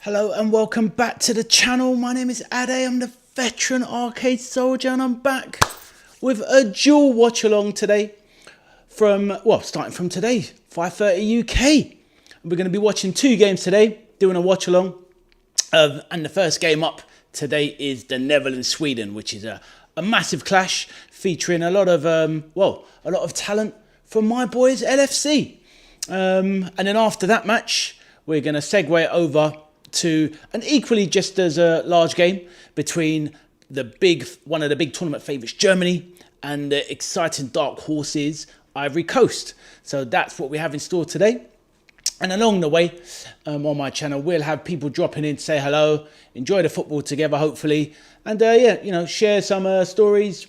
Hello and welcome back to the channel. My name is Ade. I'm the veteran arcade soldier and I'm back with a dual watch along today starting from today, 5:30 UK. We're going to be watching two games today, doing a watch along. And the first game up today is the Netherlands-Sweden, which is a massive clash featuring a lot of talent from my boys LFC. And then after that match, we're going to segue over to an equally just as a large game between one of the big tournament favourites, Germany, and the exciting dark horses, Ivory Coast. So that's what we have in store today. And along the way, on my channel, we'll have people dropping in to say hello, enjoy the football together, hopefully, and share some stories,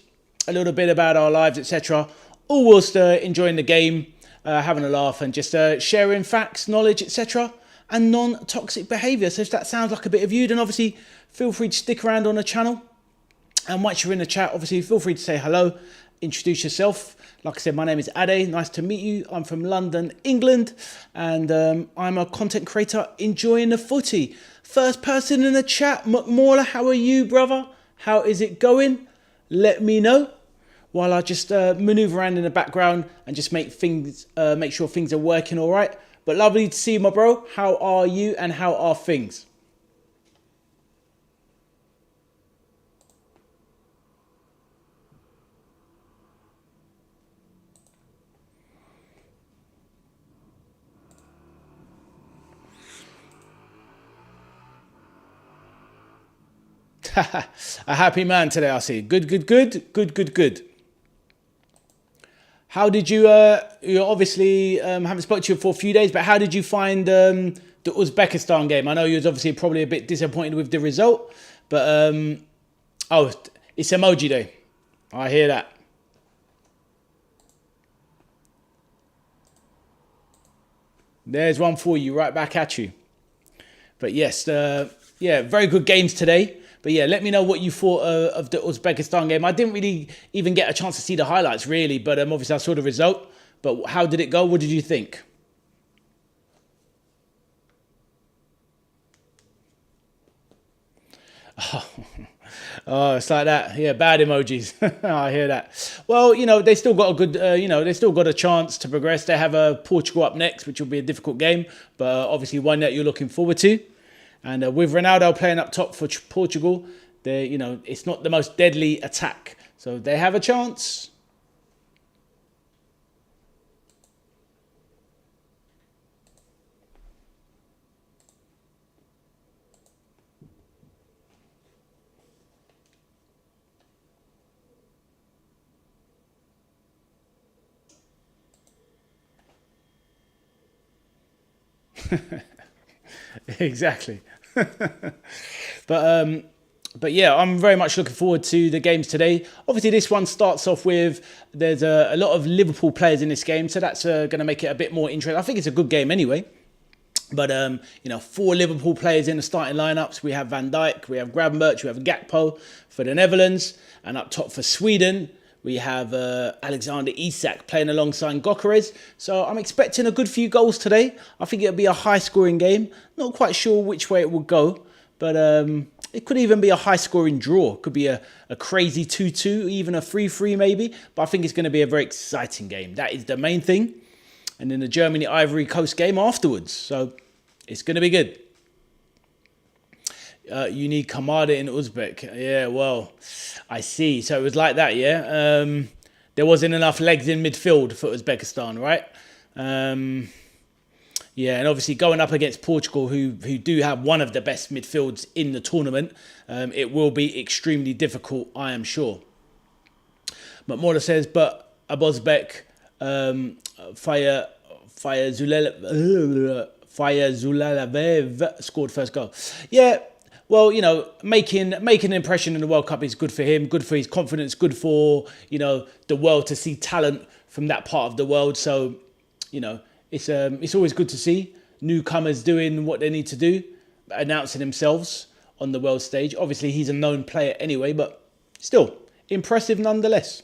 a little bit about our lives, etc. All whilst enjoying the game, having a laugh, and just sharing facts, knowledge, etc. and non-toxic behaviour. So if that sounds like a bit of you, then obviously feel free to stick around on the channel. And once you're in the chat, obviously feel free to say hello, introduce yourself. Like I said, my name is Ade. Nice to meet you. I'm from London, England, and I'm a content creator enjoying the footy. First person in the chat, McMauler, how are you, brother? How is it going? Let me know while I just manoeuvre around in the background and just make sure things are working all right. But lovely to see you, my bro. How are you and how are things? A happy man today, I see. Good. How did you, you obviously haven't spoken to you for a few days, but how did you find the Uzbekistan game? I know you was obviously probably a bit disappointed with the result, but, it's emoji day. I hear that. There's one for you, right back at you. But yes, very good games today. But yeah, let me know what you thought of the Uzbekistan game. I didn't really even get a chance to see the highlights, really. But obviously, I saw the result. But how did it go? What did you think? Oh, it's like that. Yeah, bad emojis. I hear that. Well, they still got a good, they still got a chance to progress. They have Portugal up next, which will be a difficult game. But obviously, one that you're looking forward to. And with Ronaldo playing up top for Portugal, it's not the most deadly attack. So they have a chance. Exactly. But yeah, I'm very much looking forward to the games today. Obviously, this one starts off with there's a lot of Liverpool players in this game, so that's going to make it a bit more interesting. I think it's a good game anyway. But, 4 Liverpool players in the starting lineups. We have Van Dijk, we have Gravenberch, we have Gakpo for the Netherlands. And up top for Sweden, we have Alexander Isak playing alongside Gyökeres. So I'm expecting a good few goals today. I think it'll be a high-scoring game. Not quite sure which way it will go. But it could even be a high-scoring draw. Could be a crazy 2-2, even a 3-3 maybe. But I think it's going to be a very exciting game. That is the main thing. And then the Germany-Ivory Coast game afterwards. So it's going to be good. You need Kamada in Uzbek. Yeah, well, I see. So it was like that, yeah? There wasn't enough legs in midfield for Uzbekistan, right? Yeah, and obviously going up against Portugal, who do have one of the best midfields in the tournament, it will be extremely difficult, I am sure. But Mola says, but Abozbek, Zulalavev scored first goal. Yeah, well, making an impression in the World Cup is good for him, good for his confidence, good for, the world to see talent from that part of the world. So, it's always good to see newcomers doing what they need to do, announcing themselves on the world stage. Obviously, he's a known player anyway, but still impressive nonetheless.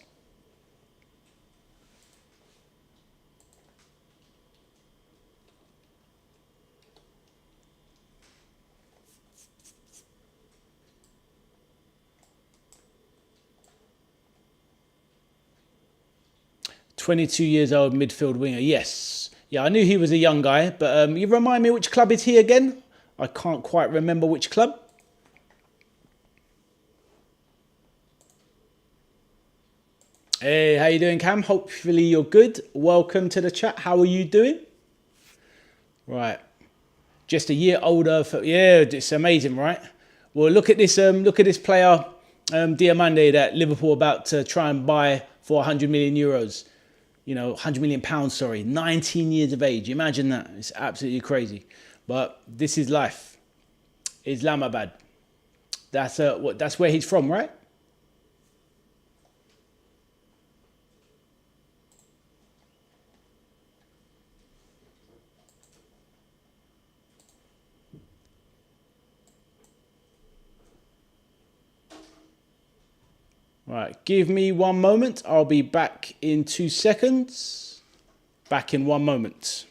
22 years old midfield winger. Yes. Yeah, I knew he was a young guy, but you remind me, which club is he again? I can't quite remember which club. Hey, how you doing, Cam? Hopefully you're good. Welcome to the chat. How are you doing? Right. Just a year older. Yeah, it's amazing, right? Well, look at this player, Diamande, that Liverpool are about to try and buy for 100 million euros. You know, 100 million pounds, sorry. 19 years of age. Imagine that. It's absolutely crazy. But this is life. Islamabad. That's where he's from, right? Right, give me 1 moment. I'll be back in 2 seconds. Back in 1 moment.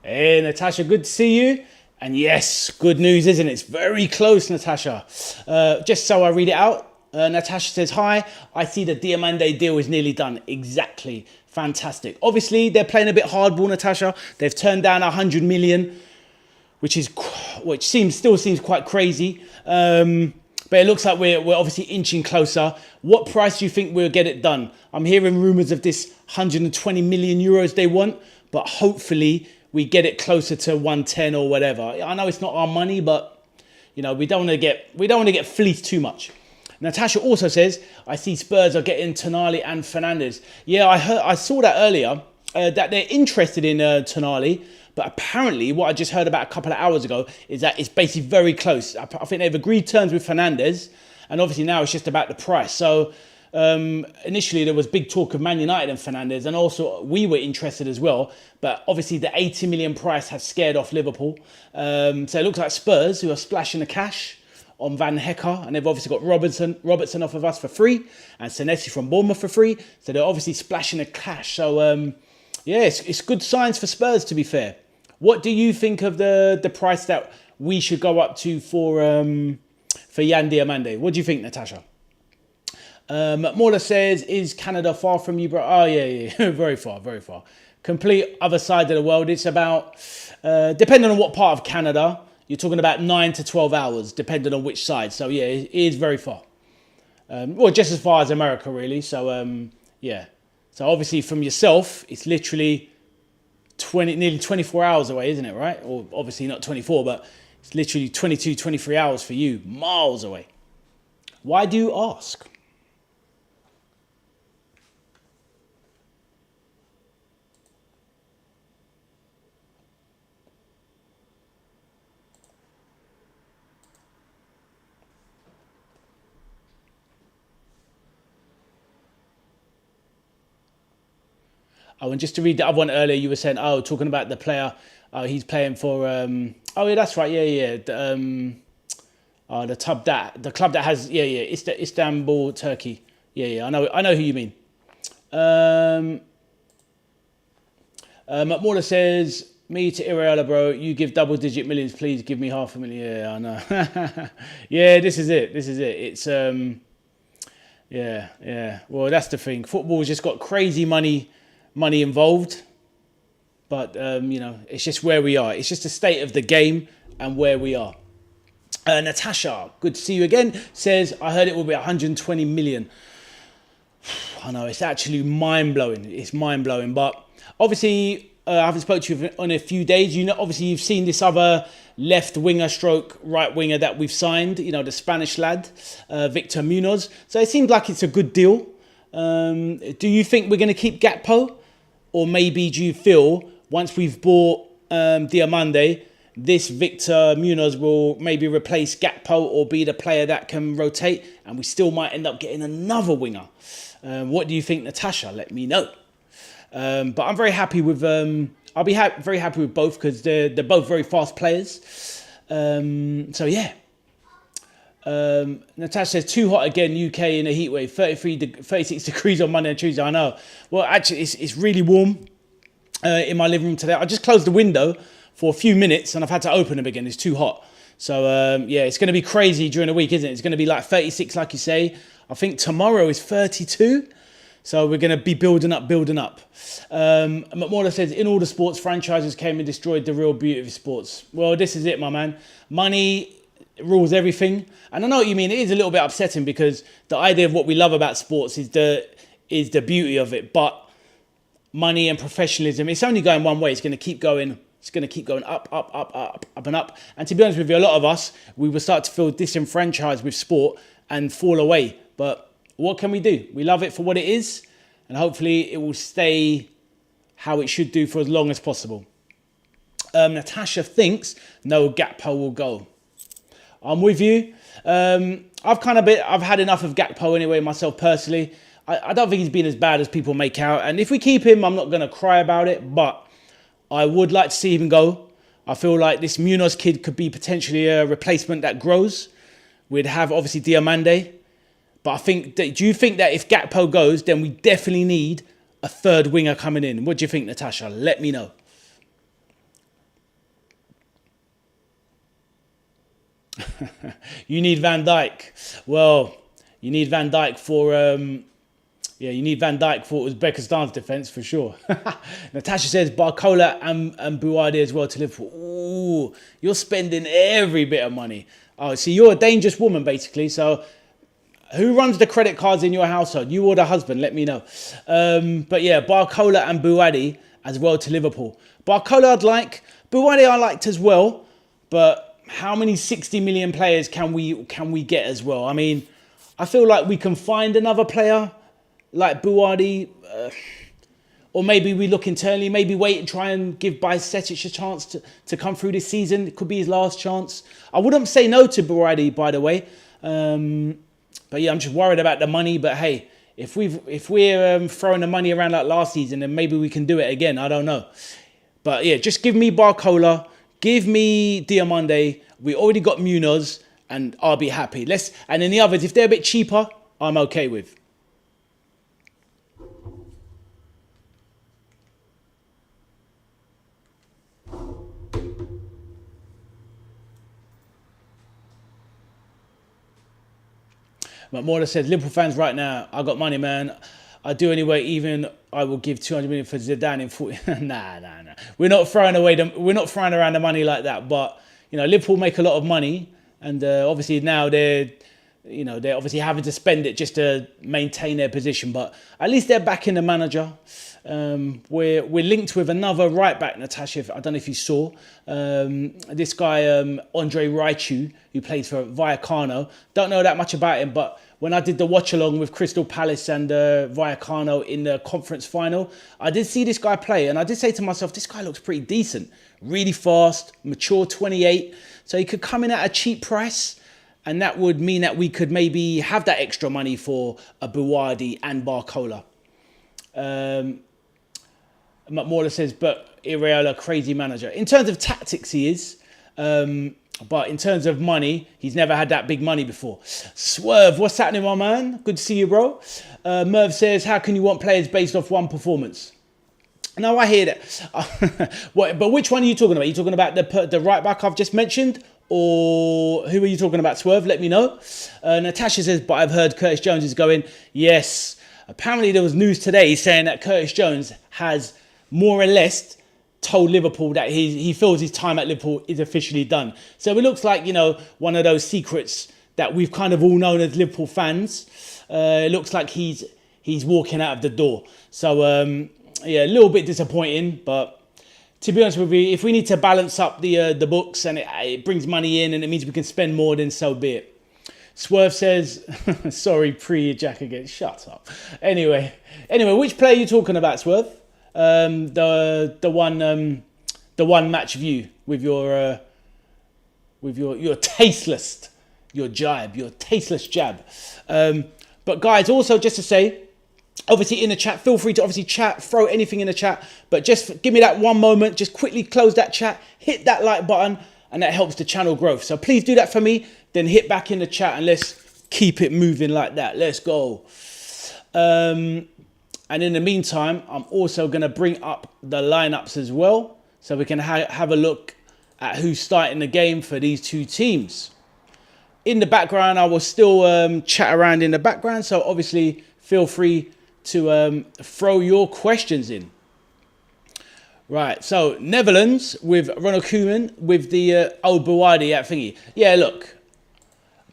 Hey, Natasha, good to see you. And yes, good news, isn't it? It's very close, Natasha. Just so I read it out, Natasha says, hi, I see the Diamande deal is nearly done. Exactly. Fantastic. Obviously, they're playing a bit hardball, Natasha. They've turned down 100 million, which still seems quite crazy. But it looks like we're obviously inching closer. What price do you think we'll get it done? I'm hearing rumours of this 120 million euros they want, but hopefully we get it closer to 110 or whatever. I know it's not our money, but you know, we don't want to get fleeced too much. Natasha also says, I see Spurs are getting Tonali and Fernandes. Yeah, I saw that earlier, that they're interested in Tonali, but apparently what I just heard about a couple of hours ago is that it's basically very close. I think they've agreed terms with Fernandes, and obviously now it's just about the price. So initially there was big talk of Man United and Fernandes, and also we were interested as well, but obviously the 80 million price has scared off Liverpool. So it looks like Spurs, who are splashing the cash on Van Hecke, and they've obviously got Robertson off of us for free, and Senesi from Bournemouth for free, so they're obviously splashing the cash. So yeah, it's good signs for Spurs, to be fair. What do you think of the price that we should go up to for Yan Diamande? What do you think, Natasha? Morla says, is Canada far from you, bro? Oh, yeah. Very far, very far. Complete other side of the world. It's about, depending on what part of Canada, you're talking about 9 to 12 hours, depending on which side. So, yeah, it is very far. Well, just as far as America, really. So, yeah. So, obviously, from yourself, it's literally nearly 24 hours away, isn't it, right? Or obviously not 24, but it's literally 22, 23 hours for you, miles away. Why do you ask? Oh, and just to read the other one earlier, you were saying, talking about the player, he's playing for, oh yeah, that's right, yeah. The club that has, it's the Istanbul, Turkey. Yeah, I know who you mean. McMorla says, me to Irreala, bro, you give double-digit millions, please give me 500,000. Yeah, I know. Yeah, this is it. It's, yeah. Well, that's the thing. Football's just got crazy money involved, but you know, it's just where we are. It's just the state of the game and where we are. Natasha, good to see you again, says, I heard it will be 120 million. I know, it's actually mind-blowing. It's mind-blowing, but obviously I haven't spoken to you in a few days. You know, obviously you've seen this other left winger stroke right winger that we've signed, you know, the Spanish lad, Victor Munoz. So it seems like it's a good deal. Do you think we're going to keep Gakpo? Or maybe do you feel once we've bought Diamande, this Victor Munoz will maybe replace Gakpo or be the player that can rotate, and we still might end up getting another winger? What do you think, Natasha? Let me know. But I'm very happy with... I'll be very happy with both because they're both very fast players. So yeah. Natasha says, too hot again, UK in a heat wave. 36 degrees on Monday and Tuesday, I know. Well, actually, it's really warm in my living room today. I just closed the window for a few minutes and I've had to open them again. It's too hot. So, yeah, it's going to be crazy during the week, isn't it? It's going to be like 36, like you say. I think tomorrow is 32. So we're going to be building up. McMorla says, in all the sports, franchises came and destroyed the real beauty of sports. Well, this is it, my man. Money rules everything. And I know what you mean. It is a little bit upsetting because the idea of what we love about sports is the beauty of it. But money and professionalism, it's only going one way. It's going to keep going. It's going to keep going up and up. And to be honest with you, a lot of us, we will start to feel disenfranchised with sport and fall away. But what can we do? We love it for what it is. And hopefully it will stay how it should do for as long as possible. Natasha thinks no, Gakpo will go. I'm with you. I've had enough of Gakpo anyway, myself personally. I don't think he's been as bad as people make out. And if we keep him, I'm not going to cry about it. But I would like to see him go. I feel like this Munoz kid could be potentially a replacement that grows. We'd have, obviously, Diamande. But do you think that if Gakpo goes, then we definitely need a third winger coming in? What do you think, Natasha? Let me know. You need Van Dijk. Well, you need Van Dijk for... you need Van Dijk for Uzbekistan's defence, for sure. Natasha says, Barcola and Buwadi as well to Liverpool. Ooh, you're spending every bit of money. Oh, so you're a dangerous woman, basically. So who runs the credit cards in your household? You or the husband? Let me know. But yeah, Barcola and Buwadi as well to Liverpool. Barcola I'd like. Buwadi I liked as well. But how many 60 million players can we get as well? I mean, I feel like we can find another player like Buwadi, or maybe we look internally, maybe wait and try and give Bajcetic a chance to come through this season. It could be his last chance. I wouldn't say no to Buwadi, by the way. But yeah, I'm just worried about the money. But hey, if we're throwing the money around like last season, then maybe we can do it again. I don't know. But yeah, just give me Barcola, give me Diamande. We already got Munoz, and I'll be happy. And then the others, if they're a bit cheaper, I'm okay with. McMorla says, Liverpool fans right now, I got money, man. I do anyway, even I will give 200 million for Zidane in 40. Nah. We're not throwing around the money like that. But, you know, Liverpool make a lot of money. And obviously now they're obviously having to spend it just to maintain their position. But at least they're backing the manager. We're linked with another right back, Natasha. I don't know if you saw this guy, Andre Raichu, who plays for Vallecano. Don't know that much about him, but when I did the watch along with Crystal Palace and Vallecano in the conference final, I did see this guy play, and I did say to myself, this guy looks pretty decent, really fast, mature, 28, so he could come in at a cheap price. And that would mean that we could maybe have that extra money for a Buwadi and Barcola. McMorla says, but Iraola, crazy manager. In terms of tactics, he is. But in terms of money, he's never had that big money before. Swerve, what's happening, my man? Good to see you, bro. Merv says, how can you want players based off one performance? No, I hear that. But which one are you talking about? Are you talking about the right back I've just mentioned? Or who are you talking about, Swerve? Let me know. Natasha says, but I've heard Curtis Jones is going. Yes. Apparently there was news today saying that Curtis Jones has more or less told Liverpool that he feels his time at Liverpool is officially done. So it looks like, you know, one of those secrets that we've kind of all known as Liverpool fans. It looks like he's walking out of the door. So, yeah, a little bit disappointing, but to be honest with you, if we need to balance up the books and it brings money in and it means we can spend more, then so be it. Swerve says, sorry, Jack again. Shut up. Anyway, which player are you talking about, Swerve? The one match view with your tasteless, your tasteless jab. But guys, also just to say, obviously in the chat, feel free to obviously chat, throw anything in the chat, but just give me that one moment, just quickly close that chat, hit that like button, and that helps the channel growth. So please do that for me, then hit back in the chat and let's keep it moving like that. Let's go. And in the meantime, I'm also going to bring up the lineups as well, so we can have a look at who's starting the game for these two teams. In the background, I will still chat around in the background, so obviously feel free to throw your questions in. Right, so Netherlands with Ronald Koeman with the Buwadi at thingy. Yeah, look,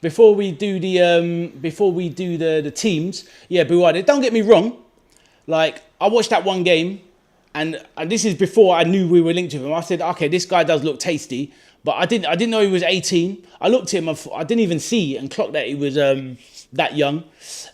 before we do the teams, yeah, Buwadi. Don't get me wrong, like I watched that one game, and this is before I knew we were linked to him. I said, okay, this guy does look tasty, but I didn't know he was 18. I looked at him, I didn't even see and clock that he was that young.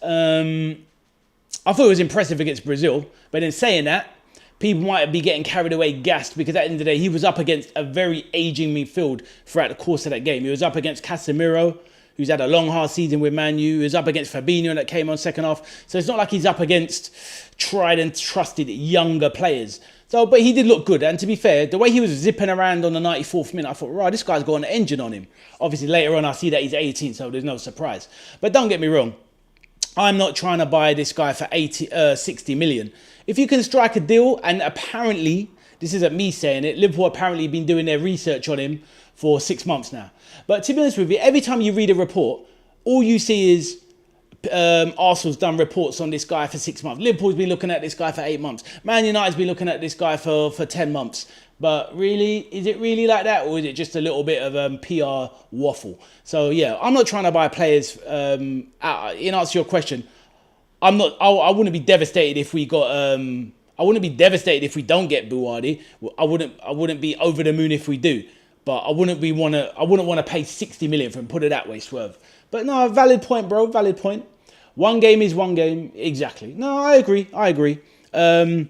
I thought it was impressive against Brazil, but in saying that, people might be getting carried away, gassed, because at the end of the day, he was up against a very aging midfield throughout the course of that game. He was up against Casemiro, who's had a long, hard season with Man U. He was up against Fabinho that came on second half. So it's not like he's up against tried and trusted younger players. So, but he did look good. And to be fair, the way he was zipping around on the 94th minute, I thought, right, this guy's got an engine on him. Obviously, later on, I see that he's 18, so there's no surprise. But don't get me wrong. I'm not trying to buy this guy for 60 million. If you can strike a deal, and apparently, this isn't me saying it, Liverpool apparently been doing their research on him for 6 months now. But to be honest with you, every time you read a report, all you see is Arsenal's done reports on this guy for 6 months. Liverpool's been looking at this guy for 8 months. Man United's been looking at this guy for 10 months. But really, is it really like that? Or is it just a little bit of PR waffle? So yeah, I'm not trying to buy players. In answer to your question, I wouldn't be devastated if we got. I wouldn't be devastated if we don't get Buwadi. I wouldn't be over the moon if we do. But I wouldn't want to pay 60 million for him. Put it that way, Swerve. But no, valid point, bro. Valid point. One game is one game. Exactly. No, I agree. The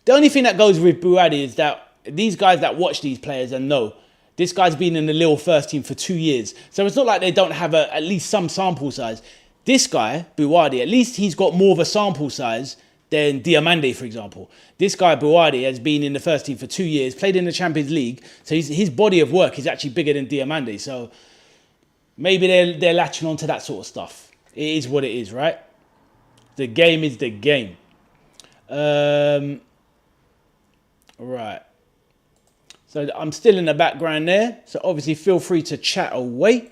only thing that goes with Buwadi is that these guys that watch these players and know this guy's been in the Lille first team for 2 years. So it's not like they don't have at least some sample size. This guy, Buwadi, at least he's got more of a sample size than Diamande, for example. This guy, Buwadi, has been in the first team for 2 years, played in the Champions League. So his body of work is actually bigger than Diamande. So maybe they're latching on to that sort of stuff. It is what it is, right? The game is the game. Right. So I'm still in the background there. So obviously feel free to chat away.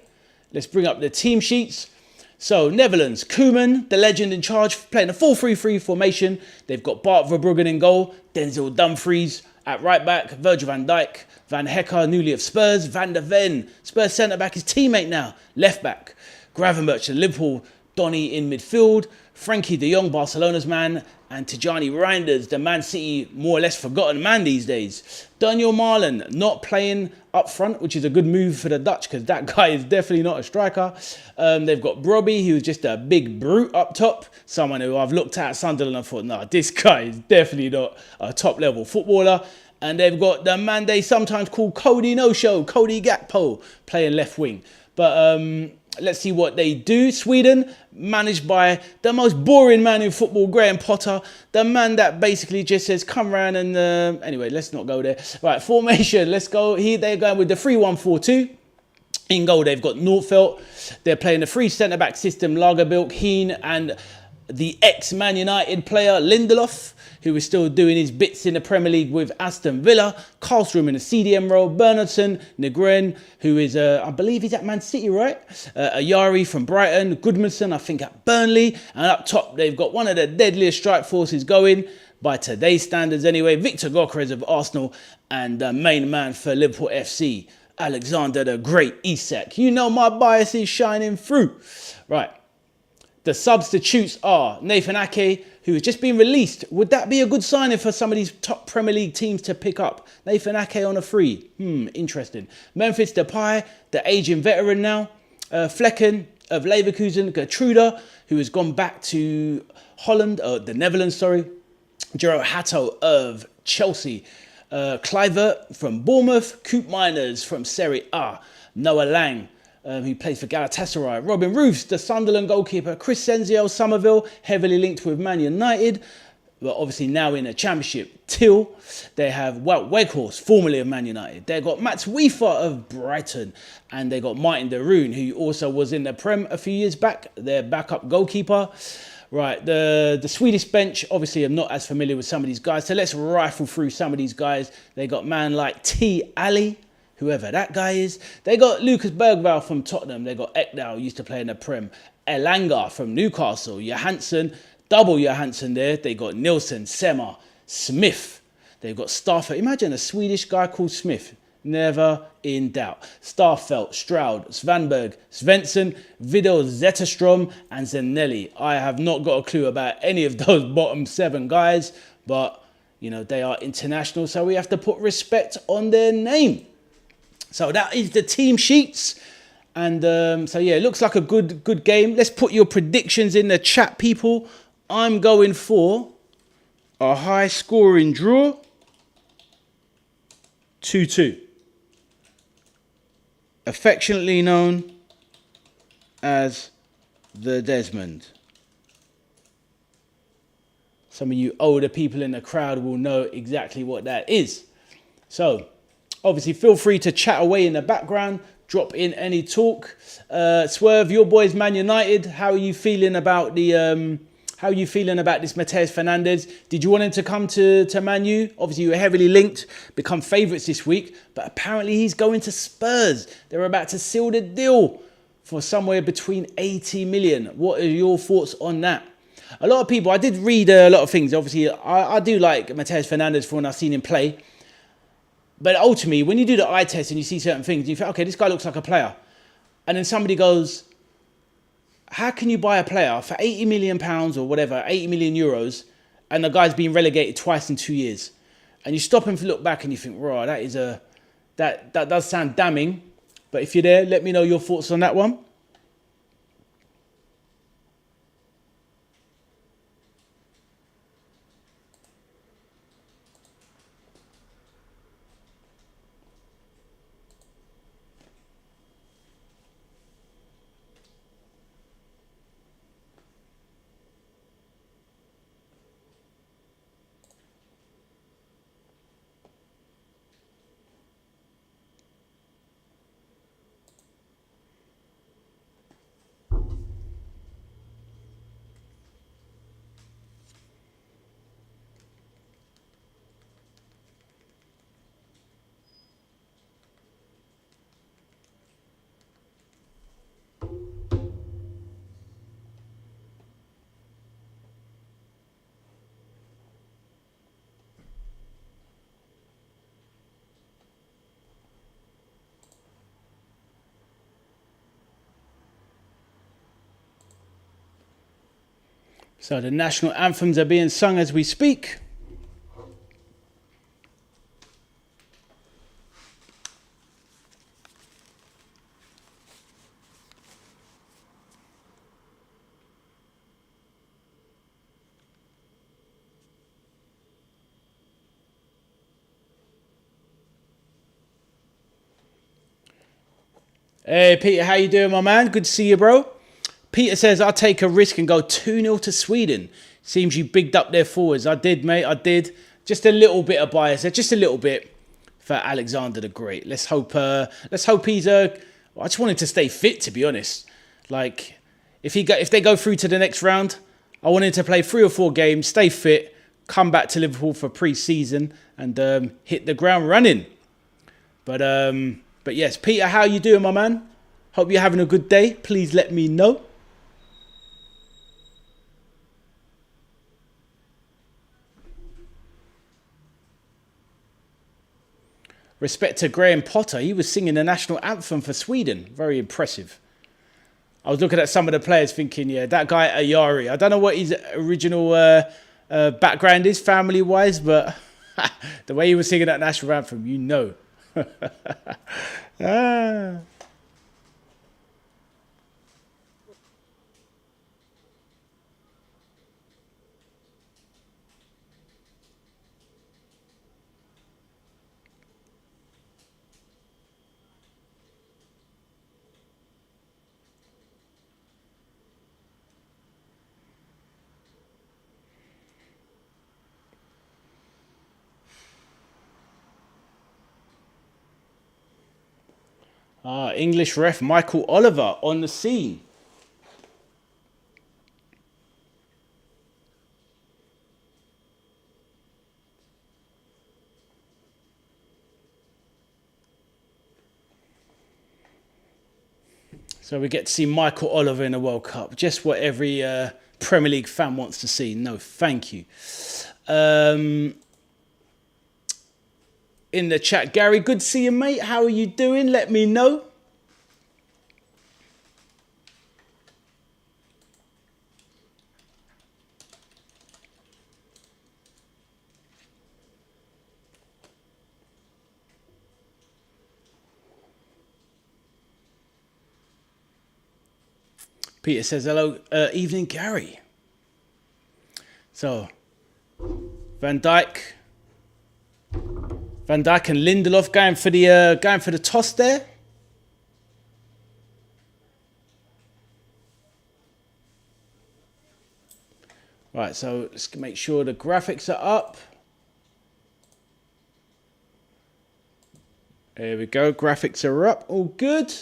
Let's bring up the team sheets. So Netherlands, Koeman, the legend in charge, playing a 4-3-3 formation. They've got Bart Verbruggen in goal, Denzel Dumfries at right back, Virgil van Dijk, Van Hecke, newly of Spurs, Van der Ven, Spurs centre-back, his teammate now, left back, Gravenberch and Liverpool, Donny in midfield, Frankie de Jong, Barcelona's man, and Tijani Reinders, the Man City more or less forgotten man these days. Daniel Marlon not playing up front, which is a good move for the Dutch because that guy is definitely not a striker. They've got Brobbey, who's just a big brute up top. Someone who I've looked at Sunderland and thought, nah, this guy is definitely not a top level footballer. And they've got the man they sometimes call Cody No-Show, Cody Gakpo, playing left wing. But let's see what they do. Sweden, managed by the most boring man in football, Graham Potter. The man that basically just says, come round and... anyway, let's not go there. Right, formation, let's go. Here they're going with the 3-1-4-2. In goal, they've got Nordfeldt. They're playing the 3 centre-back system, Lagerbilk, Heen, and the ex-Man United player, Lindelof, who is still doing his bits in the Premier League with Aston Villa. Karlstrom in the CDM role. Bernardson, Negren, who is, I believe he's at Man City, right? Ayari from Brighton. Goodmanson, I think, at Burnley. And up top, they've got one of the deadliest strike forces going, by today's standards anyway, Victor Gokres of Arsenal, and the main man for Liverpool FC, Alexander the Great Isak. You know my bias is shining through. Right. The substitutes are Nathan Ake, who has just been released. Would that be a good signing for some of these top Premier League teams to pick up? Nathan Ake on a free. Interesting. Memphis Depay, the aging veteran now. Flecken, of Leverkusen, Gertruda, who has gone back to Holland, the Netherlands, sorry. Jero Hato of Chelsea. Kluivert from Bournemouth. Coop Miners from Serie A. Noah Lang, who plays for Galatasaray. Robin Roofs, the Sunderland goalkeeper. Chris Senzio, Somerville, heavily linked with Man United. But obviously now in the Championship. Till they have Wout Weghorst, formerly of Man United. They got Mats Wiefer of Brighton. And they got Martin de Roon, who also was in the Prem a few years back. Their backup goalkeeper. Right, the Swedish bench, obviously I'm not as familiar with some of these guys. So let's rifle through some of these guys. They got man like T. Ali, whoever that guy is. They got Lucas Bergvall from Tottenham. They got Ekdal, used to play in the Prem. Elanga from Newcastle. Johansson, double Johansson there. They got Nilsson, Sema, Smith. They've got Stafford. Imagine a Swedish guy called Smith. Never in doubt. Starfelt, Stroud, Svanberg, Svensson, Vidal Zetterstrom, and Zanelli. I have not got a clue about any of those bottom 7 guys, but, you know, they are international, so we have to put respect on their name. So that is the team sheets. And so, yeah, it looks like a good game. Let's put your predictions in the chat, people. I'm going for a high-scoring draw. 2-2. Affectionately known as the Desmond. Some of you older people in the crowd will know exactly what that is. So, obviously, feel free to chat away in the background. Drop in any talk. Swerve, your boys Man United. How are you feeling about the? How are you feeling about this Matheus Fernandes? Did you want him to come to Man U? Obviously, you were heavily linked, become favourites this week. But apparently, he's going to Spurs. They're about to seal the deal for somewhere between 80 million. What are your thoughts on that? A lot of people, I did read a lot of things. Obviously, I do like Matheus Fernandes for when I've seen him play. But ultimately, when you do the eye test and you see certain things, you think, okay, this guy looks like a player. And then somebody goes, how can you buy a player for £80 million or whatever, 80 million euros, and the guy's been relegated twice in 2 years? And you stop and look back and you think, right, that does sound damning. But if you're there, let me know your thoughts on that one. So the national anthems are being sung as we speak. Hey, Peter, how you doing, my man? Good to see you, bro. Peter says, I'll take a risk and go 2-0 to Sweden. Seems you bigged up their forwards. I did, mate. I did. Just a little bit of bias there. Just a little bit for Alexander the Great. Let's hope he's... I just wanted to stay fit, to be honest. Like, if they go through to the next round, I wanted to play 3 or 4 games, stay fit, come back to Liverpool for pre-season and hit the ground running. But yes, Peter, how you doing, my man? Hope you're having a good day. Please let me know. Respect to Graham Potter. He was singing the national anthem for Sweden. Very impressive. I was looking at some of the players thinking, yeah, that guy Ayari. I don't know what his original background is, family-wise, but the way he was singing that national anthem, you know. English ref Michael Oliver on the scene. So we get to see Michael Oliver in the World Cup. Just what every Premier League fan wants to see. No, thank you. In the chat, Gary, good to see you, mate. How are you doing? Let me know. Peter says, hello, evening, Gary. So, Van Dijk and Lindelof going for the toss there. Right, so let's make sure the graphics are up. There we go, graphics are up, all good.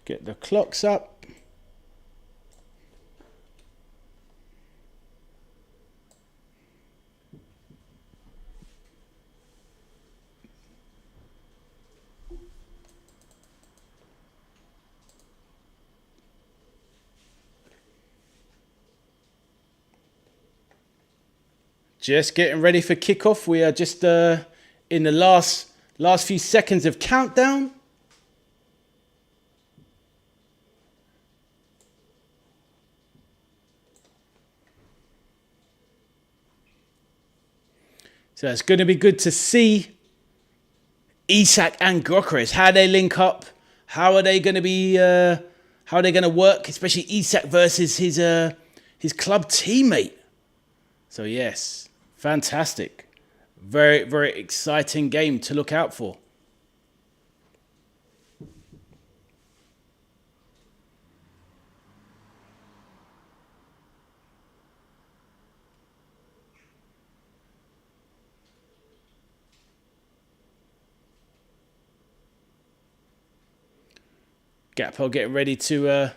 Get the clocks up. Just getting ready for kickoff. We are just in the last few seconds of countdown. So it's going to be good to see Isak and Gyökeres, how they link up, how are they going to be, how are they going to work, especially Isak versus his club teammate. So yes, fantastic, very, very exciting game to look out for. Gakpo getting ready to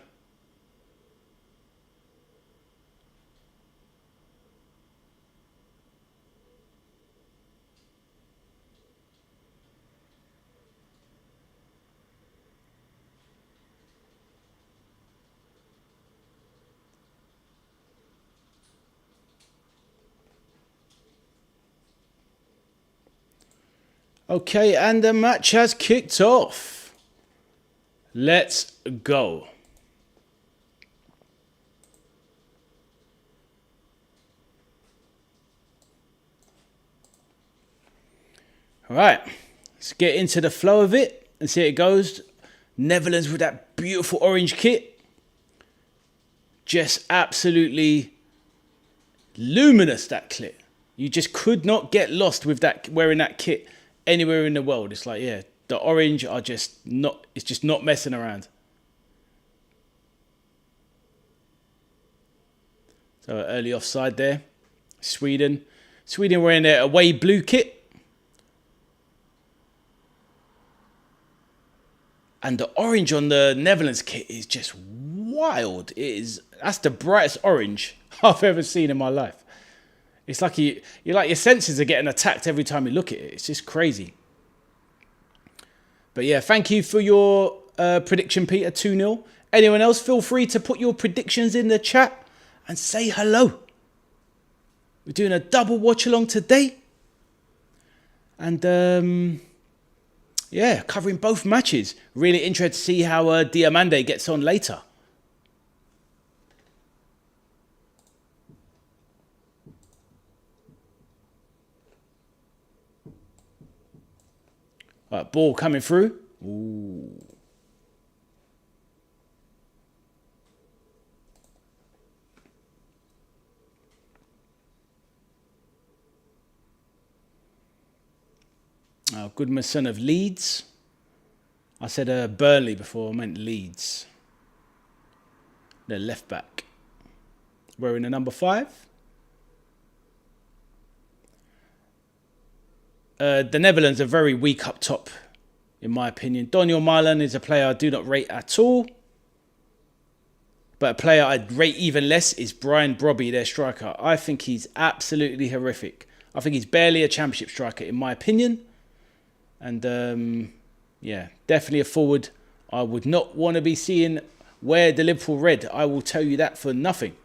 okay, and the match has kicked off. Let's go. All right, let's get into the flow of it and see how it goes. Netherlands with that beautiful orange kit. Just absolutely luminous, that kit. You just could not get lost with that, wearing that kit anywhere in the world. It's like, yeah, the orange are just not, it's just not messing around. So early offside there. Sweden wearing their away blue kit. And the orange on the Netherlands kit is just wild. That's the brightest orange I've ever seen in my life. It's like you're like your senses are getting attacked every time you look at it. It's just crazy. But yeah, thank you for your prediction, Peter, 2-0. Anyone else, feel free to put your predictions in the chat and say hello. We're doing a double watch along today. And yeah, covering both matches. Really interested to see how Diamande gets on later. All right, ball coming through. Ooh. Goodmanson of Leeds. I said Burnley before. I meant Leeds. The left back. Wearing the number 5. The Netherlands are very weak up top, in my opinion. Daniel Malen is a player I do not rate at all. But a player I'd rate even less is Brian Brobby, their striker. I think he's absolutely horrific. I think he's barely a championship striker, in my opinion. And, yeah, definitely a forward I would not want to be seeing wear the Liverpool red. I will tell you that for nothing.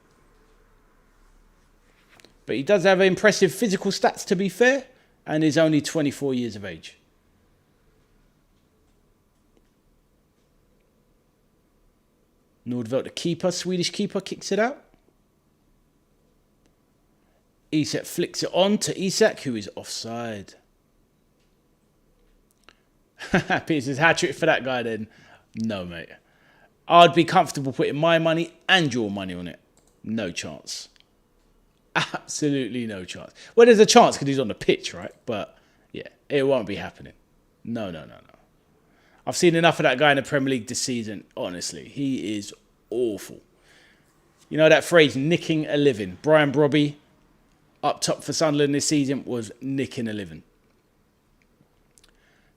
But he does have impressive physical stats, to be fair, and is only 24 years of age. Nordvelt, the keeper, Swedish keeper, kicks it out. Isak flicks it on to Isak, who is offside. Peter's hat-trick for that guy then. No, mate. I'd be comfortable putting my money and your money on it. No chance. Absolutely no chance. Well, there's a chance because he's on the pitch, right? But, yeah, it won't be happening. No. I've seen enough of that guy in the Premier League this season. Honestly, he is awful. You know that phrase, nicking a living. Brian Brobby, up top for Sunderland this season, was nicking a living.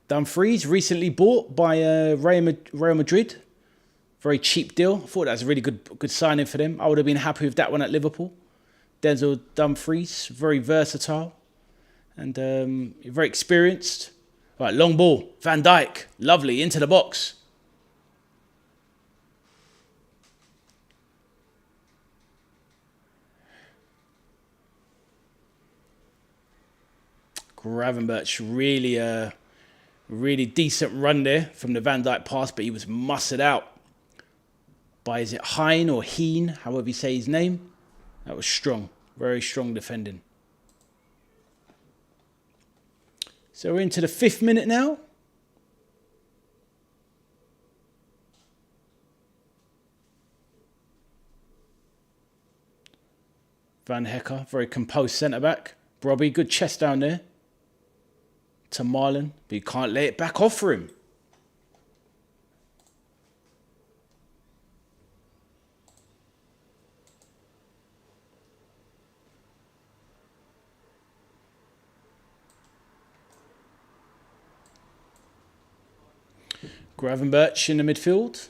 Dumfries, recently bought by Real Madrid. Very cheap deal. I thought that was a really good signing for them. I would have been happy with that one at Liverpool. Denzel Dumfries, very versatile. And very experienced. Right, long ball. Van Dijk, lovely, into the box. Gravenberch, really decent run there from the Van Dijk pass, but he was mustered out by, is it Hein or Heen, however you say his name. That was strong, very strong defending. So we're into the 5th minute now. Van Hecker, very composed centre-back. Brobby, good chest down there. To Marlon, but you can't lay it back off for him. Gravenberch in the midfield.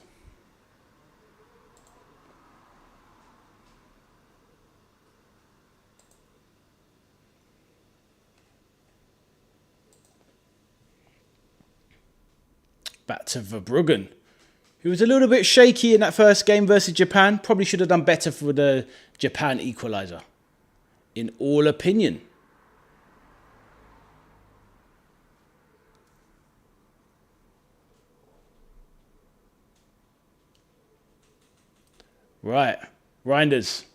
Back to Verbruggen, who was a little bit shaky in that first game versus Japan. Probably should have done better for the Japan equaliser, in all opinion. Right, Reinders.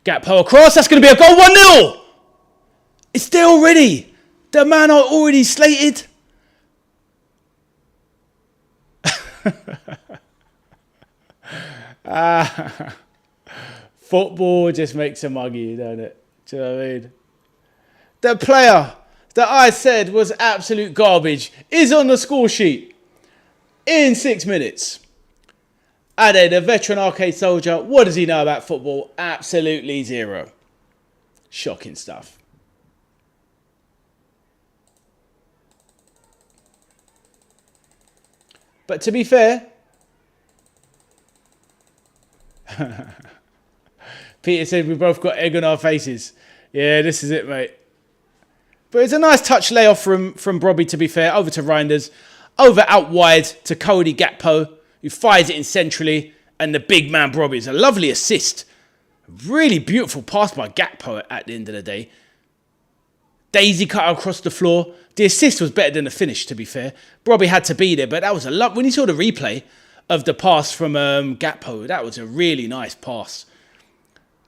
Gakpo across, that's going to be a goal, 1-0! It's there already! The man are already slated. Football just makes a mug of you, don't it? Do you know what I mean? The player that I said was absolute garbage is on the score sheet in 6 minutes. Ade, the veteran arcade soldier, what does he know about football? Absolutely zero. Shocking stuff. But to be fair, Peter said we both got egg on our faces. Yeah, this is it, mate. But it's a nice touch layoff from Brobby, to be fair, over to Reinders. Over out wide to Cody Gakpo, who fires it in centrally. And the big man Brobby is a lovely assist. Really beautiful pass by Gakpo at the end of the day. Daisy cut across the floor. The assist was better than the finish, to be fair. Brobby had to be there, but that was a lot. When you saw the replay of the pass from Gakpo, that was a really nice pass.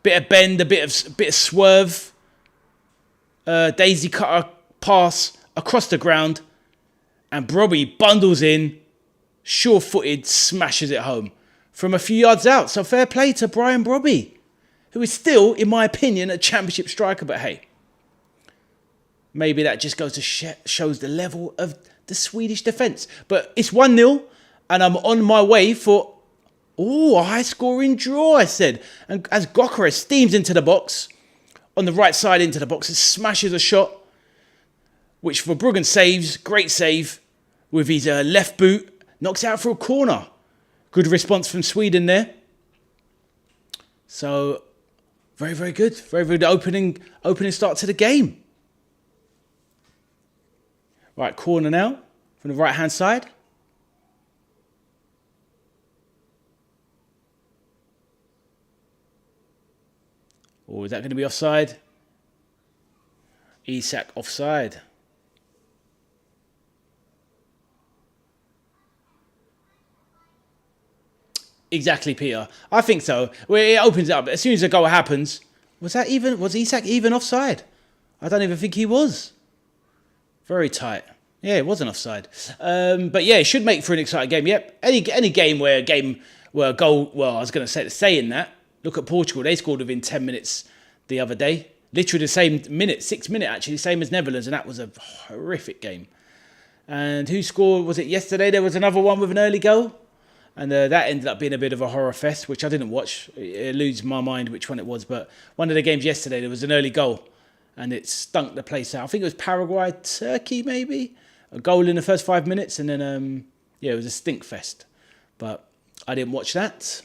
Bit of bend, a bit of swerve. Daisy cut a pass across the ground, and Brobby bundles in, sure-footed, smashes it home from a few yards out. So fair play to Brian Brobby, who is still, in my opinion, a championship striker. But hey, maybe that just goes to shows the level of the Swedish defence. But it's 1-0, and I'm on my way for a high-scoring draw, I said. And as Gokares steams into the box, on the right side into the box, and smashes a shot, which Verbruggen saves, great save, with his left boot, knocks out for a corner. Good response from Sweden there. So, very, very good. Very, very good opening start to the game. Right, corner now from the right-hand side. Or is that going to be offside? Isak offside. Exactly, Peter. I think so. Well, it opens up. As soon as the goal happens, was Isak even offside? I don't even think he was. Very tight. Yeah, it wasn't offside. But yeah, it should make for an exciting game. Yep. Any game where a goal, well, I was going to saying that. Look at Portugal. They scored within 10 minutes the other day. Literally the same minute, 6 minute actually, same as Netherlands, and that was a horrific game. And who scored? Was it yesterday? There was another one with an early goal. And that ended up being a bit of a horror fest, which I didn't watch. It eludes my mind which one it was. But one of the games yesterday, there was an early goal. And it stunk the place out. I think it was Paraguay, Turkey maybe. A goal in the first 5 minutes. And then, it was a stink fest. But I didn't watch that.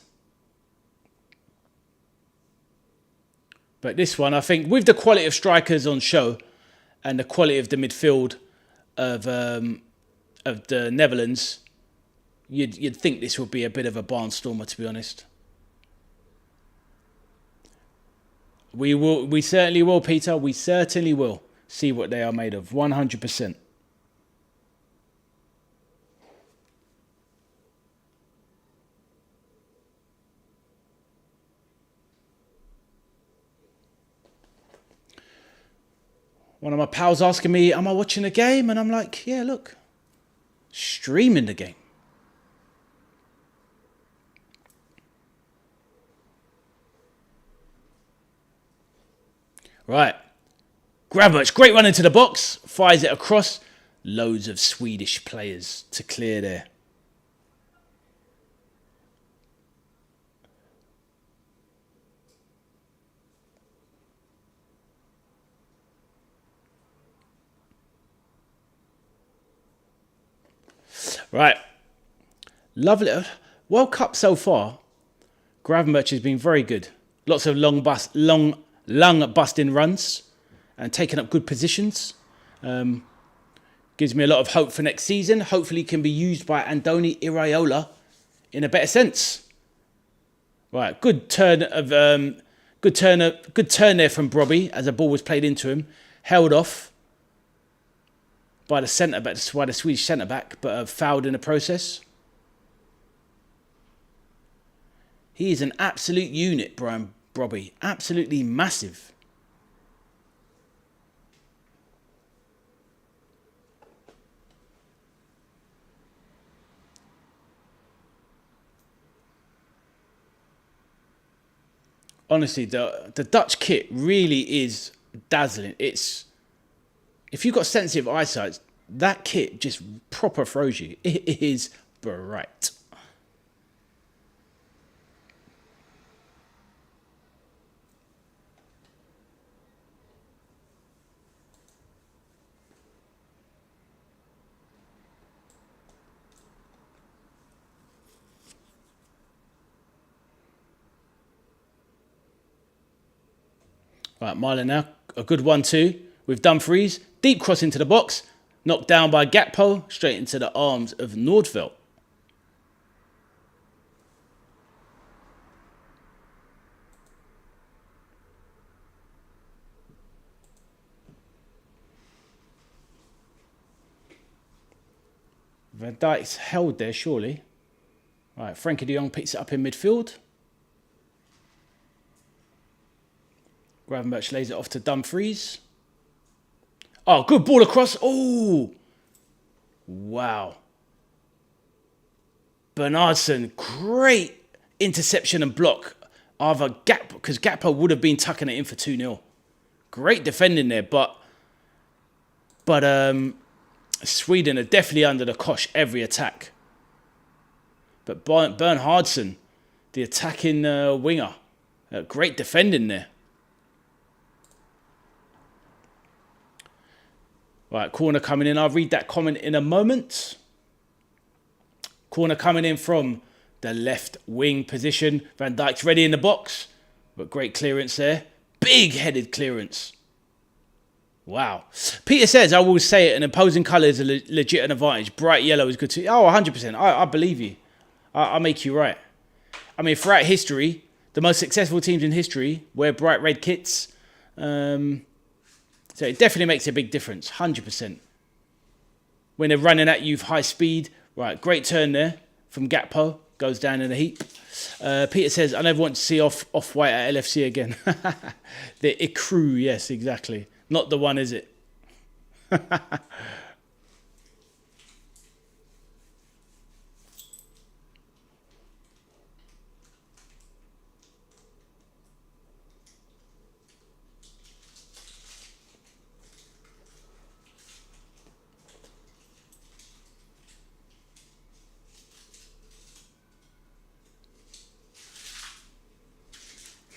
But this one, I think, with the quality of strikers on show and the quality of the midfield of the Netherlands, you'd think this would be a bit of a barnstormer, to be honest. We certainly will, Peter. We certainly will see what they are made of. 100%. One of my pals asking me, am I watching the game? And I'm like, yeah, look, streaming the game. Right. Gravenberch, great run into the box. Fires it across. Loads of Swedish players to clear there. Right. Lovely. World Cup so far, Gravenberch has been very good. Lots of long busting runs and taking up good positions. Gives me a lot of hope for next season. Hopefully can be used by Andoni Iraola in a better sense. Right, good turn there from Brobby as the ball was played into him. Held off by the Swedish centre back, but fouled in the process. He is an absolute unit, Brian Brobby. Absolutely massive. Honestly, the Dutch kit really is dazzling. If you've got sensitive eyesight, that kit just proper throws you. It is bright. Right, Marlon now. A good 1-2 with Dumfries. Deep cross into the box. Knocked down by Gakpo. Straight into the arms of Nordfeldt. Van Dijk's held there, surely. Right, Frankie de Jong picks it up in midfield. Gravenberch lays it off to Dumfries. Oh, good ball across. Oh, wow. Bernardsson, great interception and block. Either because Gakpo would have been tucking it in for 2-0. Great defending there, but But Sweden are definitely under the cosh every attack. But Bernhardsson, the attacking winger, great defending there. Right, corner coming in. I'll read that comment in a moment. Corner coming in from the left wing position. Van Dijk's ready in the box. But great clearance there. Big headed clearance. Wow. Peter says, I will say it, an opposing colour is a legit an advantage. Bright yellow is good too. Oh, 100%. I believe you. I'll make you right. I mean, throughout history, the most successful teams in history wear bright red kits. So it definitely makes a big difference, 100%. When they're running at you with high speed. Right, great turn there from Gakpo. Goes down in a heap. Peter says, I never want to see Off-White at LFC again. The Icru, yes, exactly. Not the one, is it?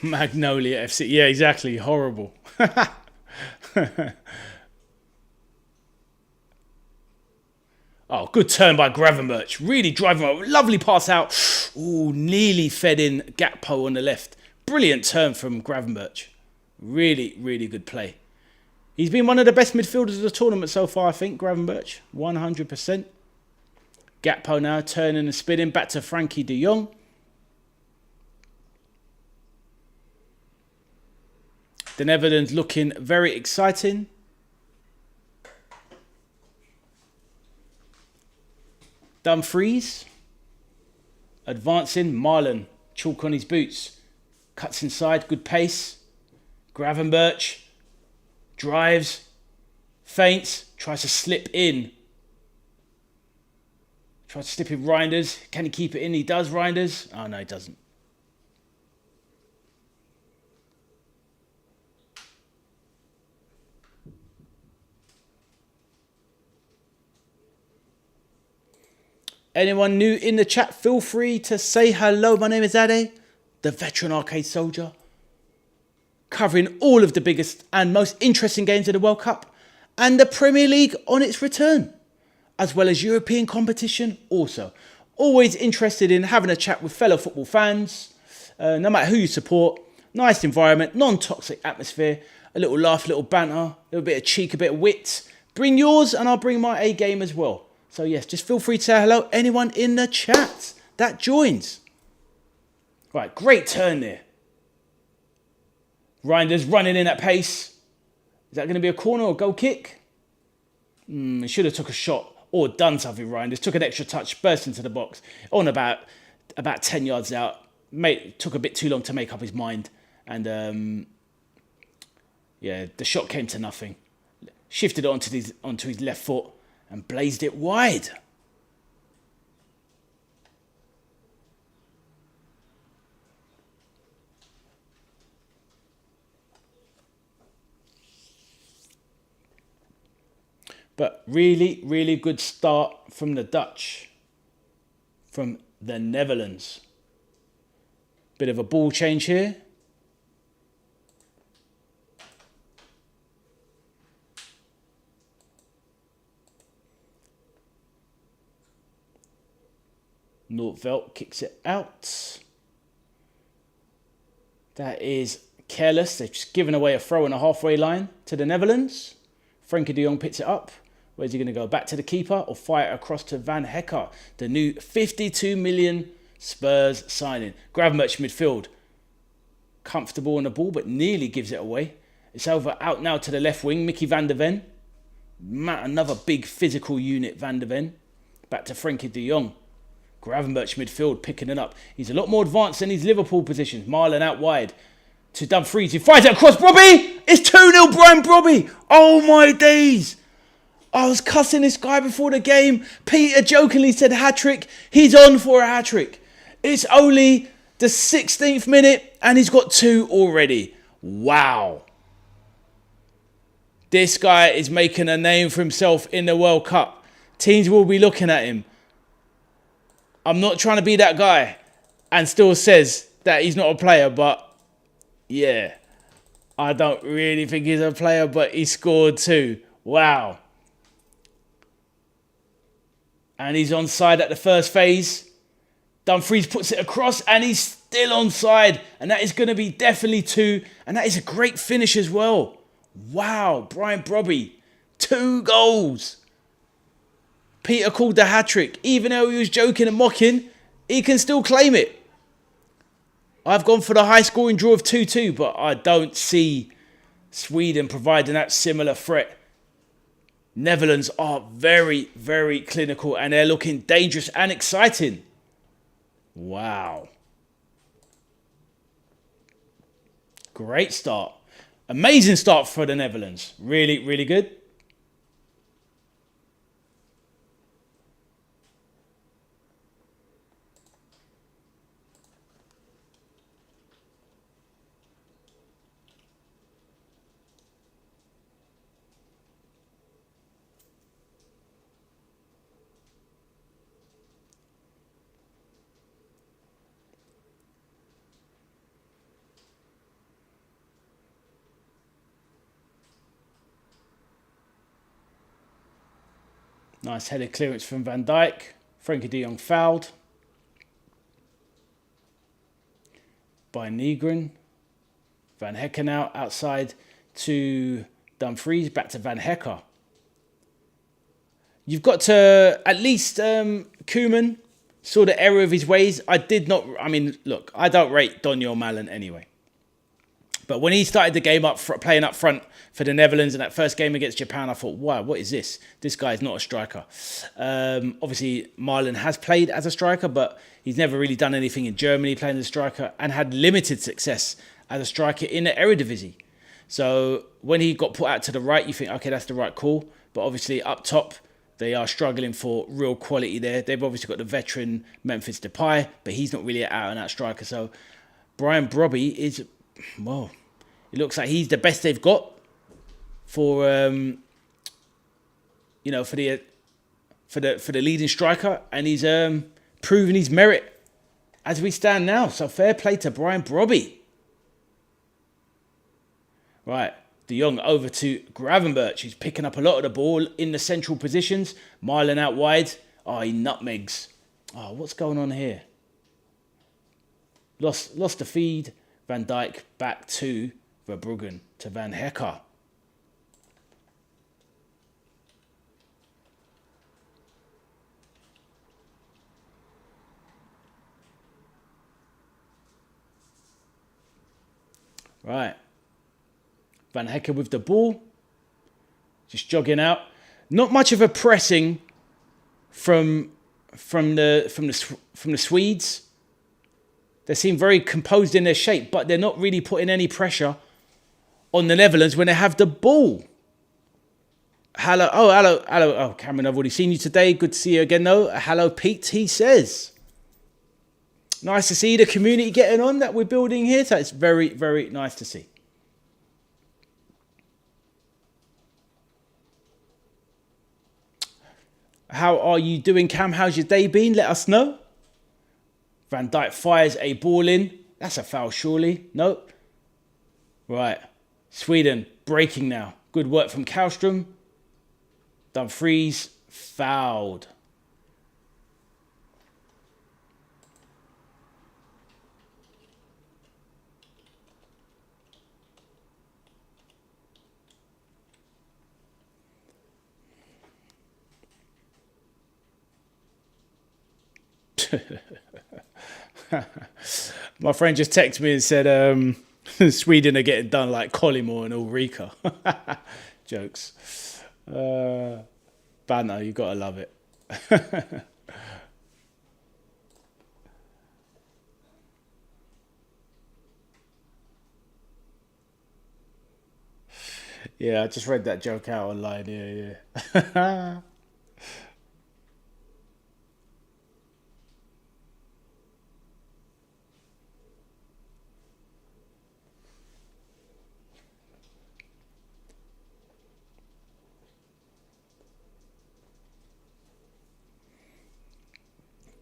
Magnolia FC. Yeah, exactly. Horrible. Oh, good turn by Gravenberch. Really driving up. Lovely pass out. Ooh, nearly fed in Gakpo on the left. Brilliant turn from Gravenberch. Really, really good play. He's been one of the best midfielders of the tournament so far, I think, Gravenberch. 100%. Gakpo now turning and spinning back to Frankie de Jong. The Netherlands looking very exciting. Dumfries. Advancing. Marlon. Chalk on his boots. Cuts inside. Good pace. Gravenberch. Drives. Feints. Tries to slip in. Tries to slip in Reinders. Can he keep it in? He does, Reinders. Oh, no, he doesn't. Anyone new in the chat, feel free to say hello. My name is Ade, the veteran arcade soldier, covering all of the biggest and most interesting games of the World Cup and the Premier League on its return, as well as European competition also. Always interested in having a chat with fellow football fans, no matter who you support. Nice environment, non-toxic atmosphere, a little laugh, a little banter, a little bit of cheek, a bit of wit. Bring yours and I'll bring my A game as well. So yes, just feel free to say hello. Anyone in the chat that joins. Right, great turn there. Reinders running in at pace. Is that going to be a corner or a goal kick? He should have took a shot or done something, Reinders. Took an extra touch, burst into the box. On about 10 yards out. Took a bit too long to make up his mind. And yeah, the shot came to nothing. Shifted it onto his left foot. And blazed it wide. But really, really good start from the Dutch. From the Netherlands. Bit of a ball change here. Nordveld kicks it out. That is careless. They've just given away a throw on the halfway line to the Netherlands. Frankie de Jong picks it up. Where's he going to go? Back to the keeper or fire across to Van Hecker? The new 52 million Spurs signing. Gravenberch midfield. Comfortable on the ball, but nearly gives it away. It's out now to the left wing. Mickey van der Ven. Another big physical unit, Van der Ven. Back to Frankie de Jong. Gravenberch midfield, picking it up. He's a lot more advanced than his Liverpool positions. Marlon out wide to Dumfries. He fires it across Brobby. It's 2-0 Brian Brobby. Oh my days. I was cussing this guy before the game. Peter jokingly said hat-trick. He's on for a hat-trick. It's only the 16th minute and he's got 2 already. Wow. This guy is making a name for himself in the World Cup. Teams will be looking at him. I'm not trying to be that guy and still says that he's not a player, but yeah, I don't really think he's a player, but he scored too. Wow. And he's onside at the first phase. Dumfries puts it across and he's still onside. And that is going to be definitely 2. And that is a great finish as well. Wow, Brian Brobby. 2 goals. Peter called the hat-trick. Even though he was joking and mocking, he can still claim it. I've gone for the high-scoring draw of 2-2, but I don't see Sweden providing that similar threat. Netherlands are very, very clinical and they're looking dangerous and exciting. Wow. Great start. Amazing start for the Netherlands. Really, really good. Nice headed clearance from Van Dijk. Frankie de Jong fouled by Nygren. Van Hekken out outside to Dumfries. Back to Van Hekker. You've got to at least Koeman saw the error of his ways. I mean, look, I don't rate Donyell Malen anyway. But when he started the game playing up front for the Netherlands in that first game against Japan, I thought, wow, what is this? This guy is not a striker. Obviously, Marlon has played as a striker, but he's never really done anything in Germany playing as a striker and had limited success as a striker in the Eredivisie. So when he got put out to the right, you think, okay, that's the right call. But obviously up top, they are struggling for real quality there. They've obviously got the veteran Memphis Depay, but he's not really an out-and-out striker. So Brian Brobby is, well, it looks like he's the best they've got for for the leading striker, and he's proven his merit as we stand now. So fair play to Brian Brobby. Right, De Jong over to Gravenberch. He's picking up a lot of the ball in the central positions. Marlon out wide. Oh, he nutmegs. Oh, what's going on here? Lost the feed. Van Dijk back to Verbruggen to Van Hekker. Right. Van Hekker with the ball. Just jogging out. Not much of a pressing from the Swedes. They seem very composed in their shape, but they're not really putting any pressure on the Netherlands when they have the ball. Hello. Oh, Cameron, I've already seen you today. Good to see you again, though. Hello, Pete, he says. Nice to see the community getting on that we're building here. So it's very, very nice to see. How are you doing, Cam? How's your day been? Let us know. Van Dijk fires a ball in. That's a foul, surely. Nope. Right. Sweden breaking now. Good work from Kallström. Dumfries fouled. My friend just texted me and said Sweden are getting done like Collymore and Ulrika. Jokes. Banner, you gotta love it. Yeah, I just read that joke out online. Yeah.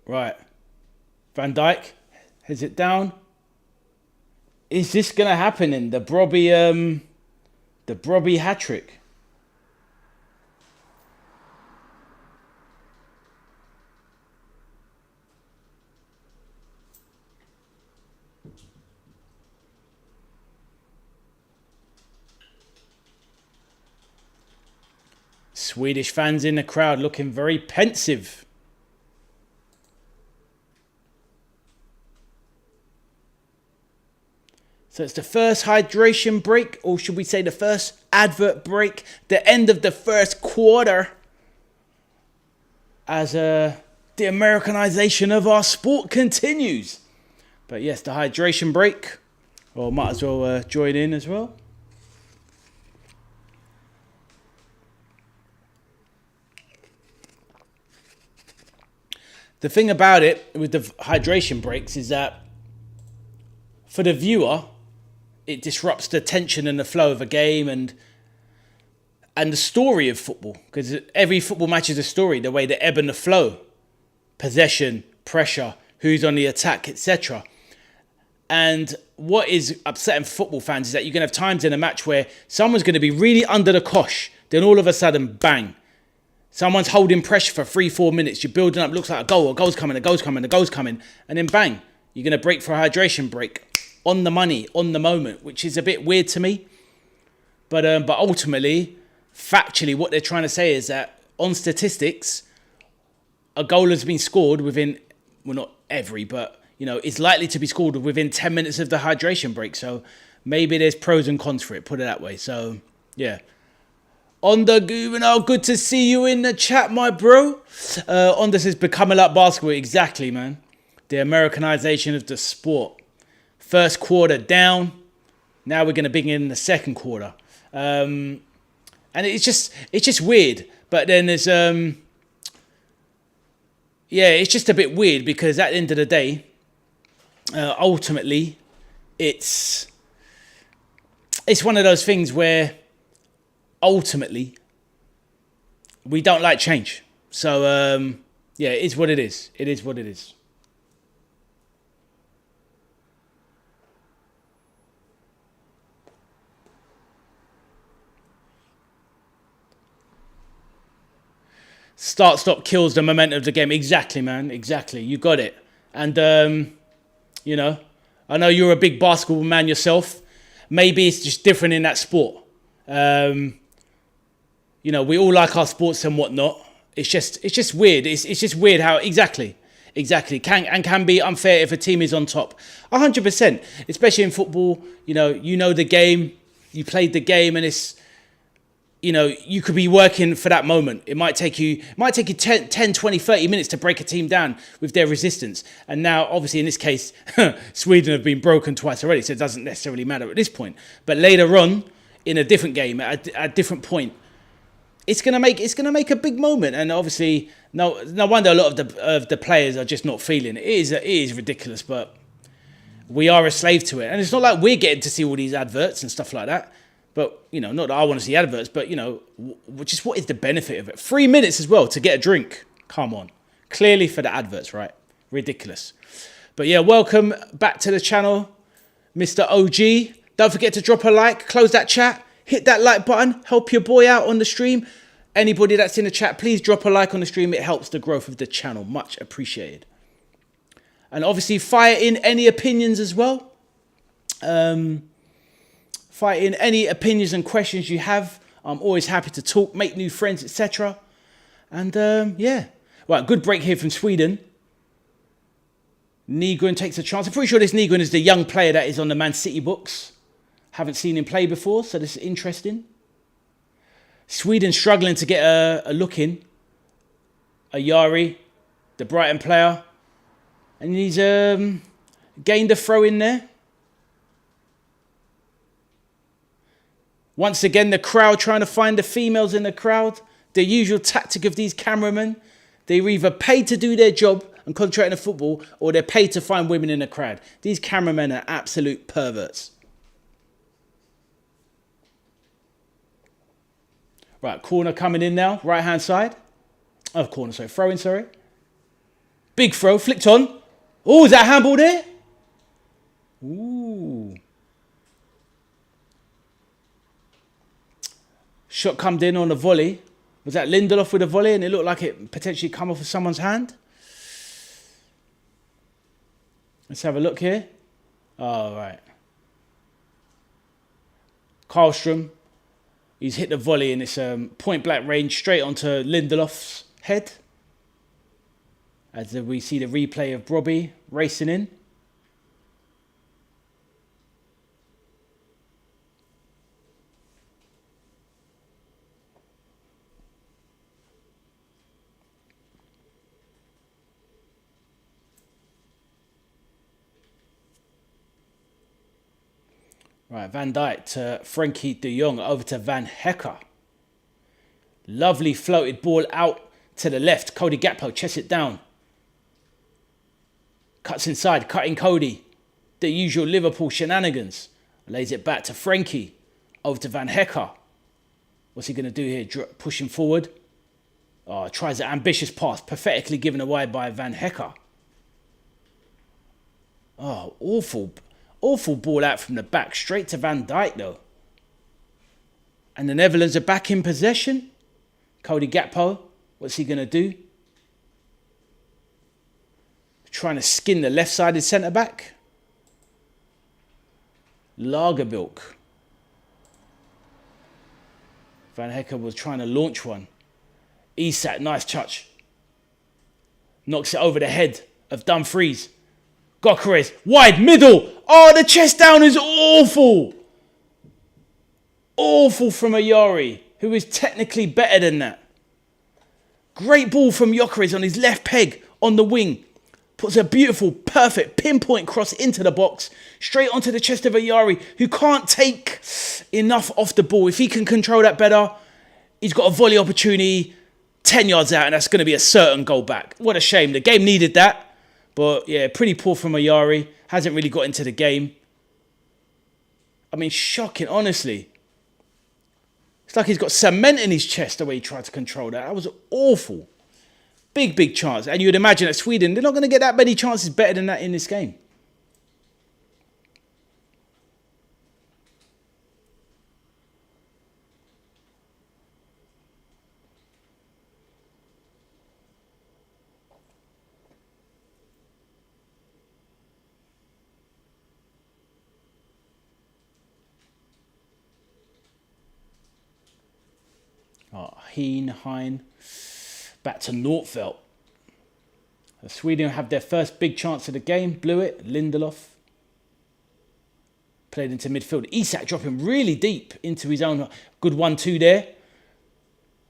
Right. Van Dijk heads it down. Is this going to happen in the Brobby hat-trick? Swedish fans in the crowd looking very pensive. So it's the first hydration break, or should we say the first advert break, the end of the first quarter, as the Americanization of our sport continues. But yes, the hydration break, or might as well join in as well. The thing about it with the hydration breaks is that for the viewer, it disrupts the tension and the flow of a game and the story of football. Because every football match is a story, the way the ebb and the flow, possession, pressure, who's on the attack, etc. And what is upsetting for football fans is that you're going to have times in a match where someone's going to be really under the cosh, then all of a sudden, bang. Someone's holding pressure for 3-4 minutes. You're building up, looks like a goal's coming, and then bang, you're going to break for a hydration break. On the money, on the moment, which is a bit weird to me. But ultimately, factually, what they're trying to say is that on statistics, a goal has been scored within, well, not every, but, it's likely to be scored within 10 minutes of the hydration break. So maybe there's pros and cons for it, put it that way. So, yeah. On the Juvenile, good to see you in the chat, my bro. On this is becoming like basketball. Exactly, man. The Americanization of the sport. First quarter down. Now we're going to begin the second quarter. And it's just weird. But then there's, it's just a bit weird because at the end of the day, ultimately, it's one of those things where ultimately we don't like change. So, it is what it is. It is what it is. Start-stop kills the momentum of the game. Exactly, man. Exactly. You got it. And, I know you're a big basketball man yourself. Maybe it's just different in that sport. We all like our sports and whatnot. It's just weird. It's just weird how exactly can be unfair if a team is on top. 100%, especially in football. You know the game. You played the game, and it's. You could be working for that moment. It might take you 10, 20, 30 minutes to break a team down with their resistance. And now, obviously, in this case, Sweden have been broken twice already, so it doesn't necessarily matter at this point. But later on, in a different game, at a different point, it's gonna make a big moment. And obviously, no wonder a lot of the players are just not feeling it. It is ridiculous, but we are a slave to it. And it's not like we're getting to see all these adverts and stuff like that. But, not that I want to see adverts, but, just what is the benefit of it? 3 minutes as well to get a drink. Come on. Clearly for the adverts, right? Ridiculous. But yeah, welcome back to the channel, Mr. OG. Don't forget to drop a like, close that chat, hit that like button, help your boy out on the stream. Anybody that's in the chat, please drop a like on the stream. It helps the growth of the channel. Much appreciated. And obviously, fire in any opinions as well. Fire in any opinions and questions you have. I'm always happy to talk, make new friends, etc. And right, good break here from Sweden. Nygren takes a chance. I'm pretty sure this Nygren is the young player that is on the Man City books. Haven't seen him play before, so this is interesting. Sweden struggling to get a look in. Ayari, the Brighton player. And he's gained a throw in there. Once again, the crowd trying to find the females in the crowd. The usual tactic of these cameramen. They're either paid to do their job and concentrate on the football, or they're paid to find women in the crowd. These cameramen are absolute perverts. Right, corner coming in now. Right-hand side. Oh, corner, sorry. Throw in, sorry. Big throw, flicked on. Oh, is that a handball there? Ooh. Shot come in on a volley. Was that Lindelof with a volley and it looked like it potentially come off of someone's hand? Let's have a look here. Oh, right. Karlstrom. He's hit the volley and it's point blank range straight onto Lindelof's head. As we see the replay of Robbie racing in. Right, Van Dijk to Frankie de Jong, over to Van Hecker. Lovely floated ball out to the left. Cody Gakpo chests it down. Cuts inside, cutting Cody. The usual Liverpool shenanigans. Lays it back to Frankie. Over to Van Hecker. What's he going to do here? Pushing forward. Oh, tries an ambitious pass. Pathetically given away by Van Hecker. Oh, awful. Awful ball out from the back. Straight to Van Dijk though. And the Netherlands are back in possession. Cody Gakpo. What's he going to do? Trying to skin the left-sided centre-back. Lagerbilk. Van Hecker was trying to launch one. Isak, nice touch. Knocks it over the head of Dumfries. Gyökeres, wide, middle. Oh, the chest down is awful. Awful from Ayari, who is technically better than that. Great ball from Gyökeres on his left peg on the wing. Puts a beautiful, perfect pinpoint cross into the box. Straight onto the chest of Ayari, who can't take enough off the ball. If he can control that better, he's got a volley opportunity 10 yards out, and that's going to be a certain goal back. What a shame. The game needed that. But yeah, pretty poor from Ayari. Hasn't really got into the game. I mean, shocking, honestly. It's like he's got cement in his chest the way he tried to control that. That was awful. Big, big chance. And you'd imagine that Sweden, they're not going to get that many chances better than that in this game. Oh, Hein. Back to Nordfeldt. Sweden have their first big chance of the game. Blew it. Lindelof. Played into midfield. Isak dropping really deep into his own. Good 1-2 there.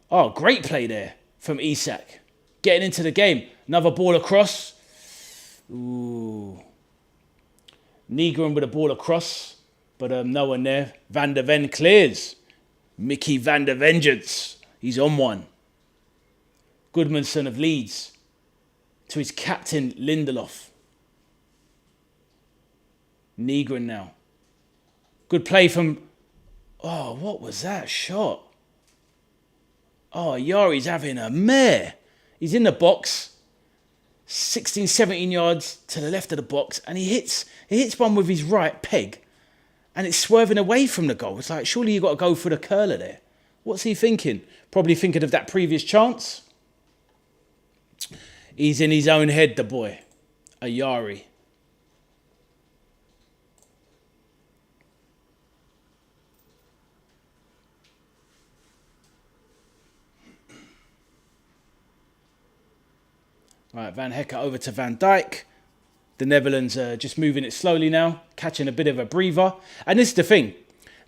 Oh, great play there from Isak. Getting into the game. Another ball across. Ooh. Nygren with a ball across. But no one there. Van der Ven clears. Mickey Van der Vengeance. He's on one. Goodmanson of Leeds. To his captain, Lindelof. Nygren now. Good play from... Oh, what was that shot? Oh, Yari's having a mare. He's in the box. 16, 17 yards to the left of the box. And he hits one with his right peg. And it's swerving away from the goal. It's like, surely you've got to go for the curler there. What's he thinking? Probably thinking of that previous chance. He's in his own head, the boy. Ayari. Right, Van Hecker over to Van Dijk. The Netherlands are just moving it slowly now, catching a bit of a breather. And this is the thing.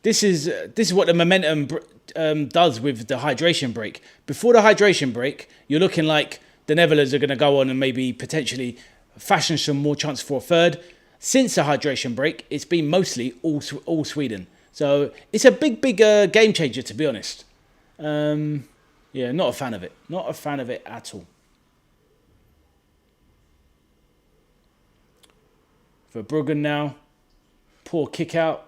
This is what the momentum does with the hydration break. Before the hydration break, you're looking like the Netherlands are going to go on and maybe potentially fashion some more chances for a third. Since the hydration break, it's been mostly all Sweden. So it's a big game changer, to be honest. Yeah, not a fan of it. Not a fan of it at all. For Bruggen now. Poor kick out.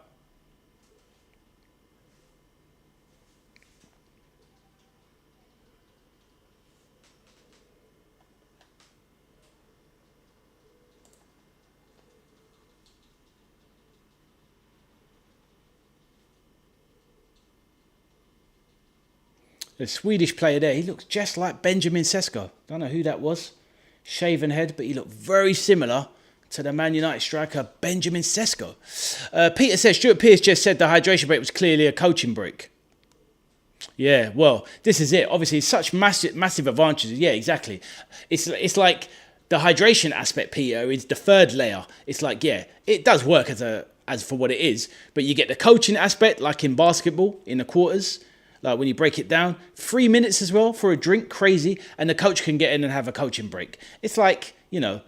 The Swedish player there, he looks just like Benjamin Sesko. Don't know who that was. Shaven head, but he looked very similar to the Man United striker Benjamin Sesko. Peter says, Stuart Pearce just said the hydration break was clearly a coaching break. Yeah, well, this is it. Obviously, such massive advantages. Yeah, exactly. It's like the hydration aspect, Peter, is the third layer. It's like, yeah, it does work as for what it is, but you get the coaching aspect, like in basketball, in the quarters, like when you break it down. 3 minutes as well for a drink, crazy, and the coach can get in and have a coaching break. It's like, you know,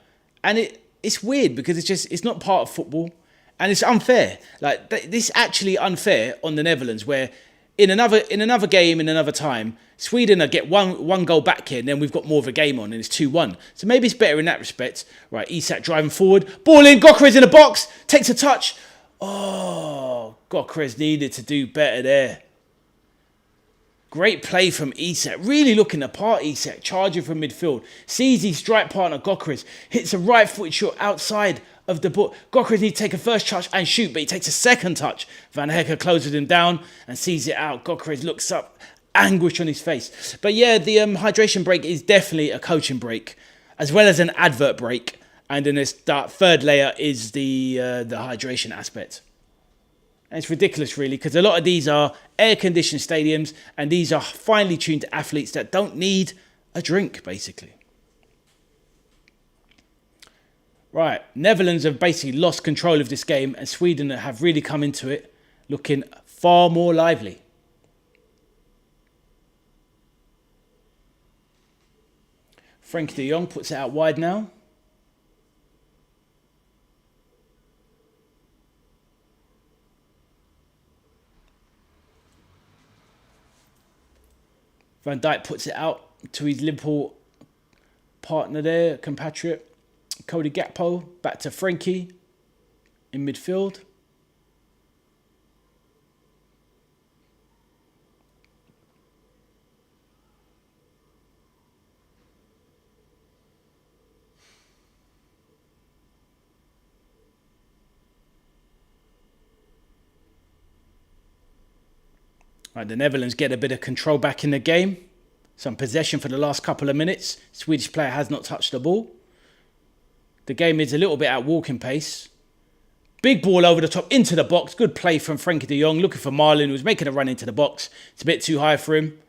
and it's weird because it's not part of football, and it's unfair. Like this actually unfair on the Netherlands, where in another game, in another time, Sweden will get one goal back here, and then we've got more of a game on, and it's 2-1. So maybe it's better in that respect. Right, Isak driving forward, ball in, Gyökeres in the box, takes a touch. Oh, Gyökeres needed to do better there. Great play from Isak, really looking the part. Isak charging from midfield, sees his strike partner Gyökeres, hits a right-footed shot outside of the ball. Gyökeres needs to take a first touch and shoot, but he takes a second touch. Van Hecker closes him down and sees it out. Gyökeres looks up, anguish on his face. But yeah, the hydration break is definitely a coaching break, as well as an advert break. And then that third layer is the hydration aspect. And it's ridiculous, really, because a lot of these are air-conditioned stadiums, and these are finely tuned to athletes that don't need a drink, basically. Right, Netherlands have basically lost control of this game, and Sweden have really come into it looking far more lively. Frenkie de Jong puts it out wide now. Van Dijk puts it out to his Liverpool partner there, compatriot. Cody Gakpo, back to Frenkie in midfield. Right, the Netherlands get a bit of control back in the game. Some possession for the last couple of minutes. Swedish player has not touched the ball. The game is a little bit at walking pace. Big ball over the top into the box. Good play from Frenkie de Jong. Looking for Marlon, who's making a run into the box. It's a bit too high for him.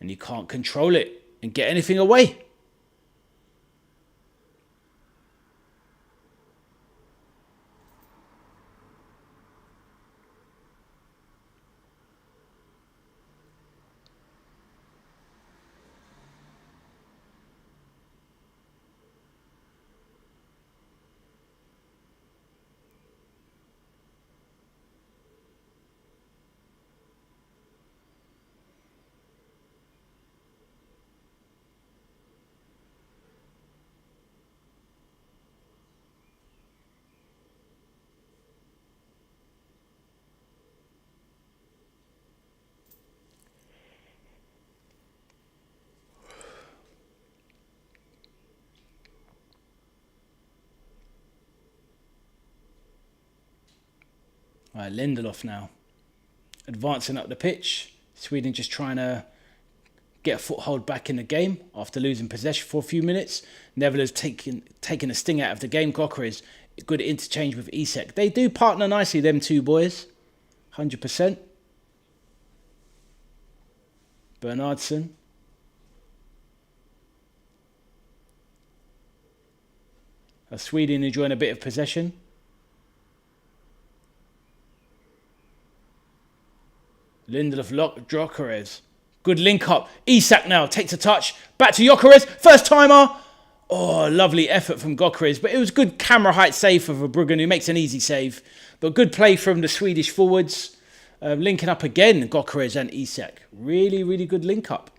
And you can't control it and get anything away. Right, Lindelof now. Advancing up the pitch. Sweden just trying to get a foothold back in the game after losing possession for a few minutes. Netherlands taking a sting out of the game. Gyökeres, good interchange with Isak. They do partner nicely, them two boys. 100%. Bernardsson. Sweden enjoying a bit of possession. Lindelof, Gyökeres. Good link up. Isak now takes a touch. Back to Gyökeres. First timer. Oh, lovely effort from Gyökeres. But it was good camera height save for Verbruggen, who makes an easy save. But good play from the Swedish forwards. Linking up again, Gyökeres and Isak. Really, really good link up.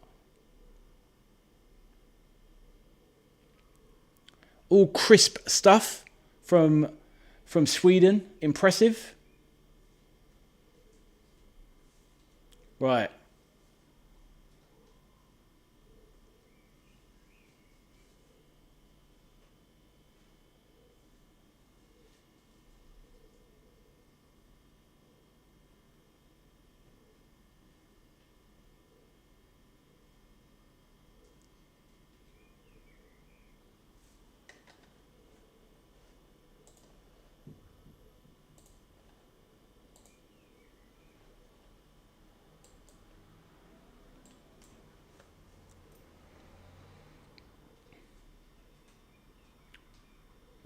All crisp stuff from Sweden. Impressive. Right.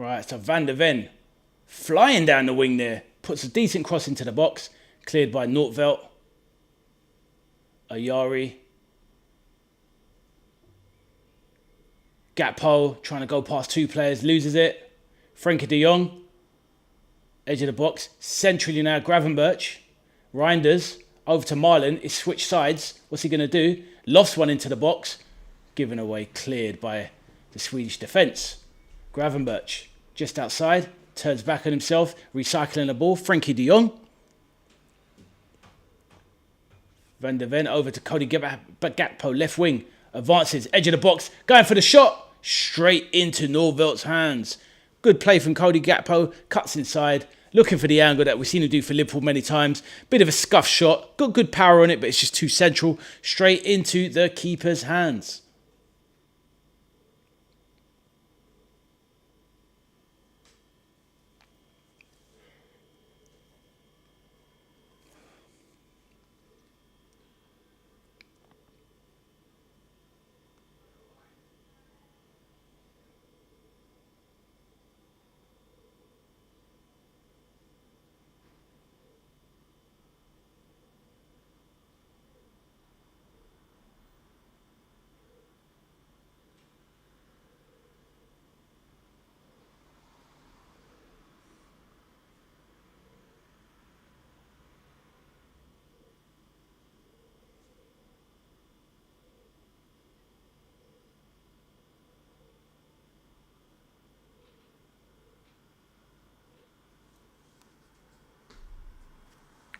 Right, so Van der Ven flying down the wing there. Puts a decent cross into the box. Cleared by Nordveld. Ayari. Gakpo trying to go past two players. Loses it. Frenkie de Jong. Edge of the box. Centrally now Gravenberch. Reinders. Over to Marlon. Is switched sides. What's he going to do? Lofts one into the box. Given away. Cleared by the Swedish defence. Gravenberch just outside. Turns back on himself. Recycling the ball. Frenkie de Jong. Van der Ven over to Cody Gakpo. Left wing. Advances. Edge of the box. Going for the shot. Straight into Nordveld's hands. Good play from Cody Gakpo. Cuts inside. Looking for the angle that we've seen him do for Liverpool many times. Bit of a scuff shot. Got good power on it, but it's just too central. Straight into the keeper's hands.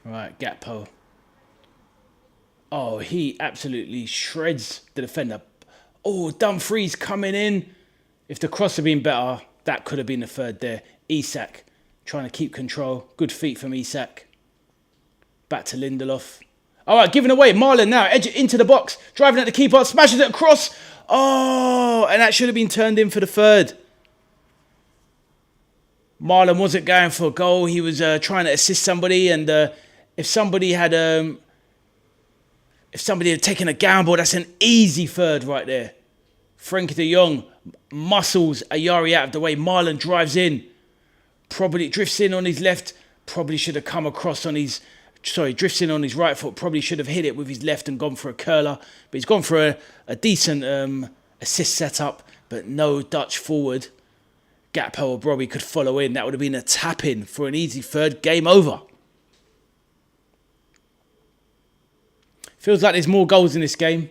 Right, Gakpo. Oh, he absolutely shreds the defender. Oh, Dumfries coming in. If the cross had been better, that could have been the third there. Isak trying to keep control. Good feet from Isak. Back to Lindelof. All right, giving away. Marlon now. Edge it into the box. Driving at the keeper. Smashes it across. Oh, and that should have been turned in for the third. Marlon wasn't going for a goal. He was trying to assist somebody, and if somebody had taken a gamble, that's an easy third right there. Frenkie de Jong muscles Ayari out of the way. Marlon drives in. Probably drifts in on his left. Probably should have come across on his... drifts in on his right foot. Probably should have hit it with his left and gone for a curler. But he's gone for a decent assist setup, but no Dutch forward. Gakpo or Robbie could follow in. That would have been a tap-in for an easy third. Game over. Feels like there's more goals in this game.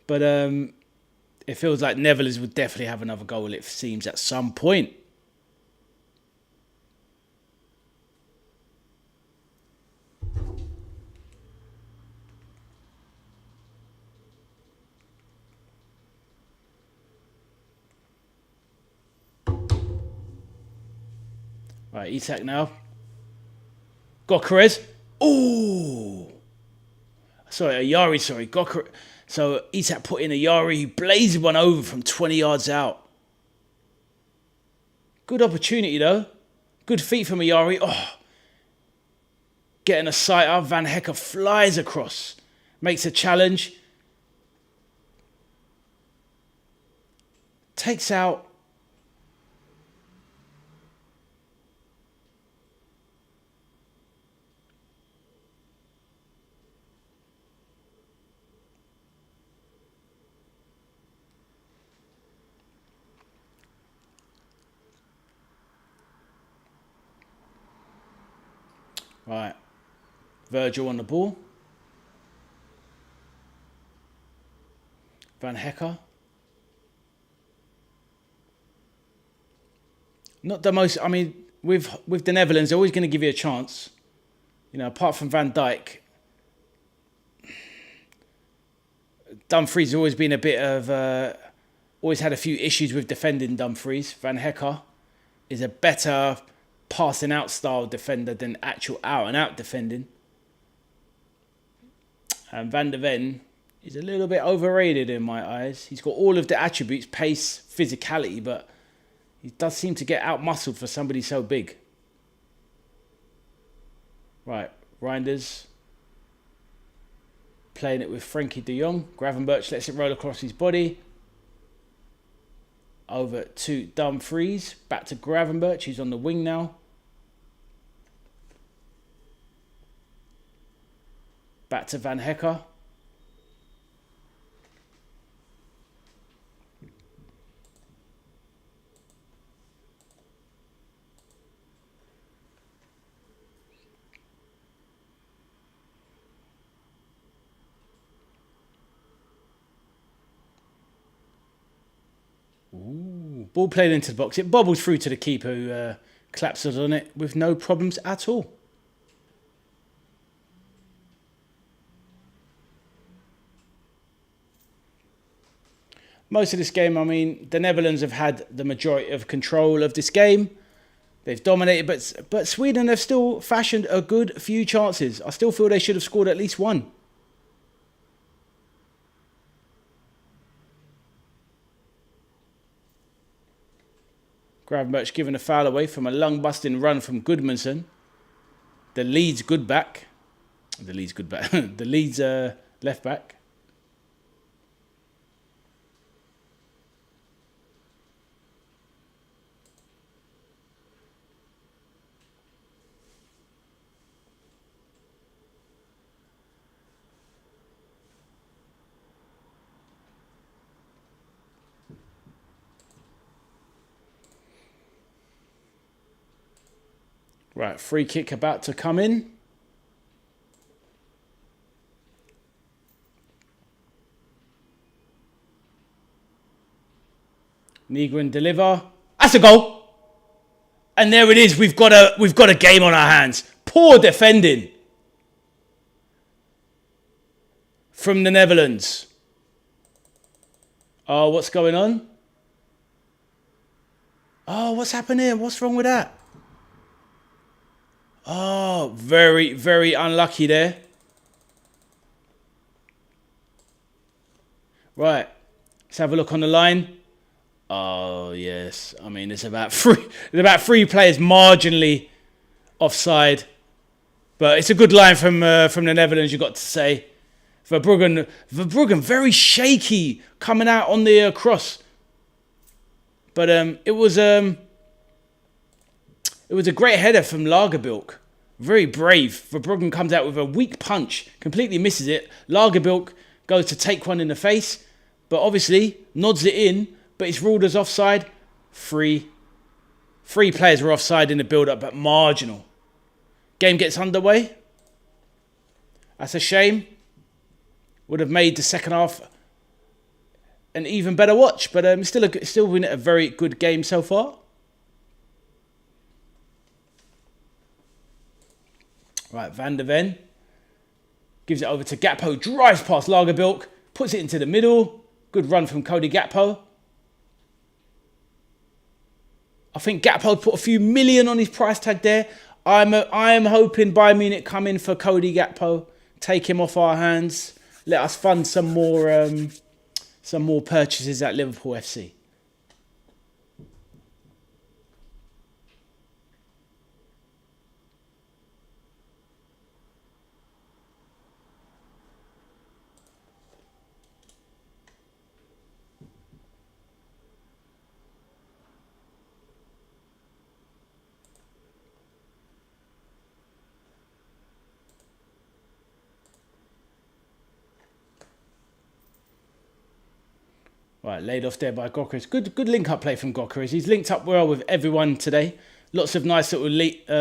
But it feels like Netherlands would definitely have another goal, it seems, at some point. Right, Isak now. Gyökeres. Ooh. Sorry, Ayari, sorry. Gyökeres. So Isak put in Ayari. He blazed one over from 20 yards out. Good opportunity, though. Good feet from Ayari. Oh. Getting a sighter. Van Hecker flies across. Makes a challenge. Takes out. Right, Virgil on the ball. Van Hecker. Not the most, I mean, with the Netherlands, they're always going to give you a chance. You know, apart from Van Dijk. Dumfries has always been a bit of, always had a few issues with defending Dumfries. Van Hecker is a better passing out style defender than actual out and out defending. And Van der Ven is a little bit overrated in my eyes. He's got all of the attributes, pace, physicality, but he does seem to get out muscled for somebody so big. Right, Reinders playing it with Frenkie de Jong. Gravenberch lets it roll across his body. over to Dumfries. Back to Gravenberch, who's on the wing now. Back to Van Hecker. Ooh, ball played into the box. It bobbles through to the keeper, who collapses on it with no problems at all. Most of this game, I mean, the Netherlands have had the majority of control of this game. They've dominated, but Sweden have still fashioned a good few chances. I still feel they should have scored at least one. Gravenberch giving a foul away from a lung-busting run from Goodmanson. The Leeds left back. Right, free kick about to come in. Negrin deliver. That's a goal. And there it is. We've got a game on our hands. Poor defending from the Netherlands. Oh, what's going on? Oh, what's happening here? What's wrong with that? Oh, very, very unlucky there. Right. Let's have a look on the line. Oh, yes. I mean, it's about three players marginally offside. But it's a good line from the Netherlands, you've got to say. Verbruggen very shaky coming out on the cross. But it was a great header from Lagerbilk. Very brave. Verbruggen comes out with a weak punch. Completely misses it. Lagerbilk goes to take one in the face. But obviously nods it in. But it's ruled as offside. Three players were offside in the build-up, but marginal. Game gets underway. That's a shame. Would have made the second half an even better watch. But still been a very good game so far. Right, Van der Ven gives it over to Gakpo, drives past Lagerbilk, puts it into the middle. Good run from Cody Gakpo. I think Gakpo put a few million on his price tag there. I am hoping Bayern Munich come in for Cody Gakpo, take him off our hands, let us fund some more purchases at Liverpool FC. Right, laid off there by Gokeres. Good link-up play from Gokeres. He's linked up well with everyone today. Lots of nice little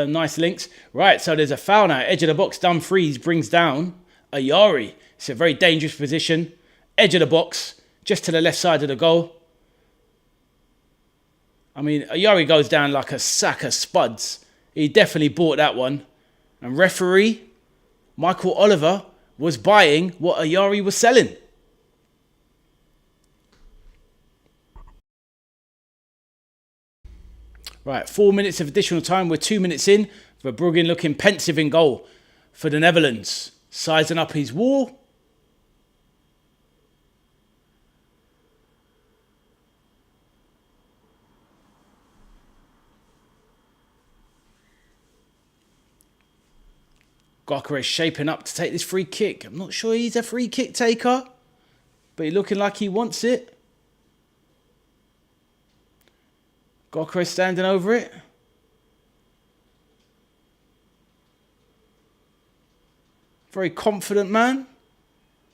nice links. Right, so there's a foul now. Edge of the box, Dumfries brings down Ayari. It's a very dangerous position. Edge of the box, just to the left side of the goal. I mean, Ayari goes down like a sack of spuds. He definitely bought that one. And referee Michael Oliver was buying what Ayari was selling. Right, 4 minutes of additional time. We're 2 minutes in. Verbruggen looking pensive in goal for the Netherlands. Sizing up his wall. Gokeres shaping up to take this free kick. I'm not sure he's a free kick taker, but he's looking like he wants it. Gokares standing over it. Very confident man.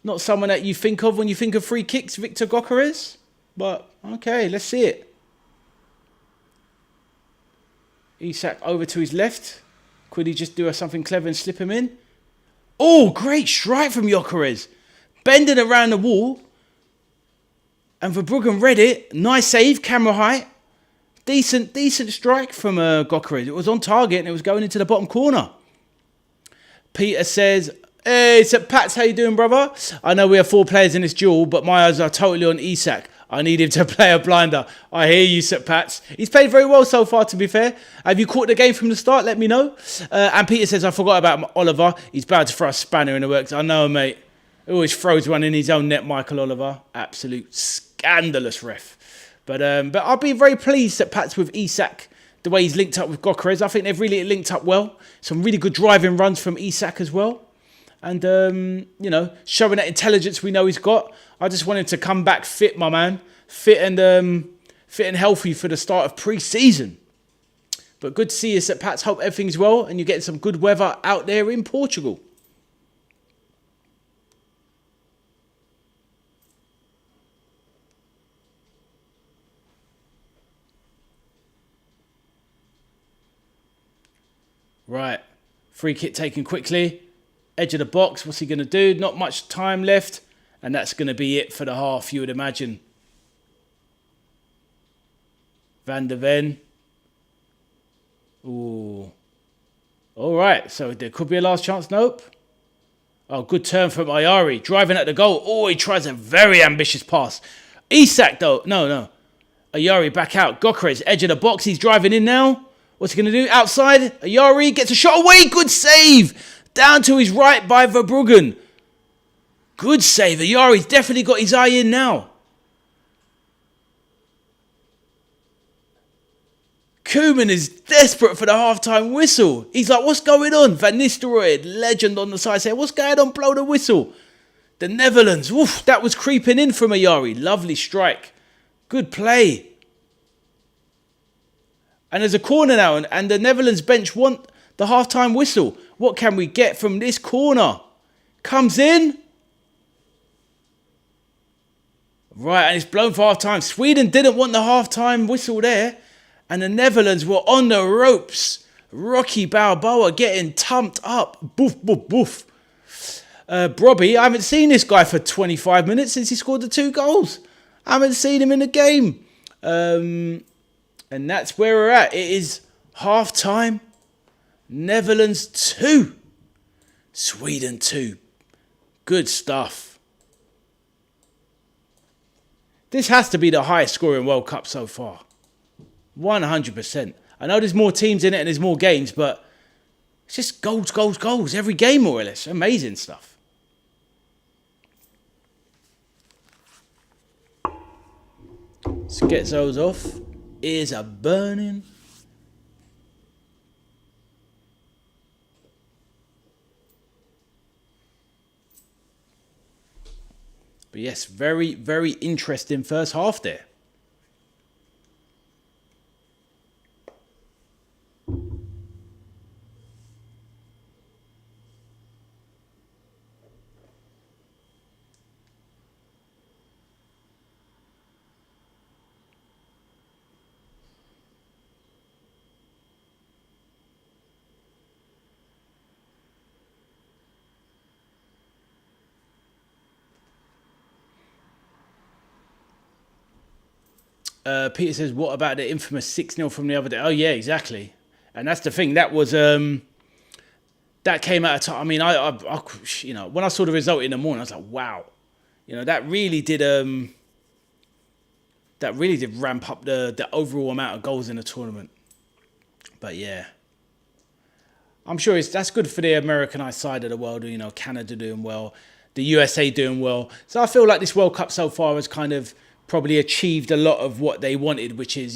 Not someone that you think of when you think of free kicks, Victor Gokares. But, okay, let's see it. Isak over to his left. Could he just do something clever and slip him in? Oh, great strike from Gokares. Bending around the wall. And Verbruggen read it. Nice save, camera height. Decent strike from Gokares. It was on target and it was going into the bottom corner. Peter says, hey, St. Pats, how you doing, brother? I know we have 4 players in this duel, but my eyes are totally on Isak. I need him to play a blinder. I hear you, St. Pats. He's played very well so far, to be fair. Have you caught the game from the start? Let me know. And Peter says, I forgot about Oliver. He's about to throw a spanner in the works. I know, mate. He always throws one in his own net, Michael Oliver. Absolute scandalous ref. But I'll be very pleased that Pat's with Isak, the way he's linked up with Gokares. I think they've really linked up well. Some really good driving runs from Isak as well. And, showing that intelligence we know he's got. I just want him to come back fit, my man. Fit and healthy for the start of pre-season. But good to see you, St. Pat's. Hope everything's well and you're getting some good weather out there in Portugal. Right, free kick taken quickly. Edge of the box, what's he going to do? Not much time left. And that's going to be it for the half, you would imagine. Van der Ven. Ooh. All right, so there could be a last chance. Nope. Oh, good turn from Ayari. Driving at the goal. Oh, he tries a very ambitious pass. Isak, though. No. Ayari back out. Gokares, edge of the box. He's driving in now. What's he going to do? Outside. Ayari gets a shot away. Good save. Down to his right by Verbruggen. Good save. Ayari's definitely got his eye in now. Koeman is desperate for the half-time whistle. He's like, what's going on? Van Nistelrooy, legend on the side, saying, what's going on? Blow the whistle. The Netherlands. Woof, that was creeping in from Ayari. Lovely strike. Good play. And there's a corner now, and the Netherlands bench want the half-time whistle. What can we get from this corner? Comes in. Right, and it's blown for half-time. Sweden didn't want the half-time whistle there. And the Netherlands were on the ropes. Rocky Balboa getting tumped up. Boof, boof, boof. Brobby, I haven't seen this guy for 25 minutes since he scored the 2 goals. I haven't seen him in the game. And that's where we're at. It is half-time. Netherlands 2. Sweden 2. Good stuff. This has to be the highest scoring World Cup so far. 100%. I know there's more teams in it and there's more games, but it's just goals, goals, goals. Every game, more or less. Amazing stuff. Let's get those off. Ears are burning. But yes, very, very interesting first half there. Peter says, what about the infamous 6-0 from the other day? Oh, yeah, exactly. And that's the thing. That was, that came out of time. I mean, I when I saw the result in the morning, I was like, wow. That really did ramp up the overall amount of goals in the tournament. But yeah. I'm sure that's good for the Americanized side of the world. Canada doing well, the USA doing well. So I feel like this World Cup so far has kind of probably achieved a lot of what they wanted, which is,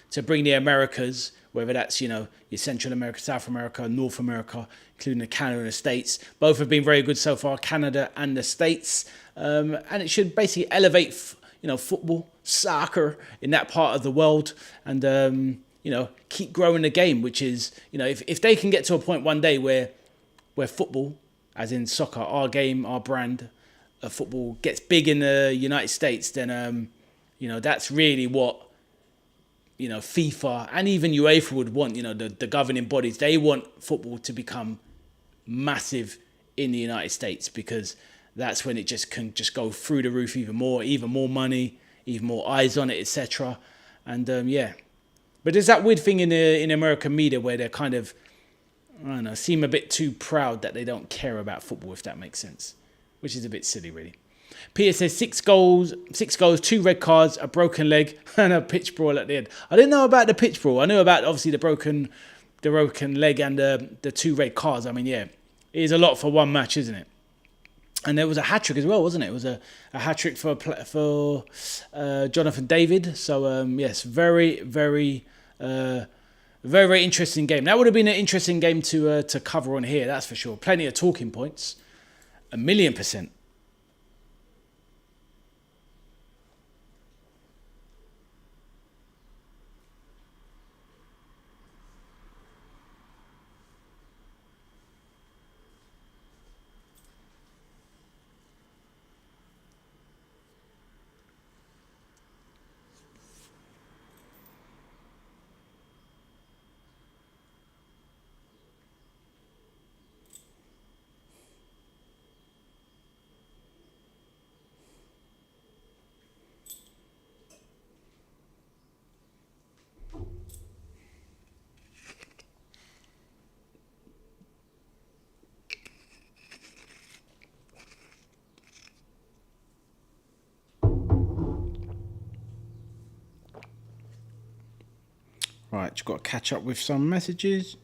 to bring the Americas, whether that's, your Central America, South America, North America, including the Canada and the States. Both have been very good so far, Canada and the States. And it should basically elevate, football soccer in that part of the world, and keep growing the game. Which is, if they can get to a point one day where football, as in soccer, our game, our brand of football, gets big in the United States, then that's really what FIFA and even UEFA would want. The governing bodies, they want football to become massive in the United States, because that's when it can go through the roof even more money, even more eyes on it, etc. And but there's that weird thing in American media where they're kind of, I don't know, seem a bit too proud that they don't care about football, if that makes sense, which is a bit silly, really. Peter says 6 goals, 2 red cards, a broken leg, and a pitch brawl at the end. I didn't know about the pitch brawl. I knew about, obviously, the broken leg and the 2 red cards. I mean, yeah, it is a lot for one match, isn't it? And there was a hat trick as well, wasn't it? It was a hat trick for Jonathan David. So yes, very, very, very, very interesting game. That would have been an interesting game to cover on here. That's for sure. Plenty of talking points. 1,000,000%. Right, just got to catch up with some messages.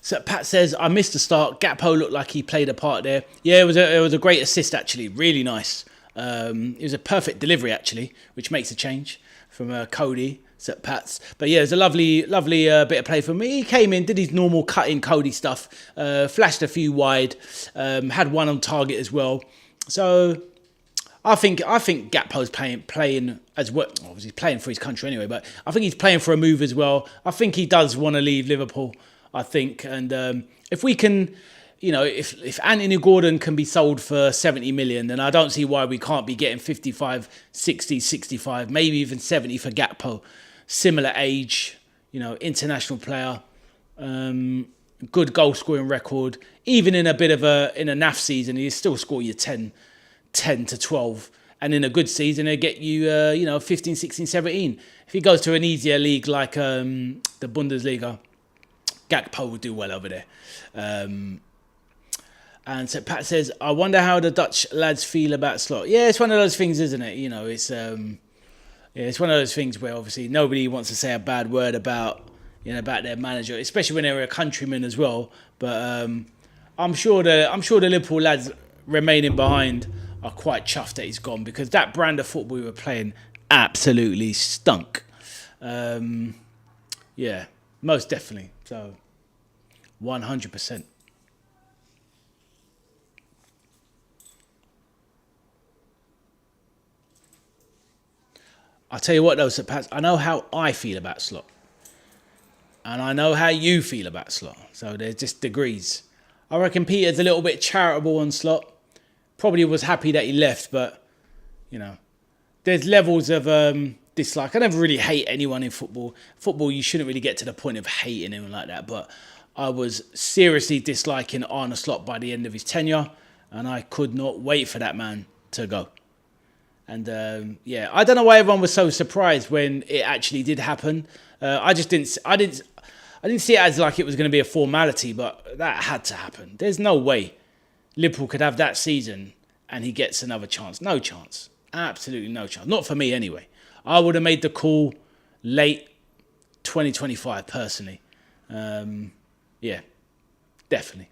So Pat says, I missed the start. Gakpo looked like he played a part there. Yeah, it was a great assist, actually. Really nice. It was a perfect delivery, actually, which makes a change from Cody. So Pat's. But yeah, it was a lovely bit of play for me. He came in, did his normal cutting Cody stuff, flashed a few wide, had one on target as well. So I think Gakpo's playing as well. Obviously, he's playing for his country anyway, but I think he's playing for a move as well. I think he does want to leave Liverpool, I think. And if we can, if Anthony Gordon can be sold for 70 million, then I don't see why we can't be getting 55, 60, 65, maybe even 70 for Gakpo. Similar age, international player, good goal scoring record. Even in a bit of a naff season, he still score you 10 to 12. And in a good season, he'll get you, 15, 16, 17. If he goes to an easier league like the Bundesliga, Gakpo will do well over there. And so Pat says, I wonder how the Dutch lads feel about Slot. Yeah, it's one of those things, isn't it? It's one of those things where obviously nobody wants to say a bad word about their manager, especially when they're a countryman as well. But I'm sure the Liverpool lads remaining behind are quite chuffed that he's gone, because that brand of football we were playing absolutely stunk. Yeah, most definitely. So 100%. I'll tell you what though, Sir Pat, I know how I feel about Slot. And I know how you feel about Slot. So there's just degrees. I reckon Peter's a little bit charitable on Slot. Probably was happy that he left, but, there's levels of dislike. I never really hate anyone in football. Football, you shouldn't really get to the point of hating anyone like that. But I was seriously disliking Arne Slot by the end of his tenure. And I could not wait for that man to go. And I don't know why everyone was so surprised when it actually did happen. I didn't see it as like it was going to be a formality, but that had to happen. There's no way Liverpool could have that season and he gets another chance. No chance. Absolutely no chance. Not for me anyway. I would have made the call late 2025 personally. Yeah, definitely.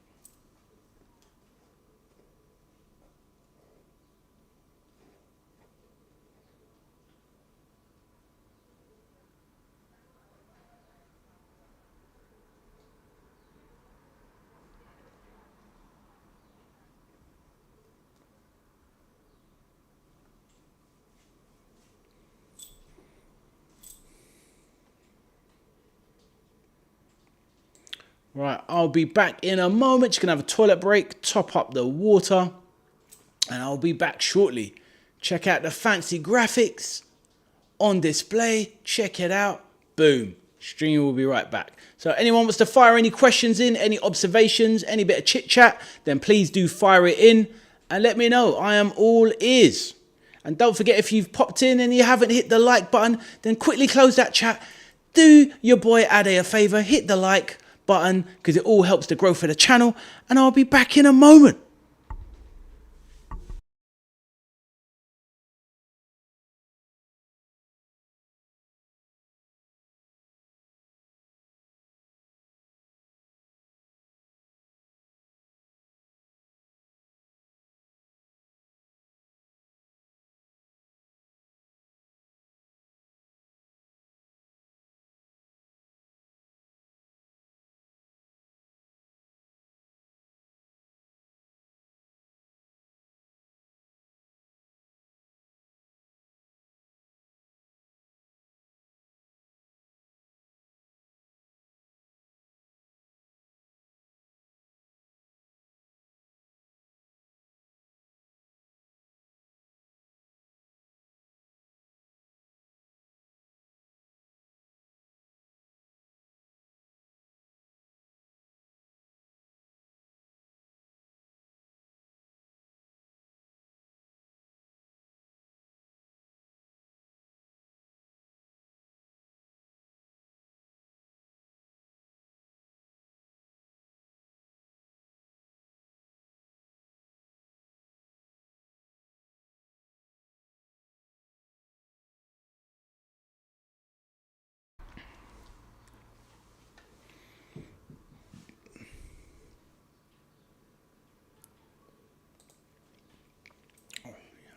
Right, I'll be back in a moment. Just going to have a toilet break, top up the water, and I'll be back shortly. Check out the fancy graphics on display. Check it out. Boom. Stream will be right back. So anyone wants to fire any questions in, any observations, any bit of chit chat, then please do fire it in and let me know. I am all ears. And don't forget, if you've popped in and you haven't hit the like button, then quickly close that chat. Do your boy Ade a favour, hit the like button because it all helps the growth of the channel. And I'll be back in a moment.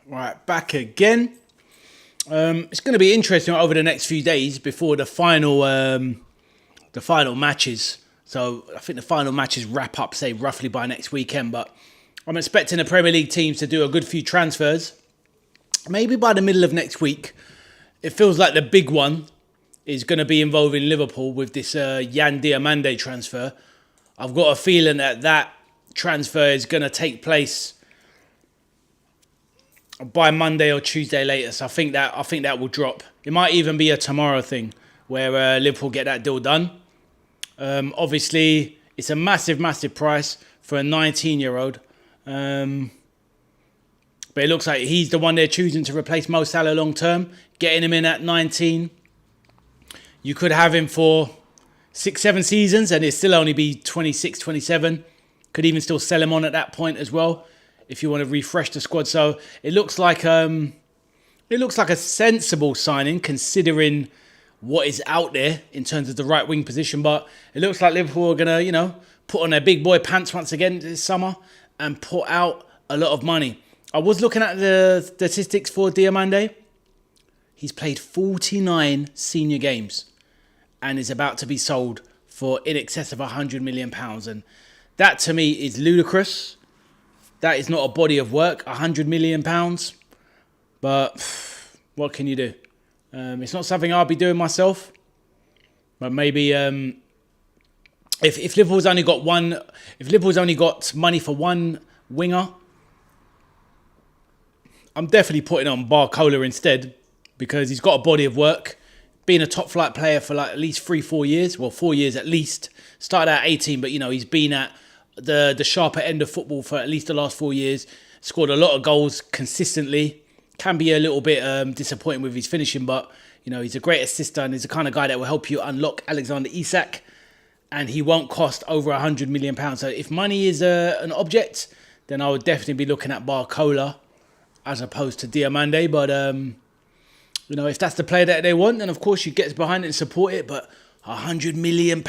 Right, back again. It's going to be interesting over the next few days before the final matches. So I think the final matches wrap up, say, roughly by next weekend. But I'm expecting the Premier League teams to do a good few transfers. Maybe by the middle of next week. It feels like the big one is going to be involving Liverpool with this Yan Diomande transfer. I've got a feeling that transfer is going to take place by Monday or Tuesday latest. I think that will drop. It might even be a tomorrow thing where Liverpool get that deal done. Obviously, it's a massive, massive price for a 19-year-old. But it looks like he's the one they're choosing to replace Mo Salah long term. Getting him in at 19. You could have him for 6-7 seasons and it'd still only be 26, 27. Could even still sell him on at that point as well, if you want to refresh the squad. So it looks like a sensible signing considering what is out there in terms of the right wing position. But it looks like Liverpool are gonna, put on their big boy pants once again this summer and put out a lot of money. I was looking at the statistics for Diomande. He's played 49 senior games and is about to be sold for in excess of £100 million. And that to me is ludicrous. That is not a body of work, £100 million. But what can you do? It's not something I'll be doing myself. But maybe if Liverpool's only got money for one winger, I'm definitely putting on Barcola instead because he's got a body of work. Being a top flight player for like at least 3-4 years. Well, 4 years at least. Started at 18, but he's been at the sharper end of football for at least the last 4 years. Scored a lot of goals consistently. Can be a little bit disappointing with his finishing, but he's a great assister and he's the kind of guy that will help you unlock Alexander Isak. And he won't cost over £100 million. So if money is an object, then I would definitely be looking at Barcola as opposed to Diomande. But if that's the player that they want, then of course you get behind it and support it. But £100 million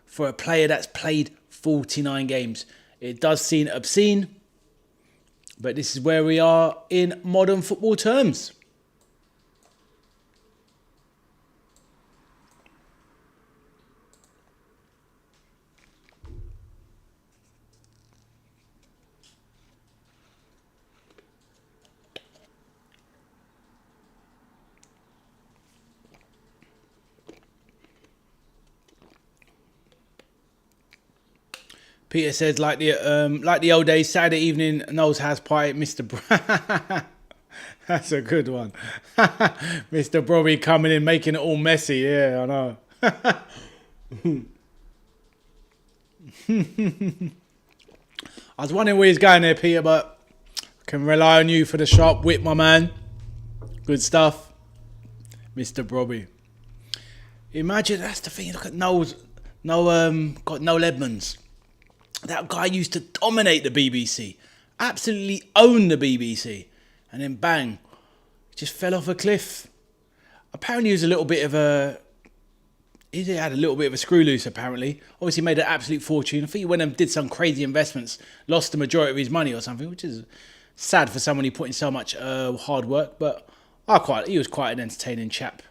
for a player that's played 49 games. It does seem obscene, but this is where we are in modern football terms. Peter says, like the old days, Saturday evening, Noel's house party, Mr. That's a good one. Mr. Brobby coming in, making it all messy. Yeah, I know. I was wondering where he's going there, Peter, but I can rely on you for the sharp wit, my man. Good stuff. Mr. Brobby. Imagine, that's the thing. Look at Noel Edmonds. That guy used to dominate the BBC. Absolutely own the BBC. And then bang, just fell off a cliff. Apparently he was a little bit of a... He had a little bit of a screw loose, apparently. Obviously made an absolute fortune. I think he went and did some crazy investments. Lost the majority of his money or something, which is sad for someone who put in so much hard work. But he was quite an entertaining chap.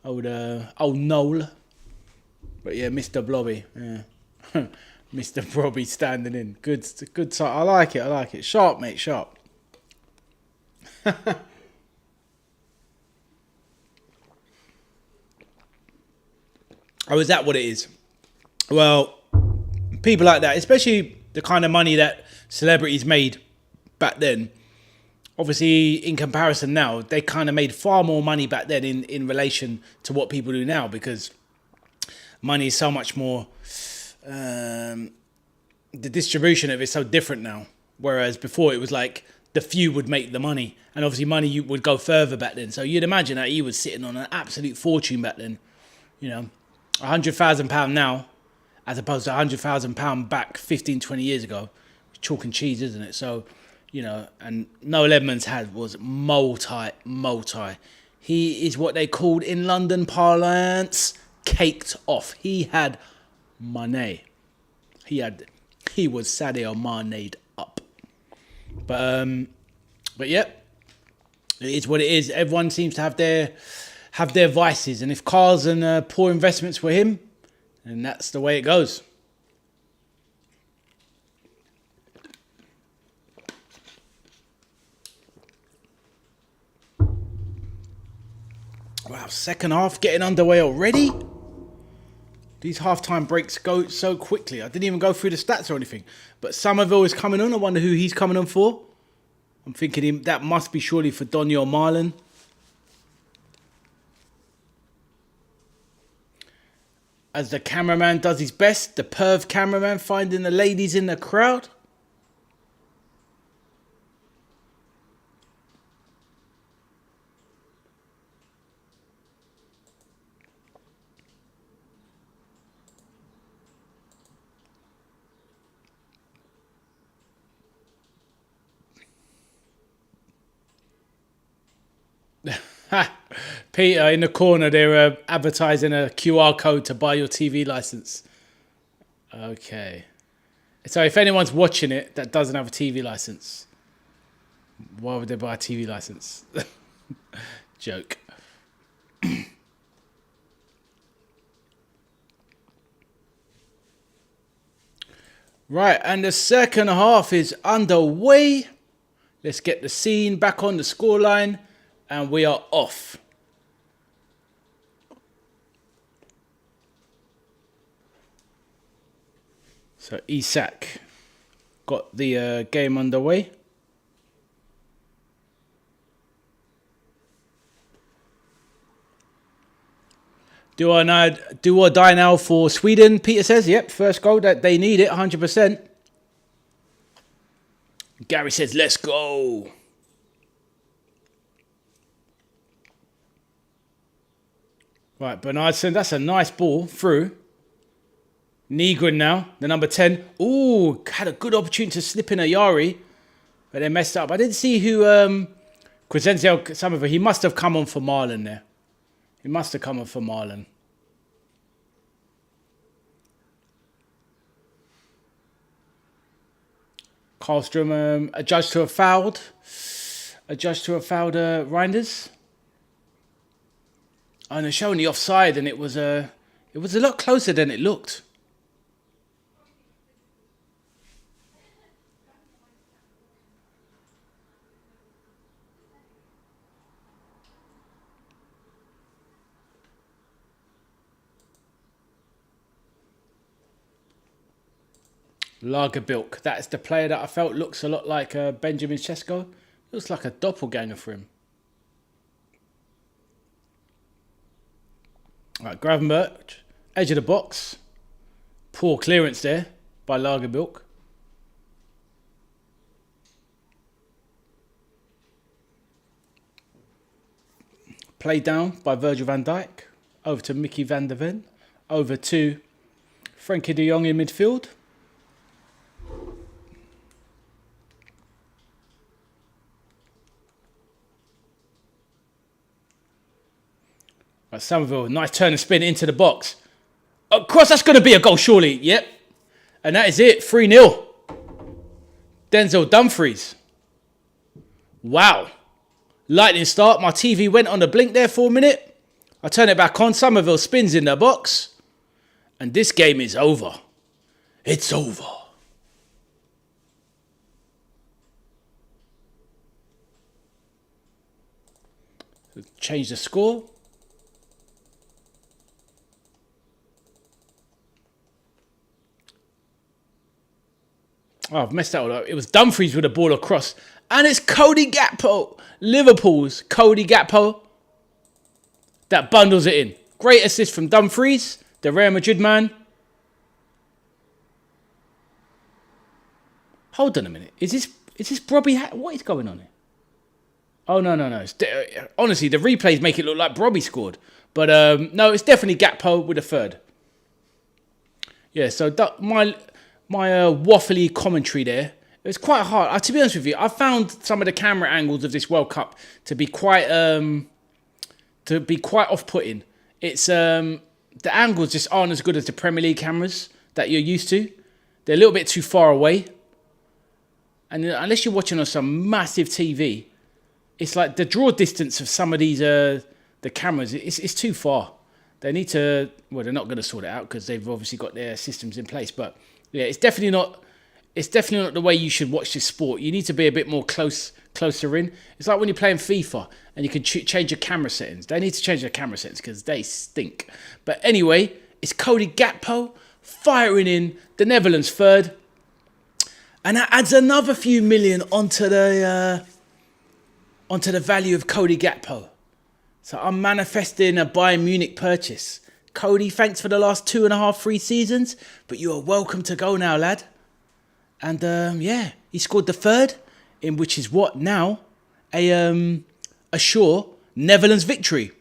Old Noel. But yeah, Mr. Blobby. Yeah. Mr. Brobby standing in. Good sight. I like it. Sharp, mate, sharp. Oh, is that what it is? Well, people like that, especially the kind of money that celebrities made back then, obviously in comparison now, they kind of made far more money back then in relation to what people do now, because money is so much more... the distribution of it is so different now. Whereas before it was like the few would make the money, and obviously money would go further back then. So you'd imagine that he was sitting on an absolute fortune back then. You know, £100,000 now, as opposed to £100,000 back 15, 20 years ago. Chalk and cheese, isn't it? So, you know, and Noel Edmonds was multi. He is what they called in London parlance, caked off. He had money. He was Sadio Mane'd up. But yeah, it is what it is. Everyone seems to have their vices, and if cars and poor investments were him, then that's the way it goes. Wow, second half getting underway already. These halftime breaks go so quickly. I didn't even go through the stats or anything. But Somerville is coming on. I wonder who he's coming on for. I'm thinking that must be surely for Doniel Marlon. As the cameraman does his best, the perv cameraman finding the ladies in the crowd. Peter, in the corner, they're advertising a QR code to buy your TV license. Okay. So if anyone's watching it that doesn't have a TV license, why would they buy a TV license? Joke. Right, and the second half is underway. Let's get the scene back on the scoreline. And we are off. So Isak got the game underway. Do or die now for Sweden? Peter says, yep, first goal, that they need it, 100%. Gary says, let's go. Right, Bernardson, that's a nice ball through. Negrin now, the number 10. Ooh, had a good opportunity to slip in a Yari, but they messed up. I didn't see who Crescencio, some of it. He must have come on for Marlon there. He must have come on for Marlon. Karlstrom adjudged to a fouled. Reinders. And they're showing the offside, and it was a lot closer than it looked. Lagerbilk. That's the player that I felt looks a lot like Benjamin Sesko. Looks like a doppelganger for him. Right, Gravenberch. Edge of the box. Poor clearance there by Lagerbilk. Play down by Virgil van Dijk. Over to Mickey van der Ven. Over to Frankie de Jong in midfield. Right, Somerville, nice turn and spin into the box. Of course, that's going to be a goal, surely. Yep. And that is it. 3-0. Denzel Dumfries. Wow. Lightning start. My TV went on the blink there for a minute. I turn it back on. Somerville spins in the box. And this game is over. It's over. Change the score. Oh, I've messed that all up. It was Dumfries with the ball across. And it's Cody Gakpo. Liverpool's Cody Gakpo. That bundles it in. Great assist from Dumfries, the Real Madrid man. Hold on a minute. Is this Brobby? What is going on here? Oh, no. Honestly, the replays make it look like Brobby scored. But no, it's definitely Gakpo with a third. Yeah, so my waffly commentary there. It was quite hard. To be honest with you, I found some of the camera angles of this World Cup to be quite off-putting. It's the angles just aren't as good as the Premier League cameras that you're used to. They're a little bit too far away. And unless you're watching on some massive TV, it's like the draw distance of some of these the cameras, it's too far. They need to, well, they're not going to sort it out because they've obviously got their systems in place. But yeah, it's definitely not the way you should watch this sport. You need to be a bit more closer in. It's like when you're playing FIFA and you can change your camera settings. They need to change their camera settings because they stink. But anyway, it's Cody Gakpo firing in the Netherlands third. And that adds another few million onto the value of Cody Gakpo. So I'm manifesting a Bayern Munich purchase. Cody, thanks for the last 2.5, 3 seasons. But you are welcome to go now, lad. And yeah, he scored the third, in which is what now? A sure Netherlands victory.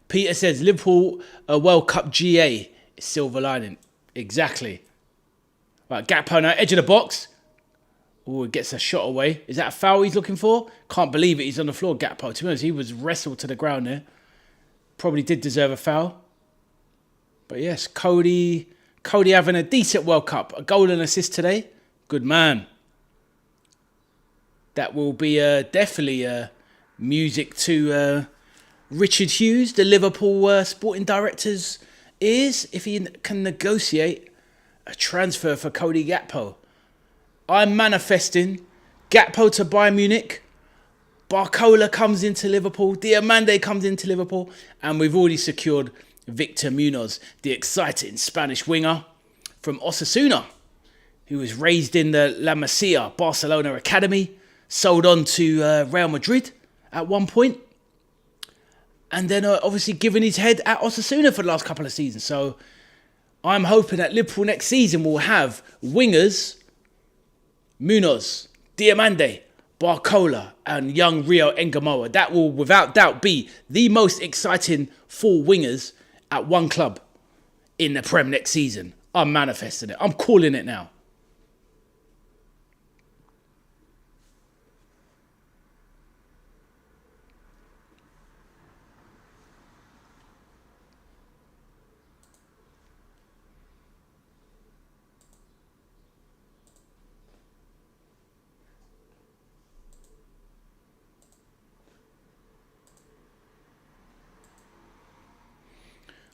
Peter says Liverpool World Cup GA. Silver lining. Exactly. Right, Gakpo now, edge of the box. Oh, it gets a shot away. Is that a foul he's looking for? Can't believe it. He's on the floor, Gakpo. To be honest, he was wrestled to the ground there. Probably did deserve a foul. But yes, Cody having a decent World Cup. A goal and assist today. Good man. That will be definitely music to Richard Hughes, the Liverpool sporting director's ears, if he can negotiate a transfer for Cody Gakpo. I'm manifesting Gakpo to Bayern Munich. Barcola comes into Liverpool. Diamande comes into Liverpool. And we've already secured Victor Munoz, the exciting Spanish winger from Osasuna, who was raised in the La Masia Barcelona Academy, sold on to Real Madrid at one point, and then obviously given his head at Osasuna for the last couple of seasons. So I'm hoping that Liverpool next season will have wingers, Munoz, Diamande, Barcola, and young Rio Engamoa. That will without doubt be the most exciting 4 wingers at one club in the Prem next season. I'm manifesting it. I'm calling it now.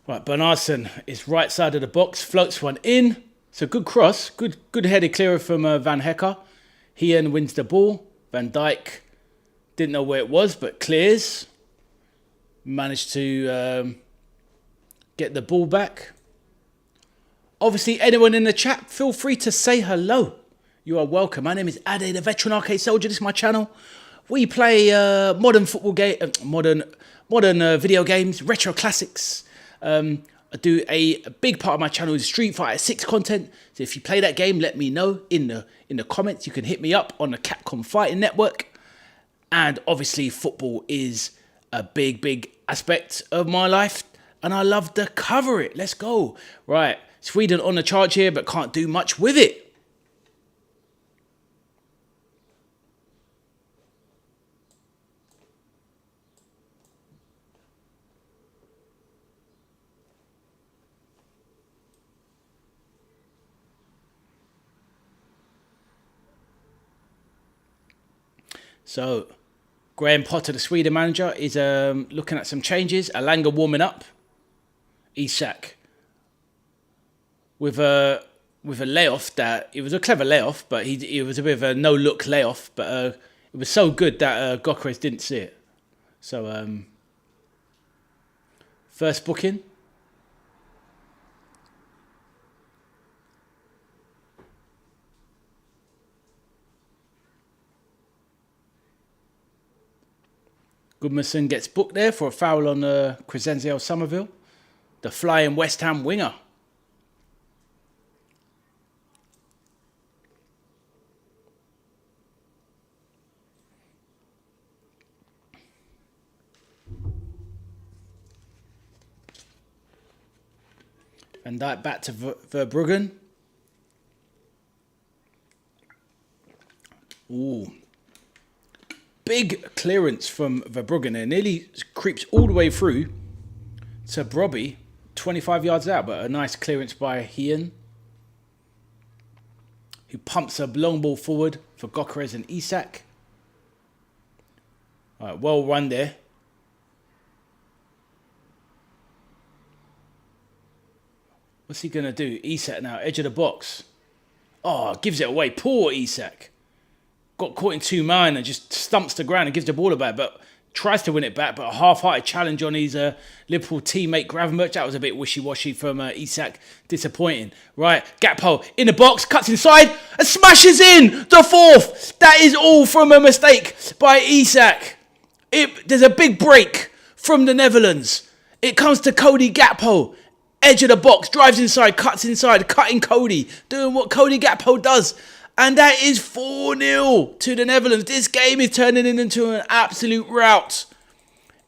Right, Bernardsson is right side of the box, floats one in. It's a good cross, good headed clearer from Van Hecker. Hean wins the ball. Van Dijk didn't know where it was, but clears. Managed to get the ball back. Obviously, anyone in the chat, feel free to say hello. You are welcome. My name is Ade, the veteran arcade soldier. This is my channel. We play modern football game, modern video games, retro classics. I do a big part of my channel is Street Fighter 6 content. So if you play that game, let me know in the comments. You can hit me up on the Capcom Fighting Network. And obviously, football is a big aspect of my life, and I love to cover it. Let's go. Right, Sweden on the charge here, but can't do much with it. So, Graham Potter, the Sweden manager, is looking at some changes. Alanga warming up. Isak with a layoff that it was a clever layoff, but it was a bit of a no look layoff. But it was so good that Gyökeres didn't see it. So first booking. Goodmanson gets booked there for a foul on Crescencio Somerville, the flying West Ham winger. Van Dijk back to Verbruggen. Ooh. Big clearance from Verbruggen. It nearly creeps all the way through to Brobby, 25 yards out, but a nice clearance by Hien, who pumps a long ball forward for Gyökeres and Isak. All right, well run there. What's he going to do? Isak now, edge of the box. Oh, gives it away. Poor Isak. Got caught in two man and just stumps the ground and gives the ball back, but tries to win it back. But a half-hearted challenge on his Liverpool teammate Gravenberch. That was a bit wishy-washy from Isak. Disappointing. Right, Gakpo in the box, cuts inside and smashes in the fourth. That is all from a mistake by Isak. There's a big break from the Netherlands. It comes to Cody Gakpo. Edge of the box, drives inside, cuts inside, cutting Cody. Doing what Cody Gakpo does. And that is 4-0 to the Netherlands. This game is turning into an absolute rout.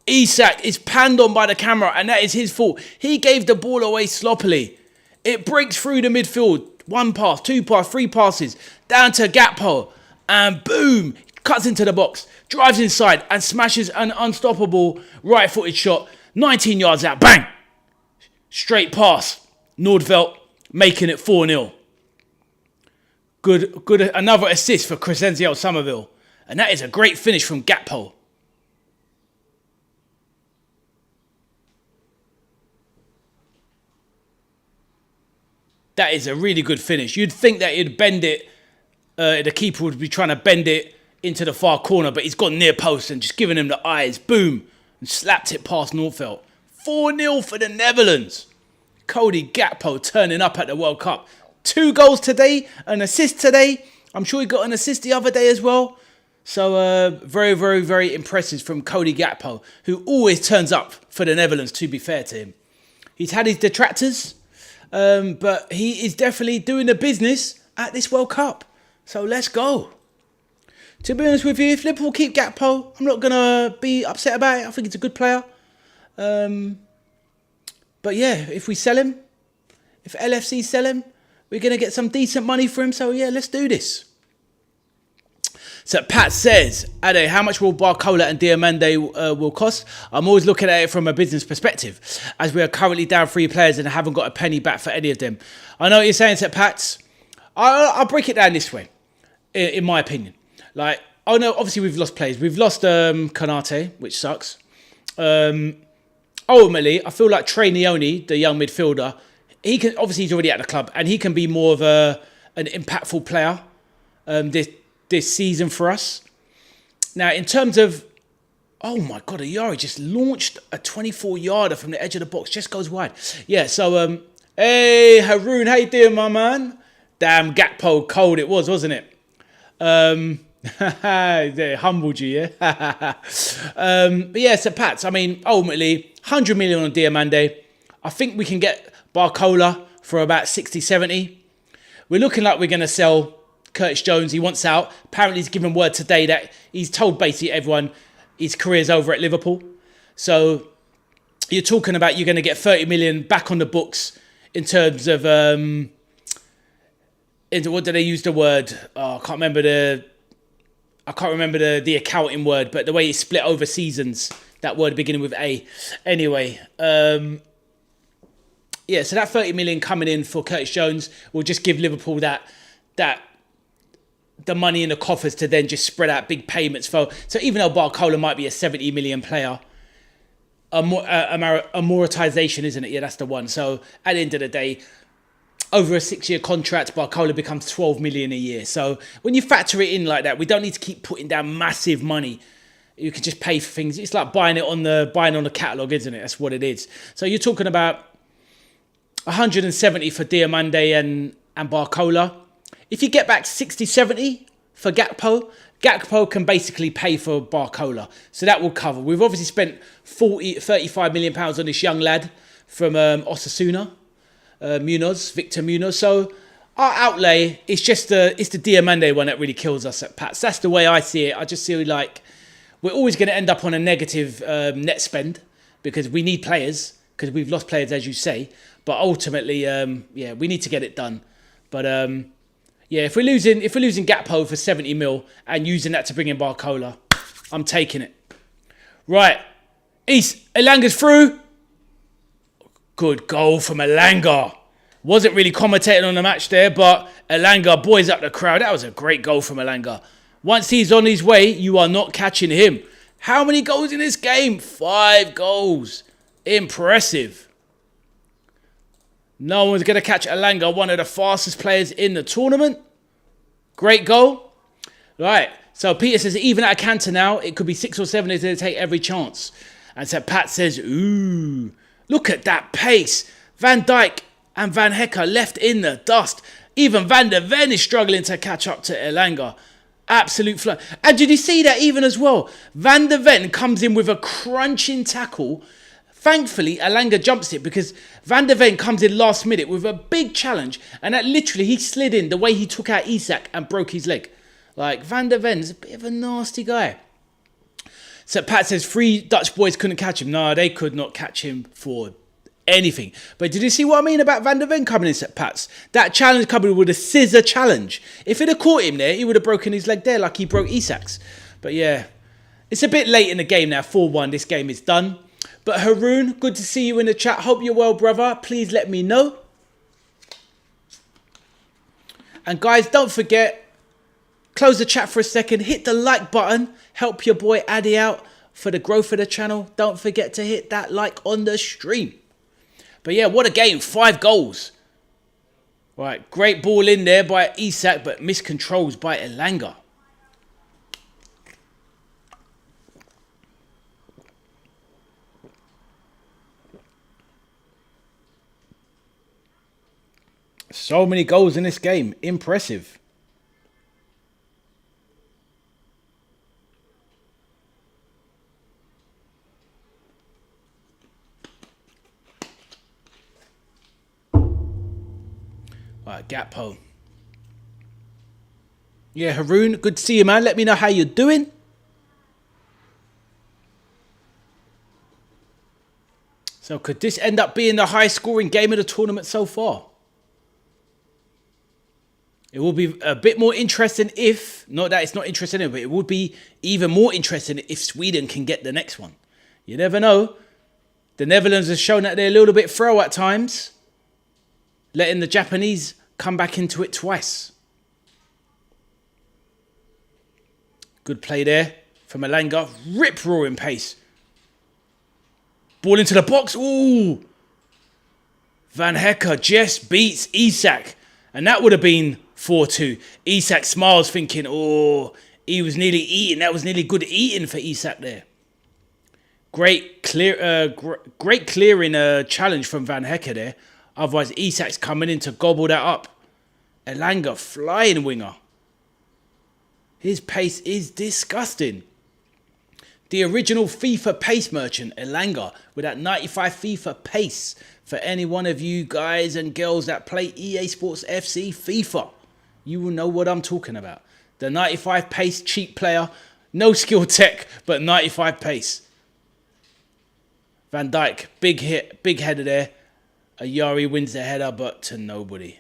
Isak is panned on by the camera, and that is his fault. He gave the ball away sloppily. It breaks through the midfield. One pass, two pass, three passes. Down to Gakpo. And boom, cuts into the box. Drives inside and smashes an unstoppable right-footed shot. 19 yards out. Bang! Straight pass. Nordfeldt making it 4-0. Good. Another assist for Crescencio Somerville. And that is a great finish from Gakpo. That is a really good finish. You'd think that he'd bend it. The keeper would be trying to bend it into the far corner, but he's gone near post and just given him the eyes. Boom. And slapped it past Nordfeldt. 4-0 for the Netherlands. Cody Gakpo turning up at the World Cup. 2 goals today, an assist today. I'm sure he got an assist the other day as well. So very impressive from Cody Gakpo, who always turns up for the Netherlands, to be fair to him. He's had his detractors, but he is definitely doing the business at this World Cup. So let's go. To be honest with you, if Liverpool keep Gakpo, I'm not going to be upset about it. I think he's a good player. But yeah, if we sell him, if LFC sell him, we're going to get some decent money for him. So yeah, let's do this. So Pat says, Ade, how much will Barcola and Diamande will cost? I'm always looking at it from a business perspective, as we are currently down 3 players and haven't got a penny back for any of them. I know what you're saying, Sir Pat. I'll break it down this way, in my opinion. Like, I know obviously we've lost players. We've lost Konate, which sucks. Ultimately, I feel like Trey Neone, the young midfielder, he's already at the club, and he can be more of an impactful player this season for us. Now, in terms of, oh my God, Ayari just launched a 24-yarder from the edge of the box, just goes wide. Yeah, so Hey, Haroon, how you doing, my man? Damn, Gakpo cold it was, wasn't it? They humbled you, yeah? But yeah, so Pats, I mean, ultimately, 100 million on Diamande. I think we can get Barcola for about 60, 70. We're looking like we're going to sell Curtis Jones. He wants out. Apparently, he's given word today that he's told basically everyone his career's over at Liverpool. So you're talking about you're going to get 30 million back on the books in terms of, into what do they use the word? Oh, I can't remember the accounting word, but the way it's split over seasons, that word beginning with A. Anyway, yeah, so that 30 million coming in for Curtis Jones will just give Liverpool that the money in the coffers to then just spread out big payments for. So even though Barcola might be a 70 million player, amortization, isn't it? Yeah, that's the one. So at the end of the day, over a 6-year contract, Barcola becomes 12 million a year. So when you factor it in like that, we don't need to keep putting down massive money. You can just pay for things. It's like buying on the catalogue, isn't it? That's what it is. So you're talking about 170 for Diamande and Barcola. If you get back 60, 70 for Gakpo can basically pay for Barcola. So that will cover. We've obviously spent 35 million pounds on this young lad from Osasuna, Victor Munoz. So our outlay is just it's the Diamande one that really kills us at Pats. That's the way I see it. I just see like we're always going to end up on a negative net spend because we need players, because we've lost players, as you say. But ultimately, yeah, we need to get it done. But yeah, if we're losing Gakpo for 70 mil and using that to bring in Barcola, I'm taking it. Right, Elanga's through. Good goal from Elanga. Wasn't really commentating on the match there, but Elanga buoys up the crowd. That was a great goal from Elanga. Once he's on his way, you are not catching him. How many goals in this game? 5 goals. Impressive. No one's going to catch Elanga, one of the fastest players in the tournament. Great goal. Right, so Peter says, even at a canter now, it could be 6 or 7 is going to take every chance. And so Pat says, ooh, look at that pace. Van Dijk and Van Hecke left in the dust. Even Van der Ven is struggling to catch up to Elanga. Absolute flow. And did you see that even as well? Van der Ven comes in with a crunching tackle. Thankfully, Elanga jumps it because Van der Ven comes in last minute with a big challenge, and that literally he slid in the way he took out Isak and broke his leg. Like, Van der Ven's a bit of a nasty guy. So Pat says 3 Dutch boys couldn't catch him. No, they could not catch him for anything. But did you see what I mean about Van der Ven coming in, Set Pats? That challenge coming with a scissor challenge. If it had caught him there, he would have broken his leg there like he broke Isak's. But yeah, it's a bit late in the game now. 4-1, this game is done. But Haroon, good to see you in the chat. Hope you're well, brother. Please let me know. And guys, don't forget, close the chat for a second. Hit the like button. Help your boy Addy out for the growth of the channel. Don't forget to hit that like on the stream. But yeah, what a game. 5 goals. Right, great ball in there by Isak, but miscontrols by Elanga. So many goals in this game. Impressive. Right, Gakpo. Yeah, Haroon, good to see you, man. Let me know how you're doing. So could this end up being the highest scoring game of the tournament so far? It will be a bit more interesting if, not that it's not interesting, but it would be even more interesting if Sweden can get the next one. You never know. The Netherlands has shown that they're a little bit frail at times, letting the Japanese come back into it twice. Good play there from Elanga. Rip-roaring pace. Ball into the box. Ooh. Van Hecke just beats Isak. And that would have been 4-2. Isak smiles thinking, oh, he was nearly eating. That was nearly good eating for Isak there. Great clearing challenge from Van Hecke there. Otherwise, Isak's coming in to gobble that up. Elanga, flying winger. His pace is disgusting. The original FIFA pace merchant, Elanga, with that 95 FIFA pace. For any one of you guys and girls that play EA Sports FC FIFA, you will know what I'm talking about. The 95 pace cheap player, no skill tech, but 95 pace. Van Dijk, big hit, big header there. Ayari wins the header, but to nobody.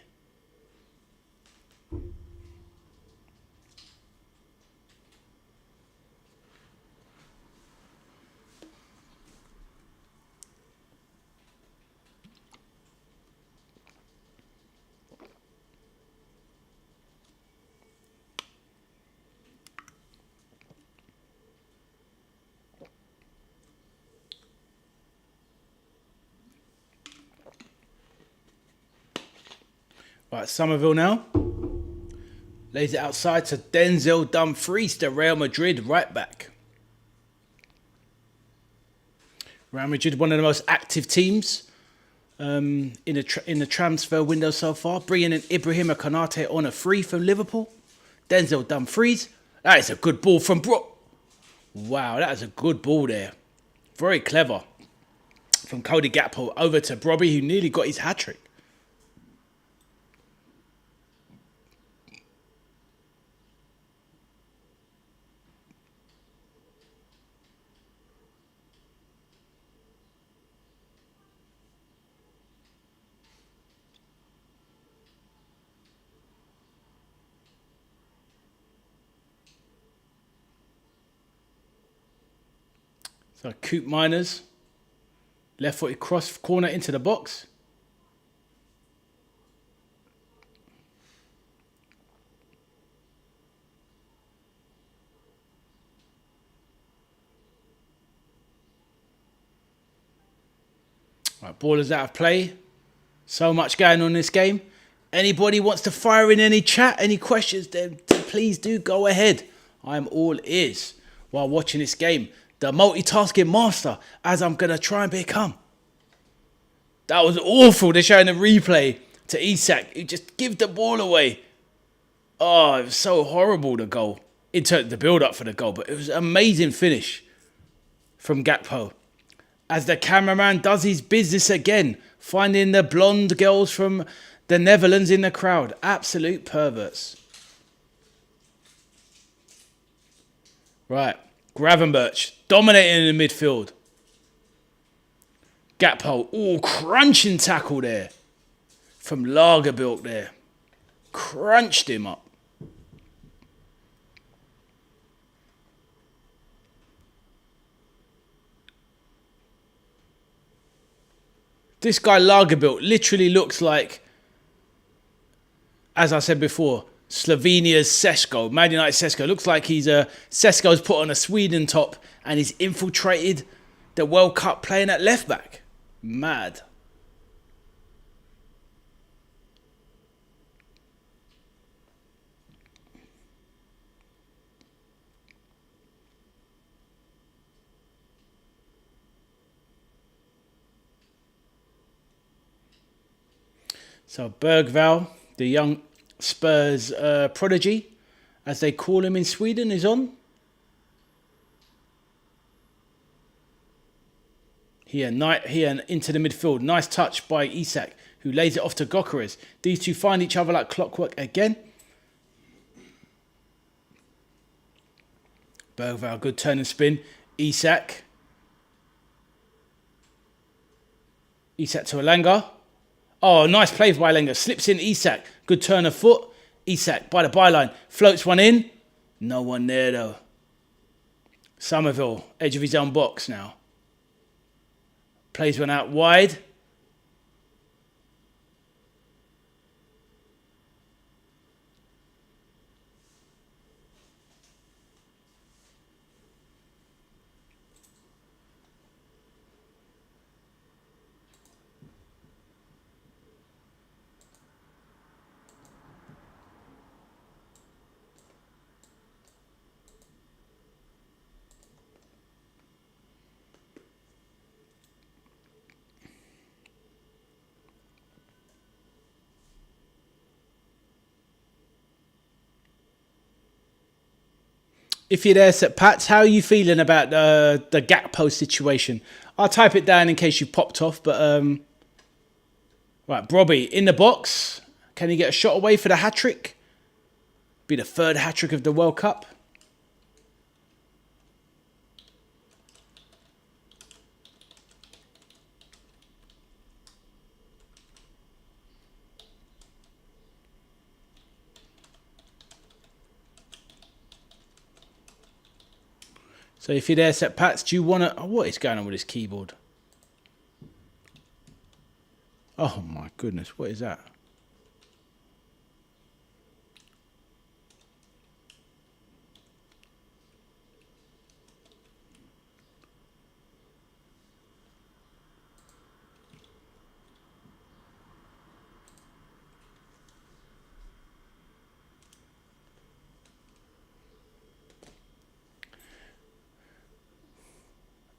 Right, Somerville now. Lays it outside to Denzel Dumfries, the Real Madrid right back. Real Madrid, one of the most active teams in the transfer window so far. Bringing in Ibrahima Konate on a free from Liverpool. Denzel Dumfries. That is a good ball from Bro. Wow, that is a good ball there. Very clever. From Cody Gakpo over to Brobby, who nearly got his hat-trick. So Coop Miners, left-footed cross corner into the box. Right, ball is out of play. So much going on in this game. Anybody wants to fire in any chat, any questions, then please do go ahead. I'm all ears while watching this game. The multitasking master, as I'm going to try and become. That was awful. They're showing a replay to Isak, who just give the ball away. Oh, it was so horrible, the goal. In terms of the build-up for the goal, but it was an amazing finish from Gakpo. As the cameraman does his business again, finding the blonde girls from the Netherlands in the crowd. Absolute perverts. Right. Gravenberch dominating in the midfield. Gakpo, oh, crunching tackle there. From Lagerbilk there. Crunched him up. This guy Lagerbilk literally looks like, as I said before, Slovenia's Sesko, Man United Sesko. Looks like Sesko's put on a Sweden top and he's infiltrated the World Cup playing at left back. Mad. So Bergvall, the young Spurs prodigy, as they call him in Sweden, is on. Here into the midfield. Nice touch by Isak, who lays it off to Gyökeres. These two find each other like clockwork again. Bergvall, good turn and spin. Isak. Isak to Elanga. Oh, nice play by Elanga. Slips in Isak. Good turn of foot. Isak by the byline. Floats one in. No one there though. Somerville, edge of his own box now. Plays one out wide. If you're there, Sir Pats, how are you feeling about the Gakpo situation? I'll type it down in case you popped off. But right, Brobby in the box. Can he get a shot away for the hat-trick? Be the third hat-trick of the World Cup. So if you're there, Sep Pats, do you want to... Oh, what is going on with this keyboard? Oh, my goodness. What is that?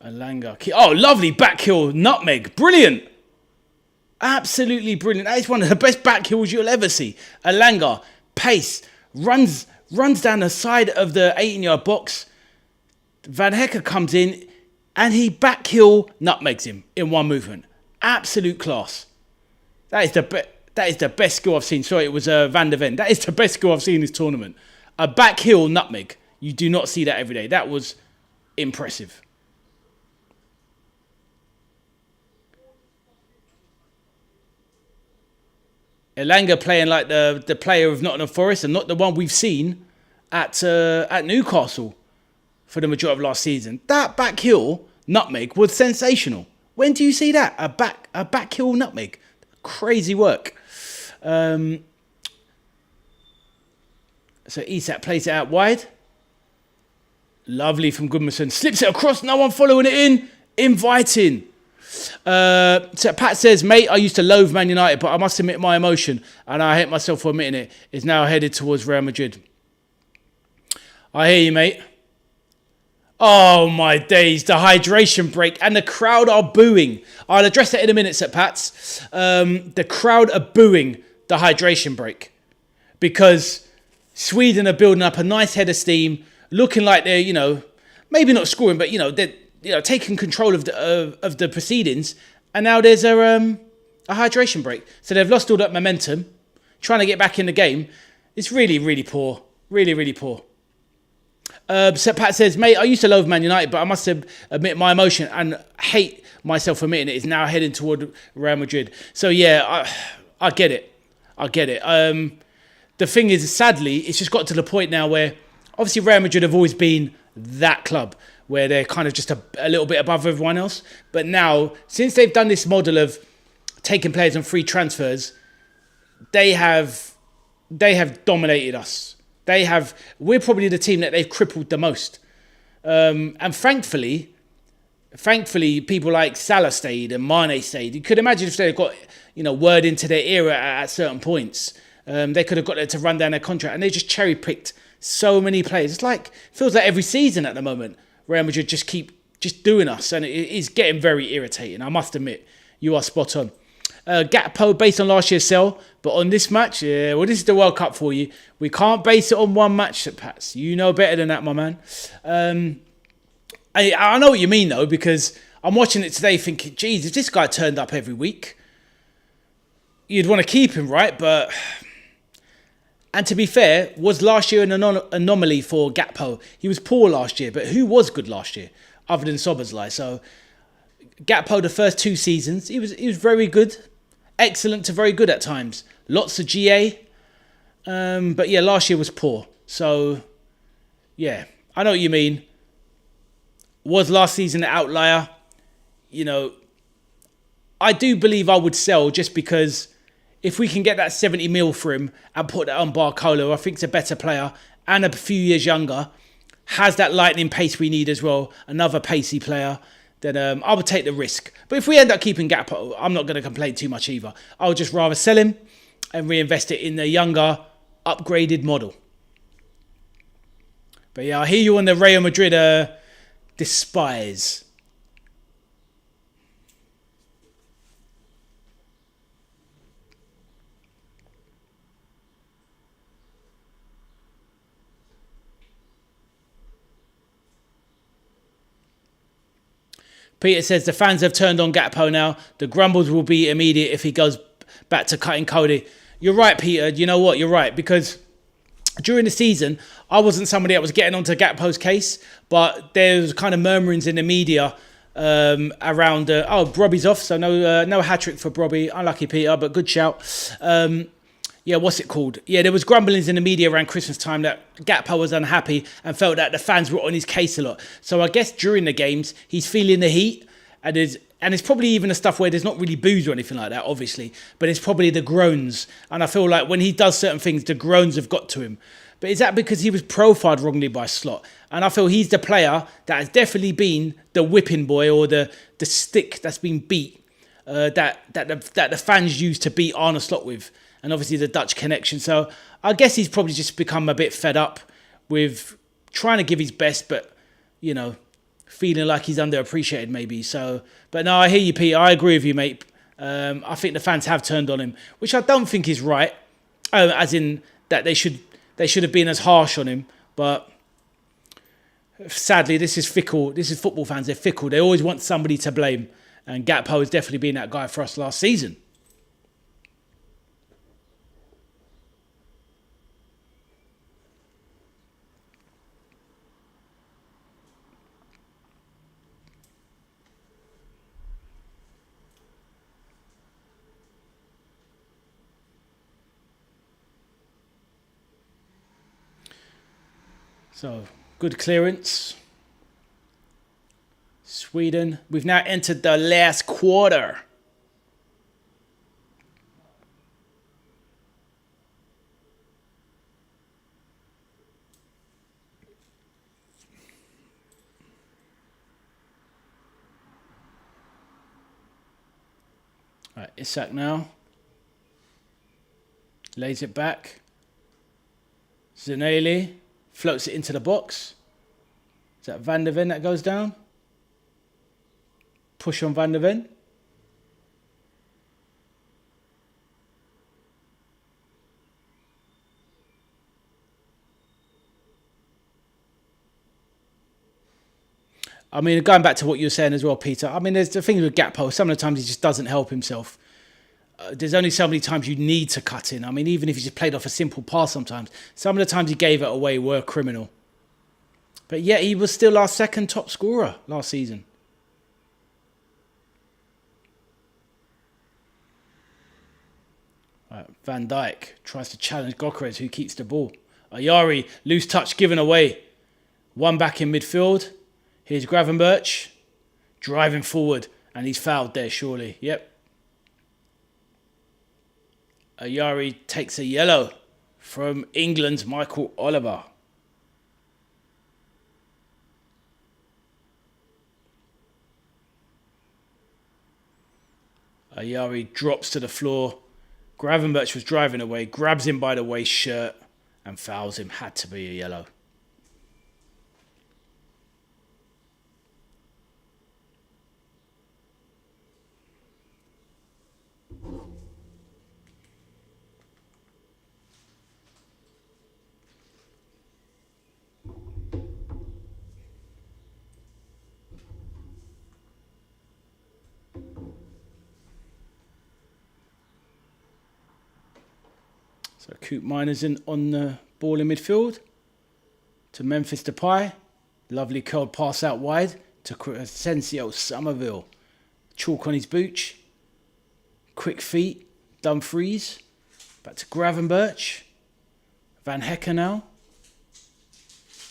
Alanga. Oh, lovely back heel nutmeg. Brilliant. Absolutely brilliant. That is one of the best back heels you'll ever see. Alanga, pace, runs down the side of the 18-yard box. Van Hecker comes in and he back heel nutmegs him in one movement. Absolute class. That is the best skill I've seen. Sorry, it was Van der Ven. That is the best skill I've seen in this tournament. A back heel nutmeg. You do not see that every day. That was impressive. Elanga playing like the player of Nottingham Forest and not the one we've seen at Newcastle for the majority of last season. That back heel nutmeg was sensational. When do you see that? A back heel nutmeg. Crazy work. So Isak plays it out wide. Lovely from Goodmanson. Slips it across. No one following it in. Inviting. So Pat says, mate, I used to loathe Man United, but I must admit my emotion, and I hate myself for admitting it, is now headed towards Real Madrid. I hear you, mate. Oh, my days. The hydration break, and the crowd are booing. I'll address that in a minute, Sir Pats. The crowd are booing the hydration break because Sweden are building up a nice head of steam, looking like they're, maybe not scoring, but, they're taking control of the proceedings, and now there's a hydration break. So they've lost all that momentum, trying to get back in the game. It's really, really poor. Really, really poor. So Pat says, mate, I used to love Man United, but I must admit my emotion and hate myself for admitting it is now heading toward Real Madrid. So yeah, I get it. The thing is, sadly, it's just got to the point now where obviously Real Madrid have always been that club where they're kind of just a little bit above everyone else. But now, since they've done this model of taking players on free transfers, they have dominated us. We're probably the team that they've crippled the most. And thankfully, people like Salah stayed and Mane stayed. You could imagine if they'd got, word into their era at certain points, they could have got there to run down their contract, and they just cherry-picked so many players. It feels like every season at the moment, Real Madrid just keep doing us, and it is getting very irritating. I must admit, you are spot on. Gakpo based on last year's sell, but on this match, this is the World Cup for you. We can't base it on one match, Pats. You know better than that, my man. I know what you mean, though, because I'm watching it today thinking, geez, if this guy turned up every week, you'd want to keep him, right? But... And to be fair, was last year an anomaly for Gakpo? He was poor last year, but who was good last year other than Szoboszlai? So Gakpo, the first 2 seasons, he was very good, excellent to very good at times. Lots of GA, but yeah, last year was poor. So yeah, I know what you mean. Was last season an outlier? I do believe I would sell just because. If we can get that 70 mil for him and put that on Barcola, I think it's a better player and a few years younger, has that lightning pace we need as well, another pacey player, then I would take the risk. But if we end up keeping Gakpo, I'm not going to complain too much either. I would just rather sell him and reinvest it in the younger, upgraded model. But yeah, I hear you on the Real Madrid despise. Peter says the fans have turned on Gakpo now. The grumbles will be immediate if he goes back to cutting Cody. You're right, Peter. You know what? You're right. Because during the season, I wasn't somebody that was getting onto Gakpo's case, but there was kind of murmurings in the media around, Brobby's off, so no hat-trick for Brobby. Unlucky, Peter, but good shout. What's it called? Yeah, there was grumblings in the media around Christmas time that Gakpo was unhappy and felt that the fans were on his case a lot. So I guess during the games, he's feeling the heat, and it's probably even the stuff where there's not really boos or anything like that, obviously, but it's probably the groans. And I feel like when he does certain things, the groans have got to him. But is that because he was profiled wrongly by Slot? And I feel he's the player that has definitely been the whipping boy or the stick that's been beat that the fans used to beat Arne Slot with. And obviously the Dutch connection. So I guess he's probably just become a bit fed up with trying to give his best, but, feeling like he's underappreciated maybe. So, but no, I hear you, Pete. I agree with you, mate. I think the fans have turned on him, which I don't think is right. As in that they should have been as harsh on him. But sadly, this is fickle. This is football fans. They're fickle. They always want somebody to blame. And Gakpo has definitely been that guy for us last season. So, good clearance. Sweden. We've now entered the last quarter. Right, Isak now. Lays it back. Zanelli. Floats it into the box. Is that Van der Ven that goes down? Push on Van der Ven. I mean, going back to what you were saying as well, Peter. I mean, there's the thing with Gakpo. Some of the times he just doesn't help himself. There's only so many times you need to cut in. I mean, even if he just played off a simple pass sometimes, some of the times he gave it away were criminal. But yet he was still our second top scorer last season. Right, Van Dijk tries to challenge Gyökeres, who keeps the ball. Ayari, loose touch given away. One back in midfield. Here's Gravenberch driving forward, and he's fouled there, surely. Yep. Ayari takes a yellow from England's Michael Oliver. Ayari drops to the floor. Gravenberch was driving away, grabs him by the waist shirt and fouls him. Had to be a yellow. So Coop Miners in on the ball in midfield to Memphis Depay. Lovely curled pass out wide to Asensio Somerville. Chalk on his booch. Quick feet. Dumfries. Back to Gravenberch. Van Hecker now.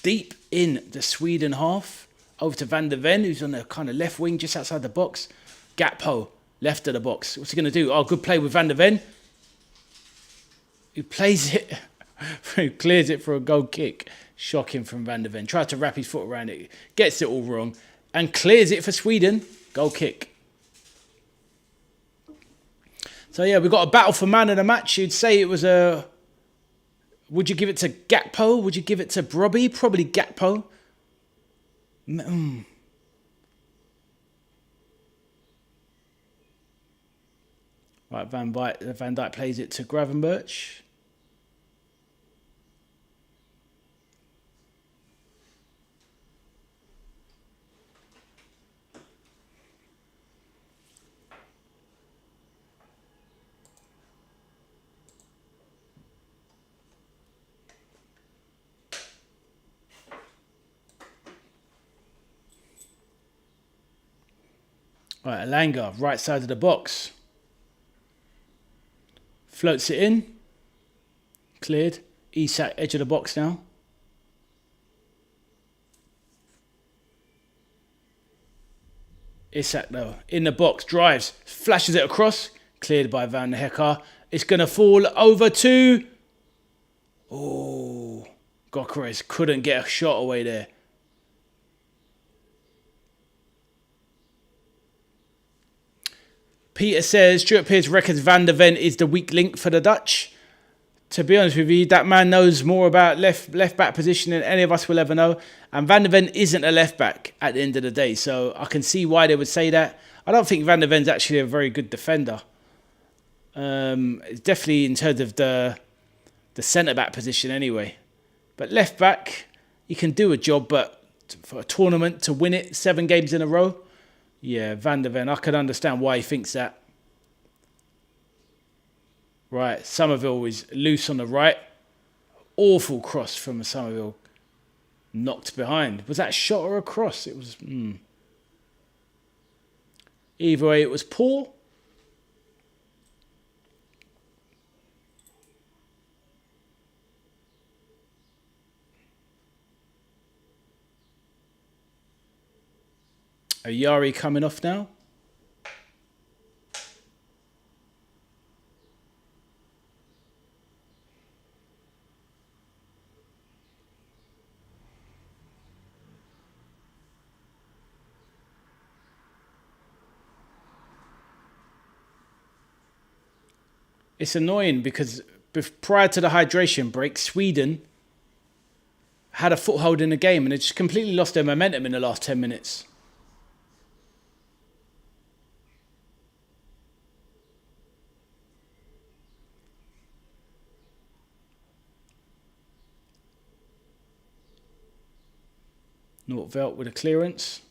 Deep in the Sweden half. Over to Van der Ven, who's on the kind of left wing just outside the box. Gakpo, left of the box. What's he going to do? Oh, good play with Van der Ven. Who plays it, who clears it for a goal kick. Shocking from Van der Ven. Tries to wrap his foot around it. Gets it all wrong. And clears it for Sweden. Goal kick. So yeah, we've got a battle for man of the match. You'd say it was a... Would you give it to Gakpo? Would you give it to Brobby? Probably Gakpo. Right, Van Dijk plays it to Gravenberch. Right, Elanga, right side of the box. Floats it in. Cleared. Isak, edge of the box now. Isak though, in the box, drives, flashes it across. Cleared by Van Hecke. It's going to fall over to... Oh, Gyökeres couldn't get a shot away there. Peter says, Stuart Pearce reckons Van der Ven is the weak link for the Dutch. To be honest with you, that man knows more about left back position than any of us will ever know. And Van der Ven isn't a left back at the end of the day. So I can see why they would say that. I don't think Van der Ven's actually a very good defender. Definitely in terms of the centre-back position anyway. But left back, he can do a job, but for a tournament to win it 7 games in a row, yeah, Van der Ven, I can understand why he thinks that. Right, Somerville is loose on the right. Awful cross from Somerville. Knocked behind. Was that a shot or a cross? It was... Either way, it was poor. Ayari coming off now. It's annoying because prior to the hydration break, Sweden had a foothold in the game and they just completely lost their momentum in the last 10 minutes. Nordveld with a clearance.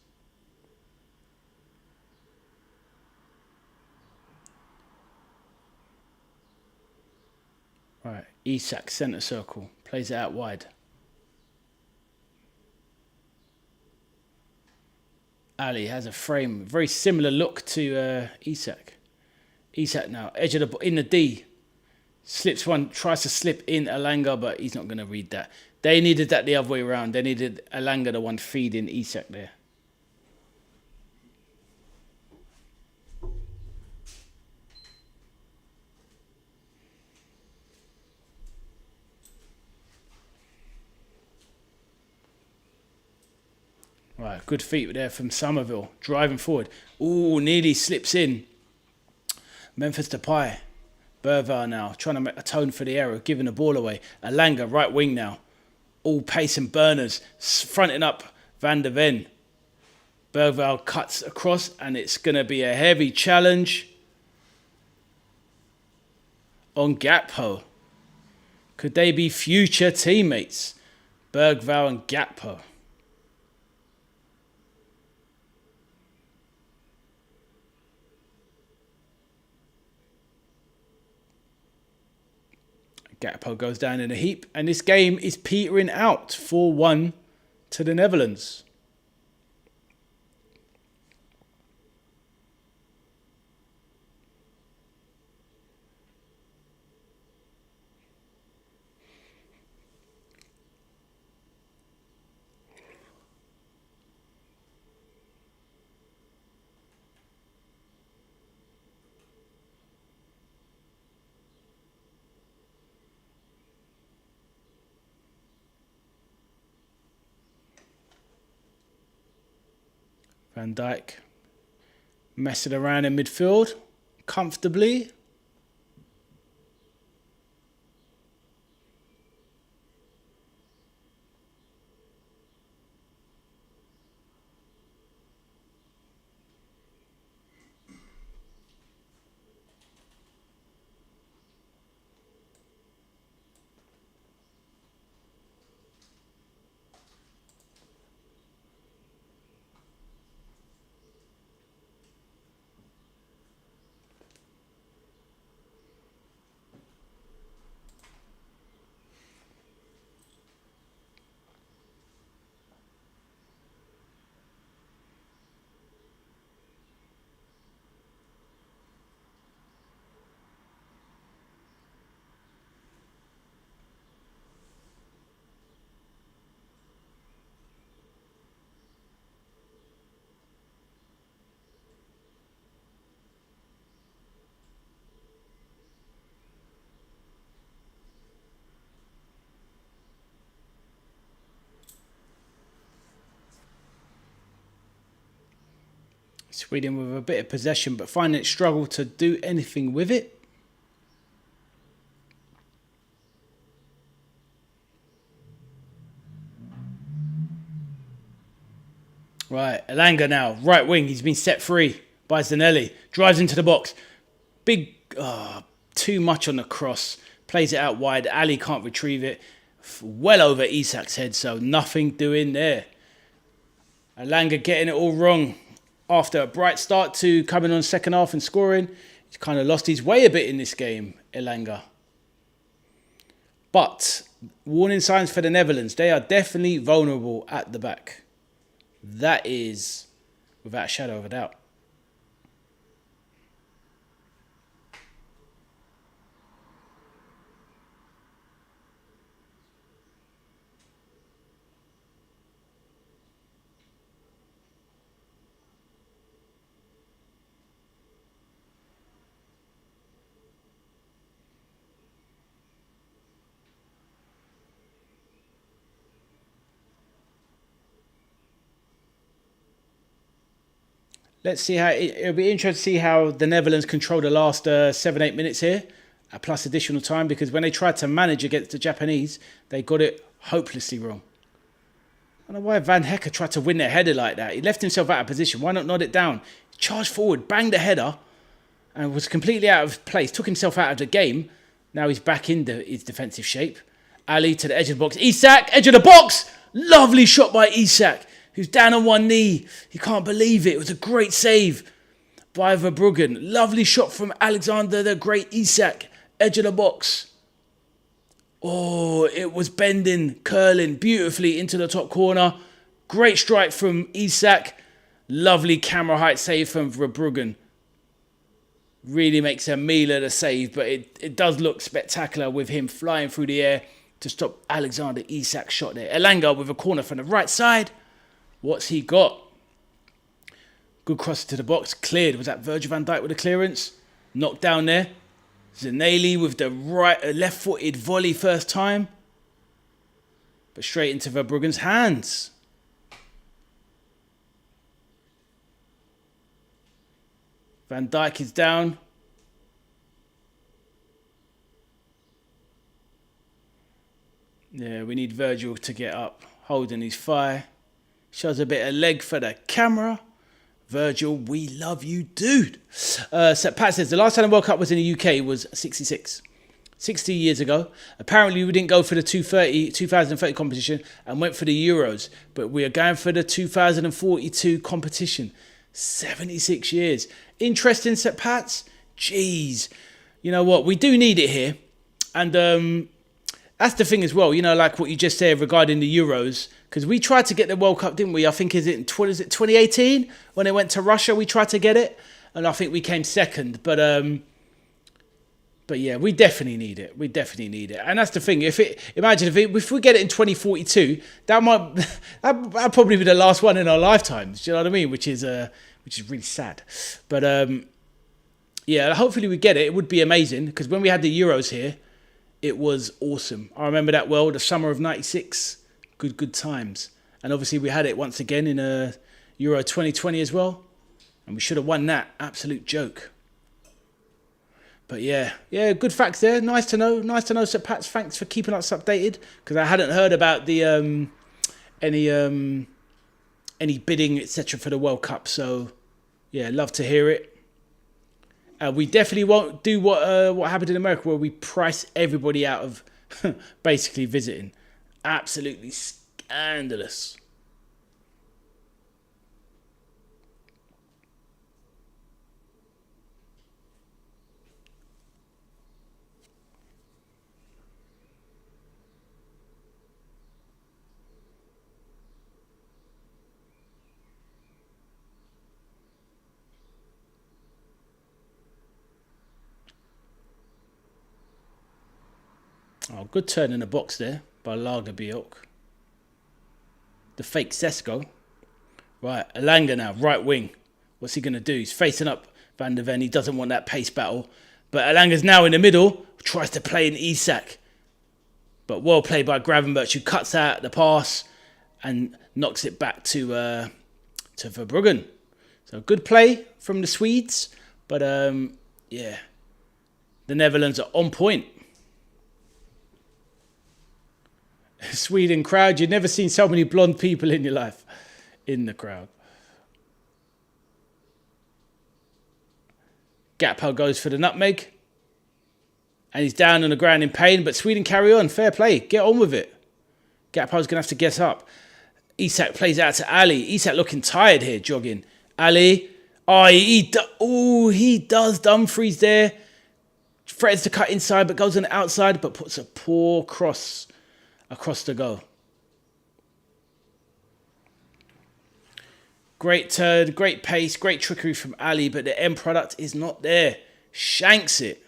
Right, Isak, centre circle. Plays it out wide. Ali has a frame. Very similar look to Isak. Isak now, edge of the... in the D. Slips one, tries to slip in Elanga, but he's not going to read that. They needed that the other way around. They needed Elanga, the one feeding Isak there. Right, good feet there from Somerville. Driving forward. Ooh, nearly slips in. Memphis Depay. Berval now, trying to atone for the error, giving the ball away. Elanga, right wing now. All pace and burners, fronting up Van der Ven. Berval cuts across, and it's going to be a heavy challenge on Gakpo. Could they be future teammates? Bergvall and Gakpo. Gakpo goes down in a heap, and this game is petering out 4-1 to the Netherlands. Van Dijk messing around in midfield comfortably. Sweden with a bit of possession, but finding it struggle to do anything with it. Right, Elanga now, right wing. He's been set free by Zanelli. Drives into the box. Big, too much on the cross. Plays it out wide. Ali can't retrieve it. Well over Isak's head, so nothing doing there. Elanga getting it all wrong. After a bright start to coming on second half and scoring, he's kind of lost his way a bit in this game, Elanga. But warning signs for the Netherlands. They are definitely vulnerable at the back. That is without a shadow of a doubt. Let's see how it'll be interesting to see how the Netherlands control the last 7-8 minutes here, plus additional time, because when they tried to manage against the Japanese, they got it hopelessly wrong. I don't know why Van Hecker tried to win their header like that. He left himself out of position. Why not nod it down? He charged forward, banged the header, and was completely out of place. Took himself out of the game. Now he's back in his defensive shape. Ali to the edge of the box. Isak, edge of the box! Lovely shot by Isak, who's down on one knee. He can't believe it. It was a great save by Verbruggen. Lovely shot from Alexander the Great Isak. Edge of the box. Oh, it was bending, curling beautifully into the top corner. Great strike from Isak. Lovely camera height save from Verbruggen. Really makes a meal of the save, but it does look spectacular with him flying through the air to stop Alexander Isak's shot there. Elanga with a corner from the right side. What's he got? Good cross to the box. Cleared. Was that Virgil van Dijk with the clearance? Knocked down there. Zanelli with the left-footed volley first time. But straight into Verbruggen's hands. Van Dijk is down. Yeah, we need Virgil to get up. Holding his thigh. Shows a bit of leg for the camera. Virgil, we love you, dude. Pat says, the last time the World Cup was in the UK was 66. 60 years ago. Apparently, we didn't go for the 2030 competition and went for the Euros. But we are going for the 2042 competition. 76 years. Interesting, Sir Pats. Jeez. You know what? We do need it here. And that's the thing as well. You know, like what you just said regarding the Euros. Because we tried to get the World Cup, didn't we? I think, is it 2018? When they went to Russia, we tried to get it. And I think we came second. But yeah, we definitely need it. We definitely need it. And that's the thing. If we get it in 2042, that'll probably be the last one in our lifetimes. Do you know what I mean? Which is really sad. But yeah, hopefully we get it. It would be amazing. Because when we had the Euros here, it was awesome. I remember that well, the summer of 96. Good times. And obviously we had it once again in Euro 2020 as well. And we should have won that. Absolute joke. But yeah, good facts there. Nice to know. Nice to know, Sir Pats. Thanks for keeping us updated. Because I hadn't heard about the any bidding, etc. for the World Cup. So yeah, love to hear it. We definitely won't do what happened in America, where we price everybody out of basically visiting. Absolutely scandalous. Oh, good turn in the box there by Lagerbielk. The fake Sesko. Right, Elanga now, right wing. What's he going to do? He's facing up Van der Ven. He doesn't want that pace battle. But Elanga's now in the middle. Tries to play in Isak. But well played by Gravenberch, who cuts out the pass and knocks it back to Verbruggen. So good play from the Swedes. But, yeah, the Netherlands are on point. Sweden crowd, you've never seen so many blonde people in your life in the crowd. Gakpo goes for the nutmeg. And he's down on the ground in pain, but Sweden carry on. Fair play. Get on with it. Gakpo's going to have to get up. Isak plays out to Ali. Isak looking tired here, jogging. Ali. Oh, he does Dumfries there. Threatens to cut inside, but goes on the outside, but puts a poor cross across the goal. Great turn, great pace, great trickery from Ali, but the end product is not there. Shanks it.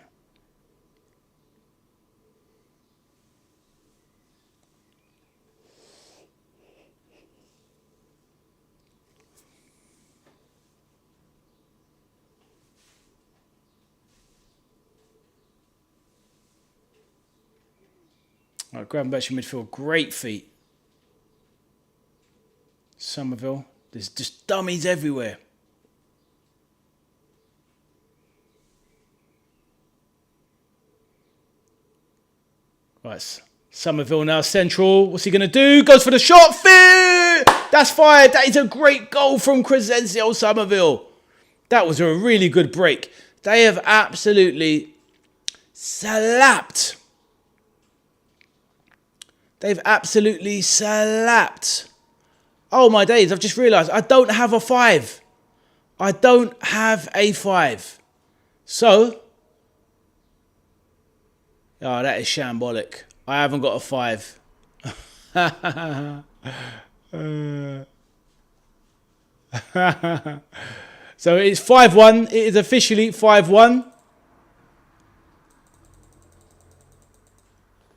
All right, Gravenberch in midfield, great feet. Somerville, there's just dummies everywhere. Right, Somerville now central. What's he going to do? Goes for the shot. That's fired. That is a great goal from Crescencio Somerville. That was a really good break. They have absolutely slapped. They've absolutely slapped. Oh my days, I've just realised I don't have a 5. I don't have a 5. So, oh, that is shambolic. I haven't got a 5. So it's 5-1. It is officially 5-1.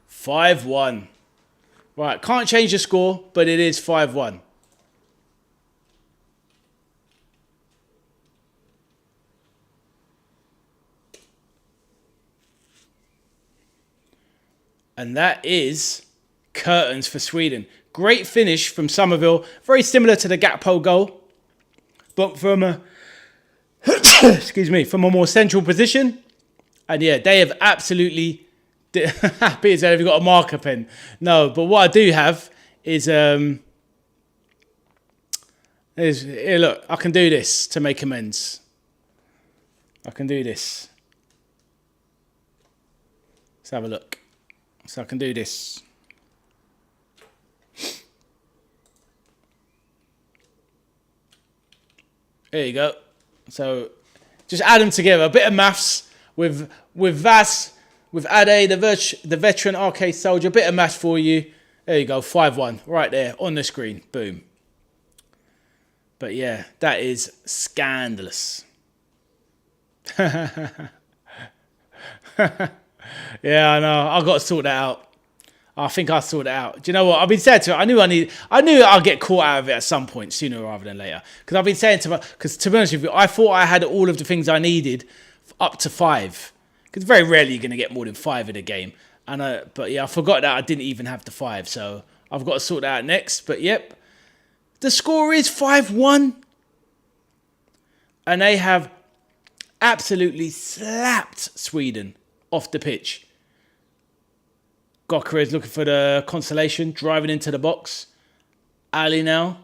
5-1. Right, can't change the score, but it is 5-1. And that is curtains for Sweden. Great finish from Somerville. Very similar to the Gakpo goal. But from a, excuse me, from a more central position. And yeah, they have absolutely... Peter said, have you got a marker pen? No, but what I do have is... here, look, I can do this to make amends. I can do this. Let's have a look. So I can do this. There you go. So just add them together. A bit of maths with VAS, with Ade, the veteran arcade soldier. A bit of maths for you. There you go. 5-1 right there on the screen. Boom. But yeah, that is scandalous. Yeah, I know. I've got to sort that out. I think I'll sort it out. Do you know what? I've been saying to her, I knew I'll get caught out of it at some point, sooner rather than later. Because I've been saying to her, because to be honest with you, I thought I had all of the things I needed up to 5. Because very rarely you're going to get more than 5 in a game. But yeah, I forgot that I didn't even have the 5. So I've got to sort that out next. But yep, the score is 5-1. And they have absolutely slapped Sweden off the pitch. Gokra is looking for the consolation, driving into the box. Ali now.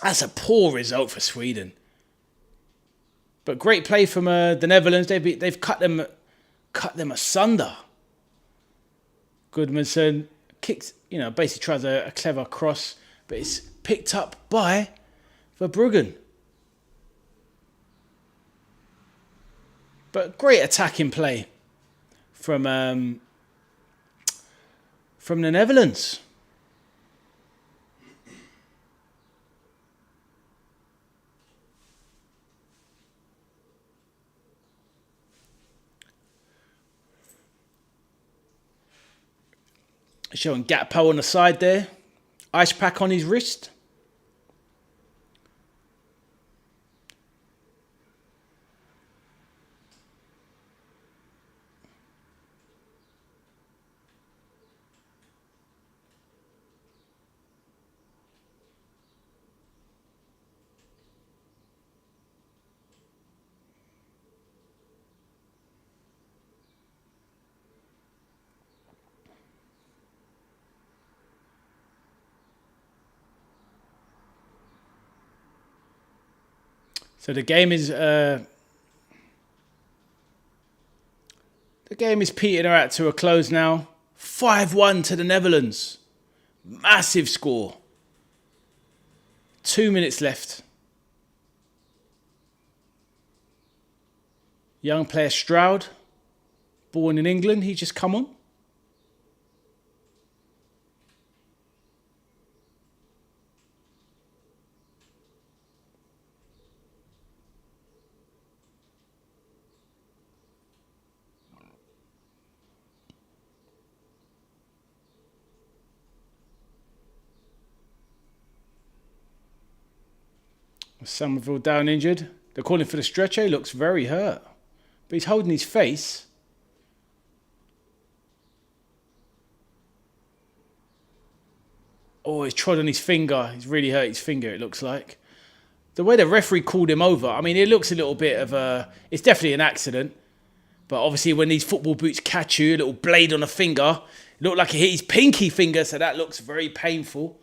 That's a poor result for Sweden. But great play from the Netherlands. They've cut them asunder. Goodmanson kicks, basically tries a clever cross, but it's picked up by Verbruggen. But great attacking play from the Netherlands. Showing Gakpo on the side there. Ice pack on his wrist. So the game is petering out to a close now. 5-1 to the Netherlands. Massive score. 2 minutes left. Young player Stroud, born in England, he's just come on. Somerville down injured. They're calling for the stretcher. He looks very hurt. But he's holding his face. Oh, he's trod on his finger. He's really hurt his finger, it looks like. The way the referee called him over, I mean, it looks a little bit of a... It's definitely an accident. But obviously when these football boots catch you, a little blade on a finger, it looked like it hit his pinky finger, so that looks very painful.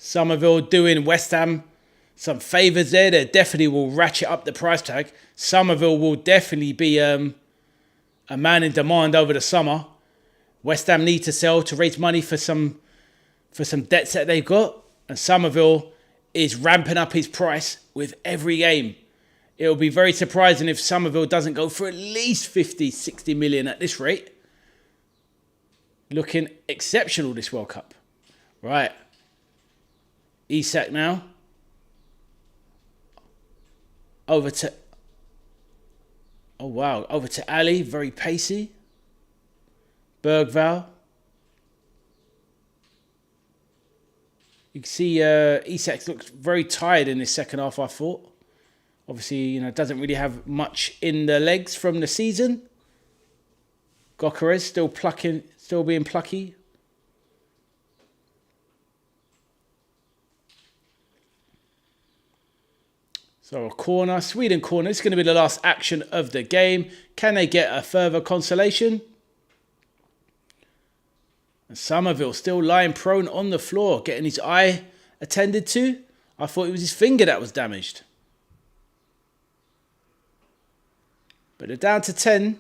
Somerville doing West Ham some favours there. They definitely will ratchet up the price tag. Somerville will definitely be a man in demand over the summer. West Ham need to sell to raise money for some debts that they've got. And Somerville is ramping up his price with every game. It'll be very surprising if Somerville doesn't go for at least 50, 60 million at this rate. Looking exceptional this World Cup. Right. Isak now. Over to... Oh, wow. Over to Ali. Very pacey. Bergvall. You can see Isak looks very tired in this second half, I thought. Obviously, doesn't really have much in the legs from the season. Gokares still being plucky. So a corner, Sweden corner. This is going to be the last action of the game. Can they get a further consolation? And Somerville still lying prone on the floor, getting his eye attended to. I thought it was his finger that was damaged. But they're down to 10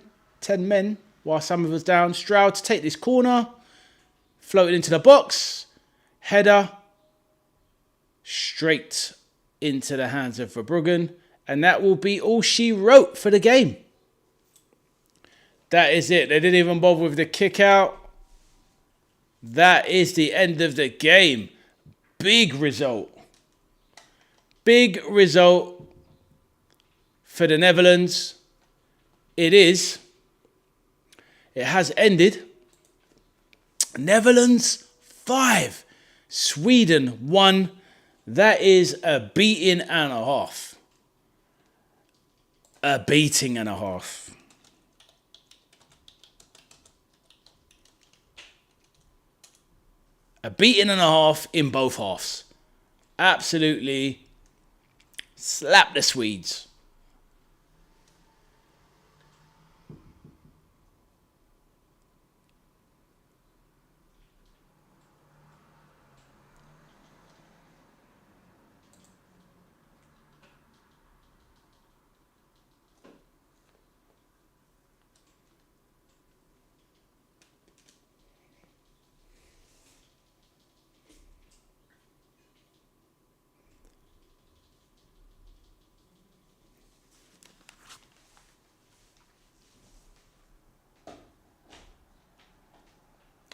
men while Somerville's down. Stroud to take this corner. Floated into the box. Header. Straight into the hands of Verbruggen. And that will be all she wrote for the game. That is it. They didn't even bother with the kick out. That is the end of the game. Big result. Big result for the Netherlands. It is. It has ended. Netherlands 5. Sweden 1. That is a beating and a half. A beating and a half. A beating and a half in both halves. Absolutely slap the Swedes.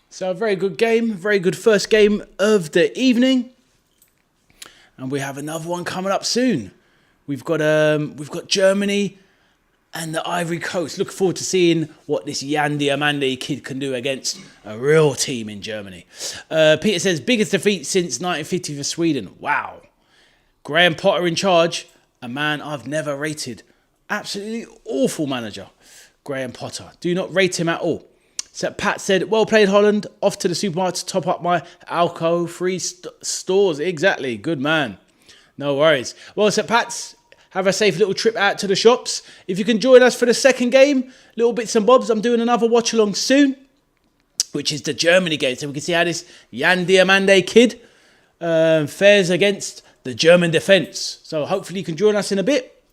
So a very good game, very good first game of the evening. And we have another one coming up soon. We've got Germany and the Ivory Coast. Looking forward to seeing what this Yandy Amande kid can do against a real team in Germany. Peter says, biggest defeat since 1950 for Sweden. Wow. Graham Potter in charge, a man I've never rated. Absolutely awful manager, Graham Potter. Do not rate him at all. So Pat said, well played, Holland. Off to the supermarket to top up my alcohol-free stores. Exactly. Good man. No worries. Well, so Pat's Have a safe little trip out to the shops. If you can join us for the second game, little bits and bobs, I'm doing another watch along soon, which is the Germany game. So we can see how this Jan Diamande kid fares against the German defence. So hopefully you can join us in a bit.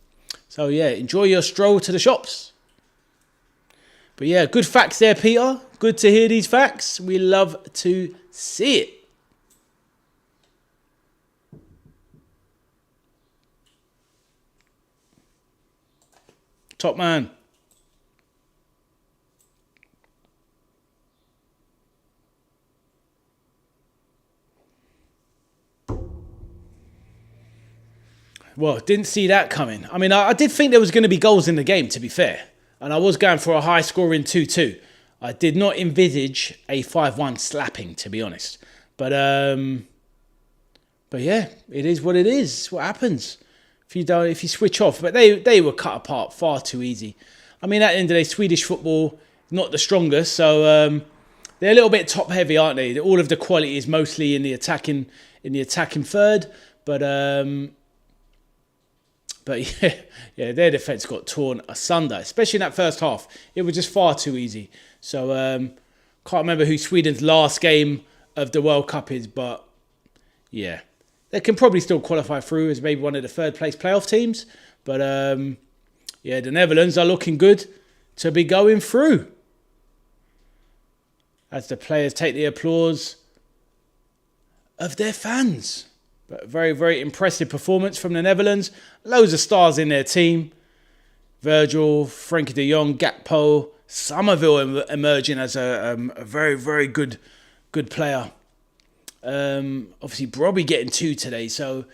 So yeah, enjoy your stroll to the shops. But yeah, good facts there, Peter. Good to hear these facts. We love to see it. Top man. Well, didn't see that coming. I mean, I did think there was going to be goals in the game, to be fair. And I was going for a high-scoring 2-2. I did not envisage a 5-1 slapping, to be honest. But yeah, it is what it is. It's what happens if you switch off. But they were cut apart far too easy. I mean, at the end of the day, Swedish football, not the strongest. So they're a little bit top-heavy, aren't they? All of the quality is mostly in the attacking third. But yeah, their defence got torn asunder, especially in that first half. It was just far too easy. So can't remember who Sweden's last game of the World Cup is, but yeah, they can probably still qualify through as maybe one of the third place playoff teams. But yeah, the Netherlands are looking good to be going through as the players take the applause of their fans. But very, very impressive performance from the Netherlands. Loads of stars in their team. Virgil, Frenkie de Jong, Gakpo, Somerville emerging as a very, very good player. Obviously, Brobby getting 2 today. So,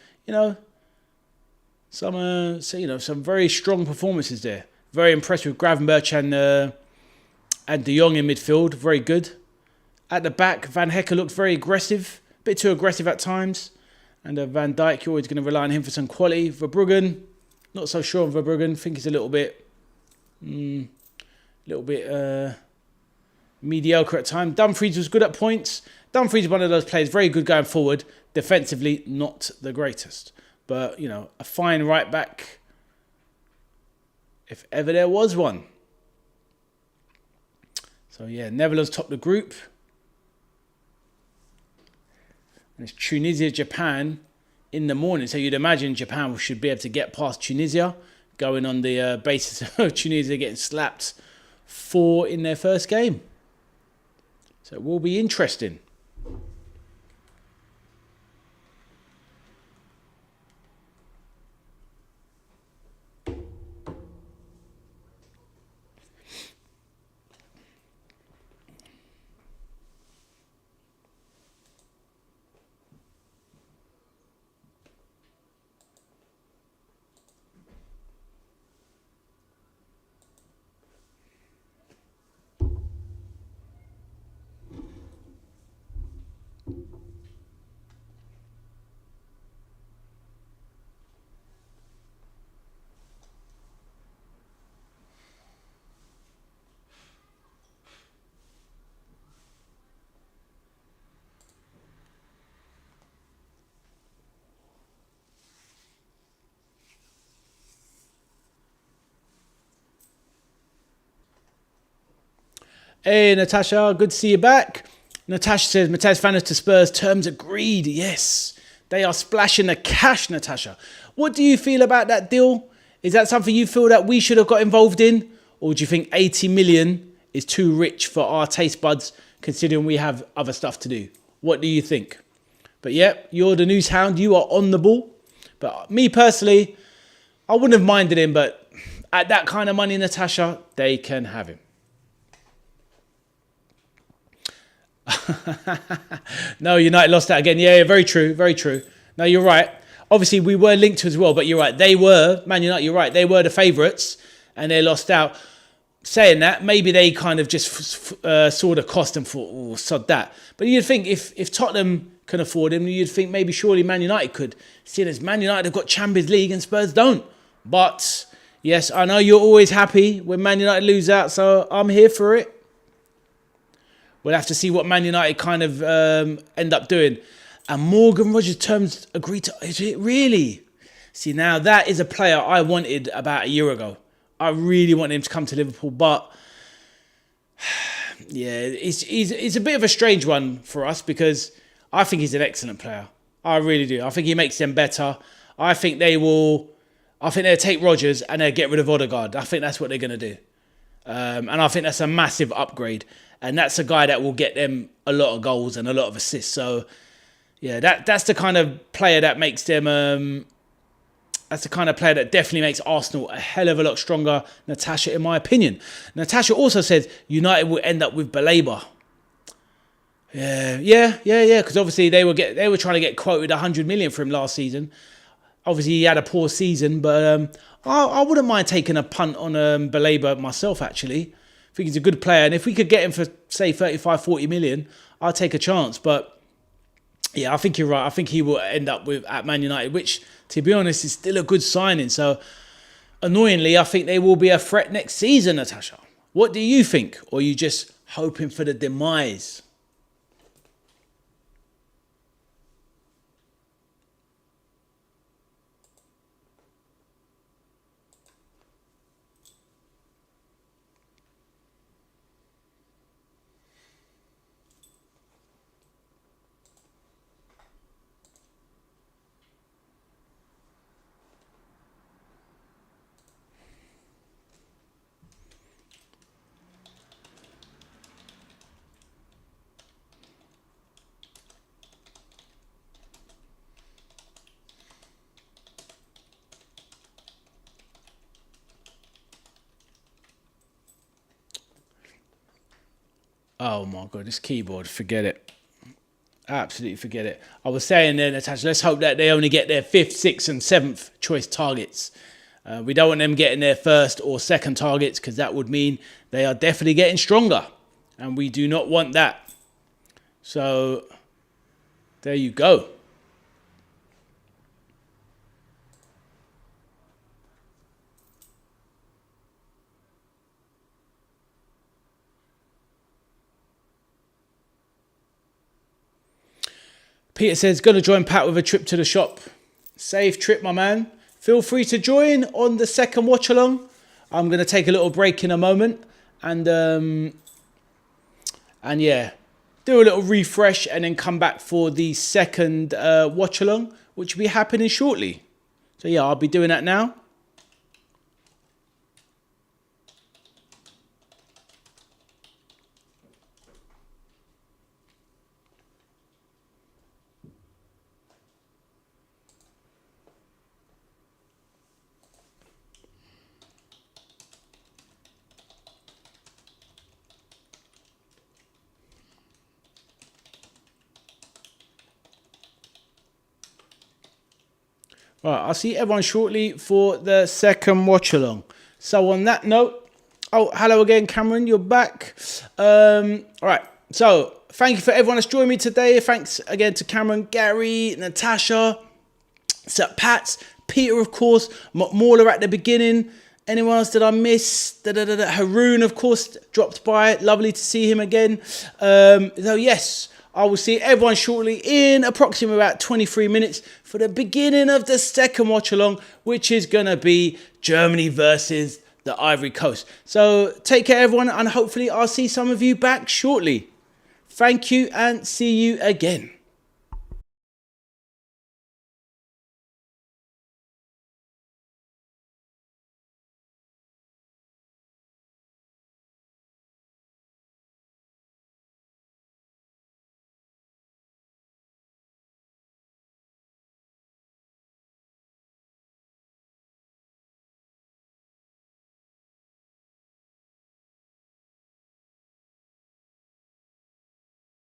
some very strong performances there. Very impressed with Gravenberch and de Jong in midfield. Very good. At the back, Van Hecker looked very aggressive. A bit too aggressive at times. And Van Dijk, you're always going to rely on him for some quality. Verbruggen, not so sure on Verbruggen. Think he's a little bit mediocre at times. Dumfries was good at points. Dumfries is one of those players, very good going forward. Defensively, not the greatest. But, a fine right back, if ever there was one. So, yeah, Netherlands top the group. And it's Tunisia, Japan in the morning. So you'd imagine Japan should be able to get past Tunisia, going on the basis of Tunisia getting slapped 4 in their first game. So it will be interesting. Hey, Natasha, good to see you back. Natasha says, Matej Vanes to Spurs, terms agreed. Yes, they are splashing the cash, Natasha. What do you feel about that deal? Is that something you feel that we should have got involved in? Or do you think 80 million is too rich for our taste buds, considering we have other stuff to do? What do you think? But yeah, you're the news hound. You are on the ball. But me personally, I wouldn't have minded him. But at that kind of money, Natasha, they can have him. No, United lost that again. Yeah, very true, very true. No, you're right. Obviously, we were linked to as well, but you're right. They were, Man United, you're right. They were the favourites and they lost out. Saying that, maybe they kind of just saw the cost and thought, oh, sod that. But you'd think if Tottenham can afford him, you'd think maybe surely Man United could. Seeing as Man United have got Champions League and Spurs don't. But, yes, I know you're always happy when Man United lose out, so I'm here for it. We'll have to see what Man United kind of end up doing. And Morgan Rogers terms agreed to... Is it really? See, now that is a player I wanted about a year ago. I really wanted him to come to Liverpool, but yeah, he's a bit of a strange one for us because I think he's an excellent player. I really do. I think he makes them better. I think they'll take Rodgers and they'll get rid of Odegaard. I think that's what they're going to do. And I think that's a massive upgrade. And that's a guy that will get them a lot of goals and a lot of assists. So, yeah, that's the kind of player that makes them... that's the kind of player that definitely makes Arsenal a hell of a lot stronger, Natasha, in my opinion. Natasha also says United will end up with Baleba. Yeah. Because obviously they were trying to get quoted 100 million for him last season. Obviously he had a poor season, but I wouldn't mind taking a punt on Baleba myself, actually. I think he's a good player. And if we could get him for, say, 35, 40 million, I'll take a chance. But yeah, I think you're right. I think he will end up at Man United, which, to be honest, is still a good signing. So, annoyingly, I think they will be a threat next season, Natasha. What do you think? Or are you just hoping for the demise? Oh my God, this keyboard, forget it. Absolutely forget it. I was saying there, Natasha, let's hope that they only get their 5th, 6th and 7th choice targets. We don't want them getting their 1st or 2nd targets because that would mean they are definitely getting stronger. And we do not want that. So, there you go. Peter says, going to join Pat with a trip to the shop. Safe trip, my man. Feel free to join on the second watch along. I'm going to take a little break in a moment. And yeah, do a little refresh and then come back for the second watch along, which will be happening shortly. So yeah, I'll be doing that now. Right, I'll see everyone shortly for the second watch along. So on that note, oh, hello again, Cameron, you're back. All right, so thank you for everyone that's joined me today. Thanks again to Cameron, Gary, Natasha, Sir Pats, Peter, of course, Mauler at the beginning. Anyone else that I missed? Haroon, of course, dropped by. Lovely to see him again. So yes, I will see everyone shortly in approximately about 23 minutes for the beginning of the second watch along, which is going to be Germany versus the Ivory Coast. So take care, everyone, and hopefully I'll see some of you back shortly. Thank you and see you again.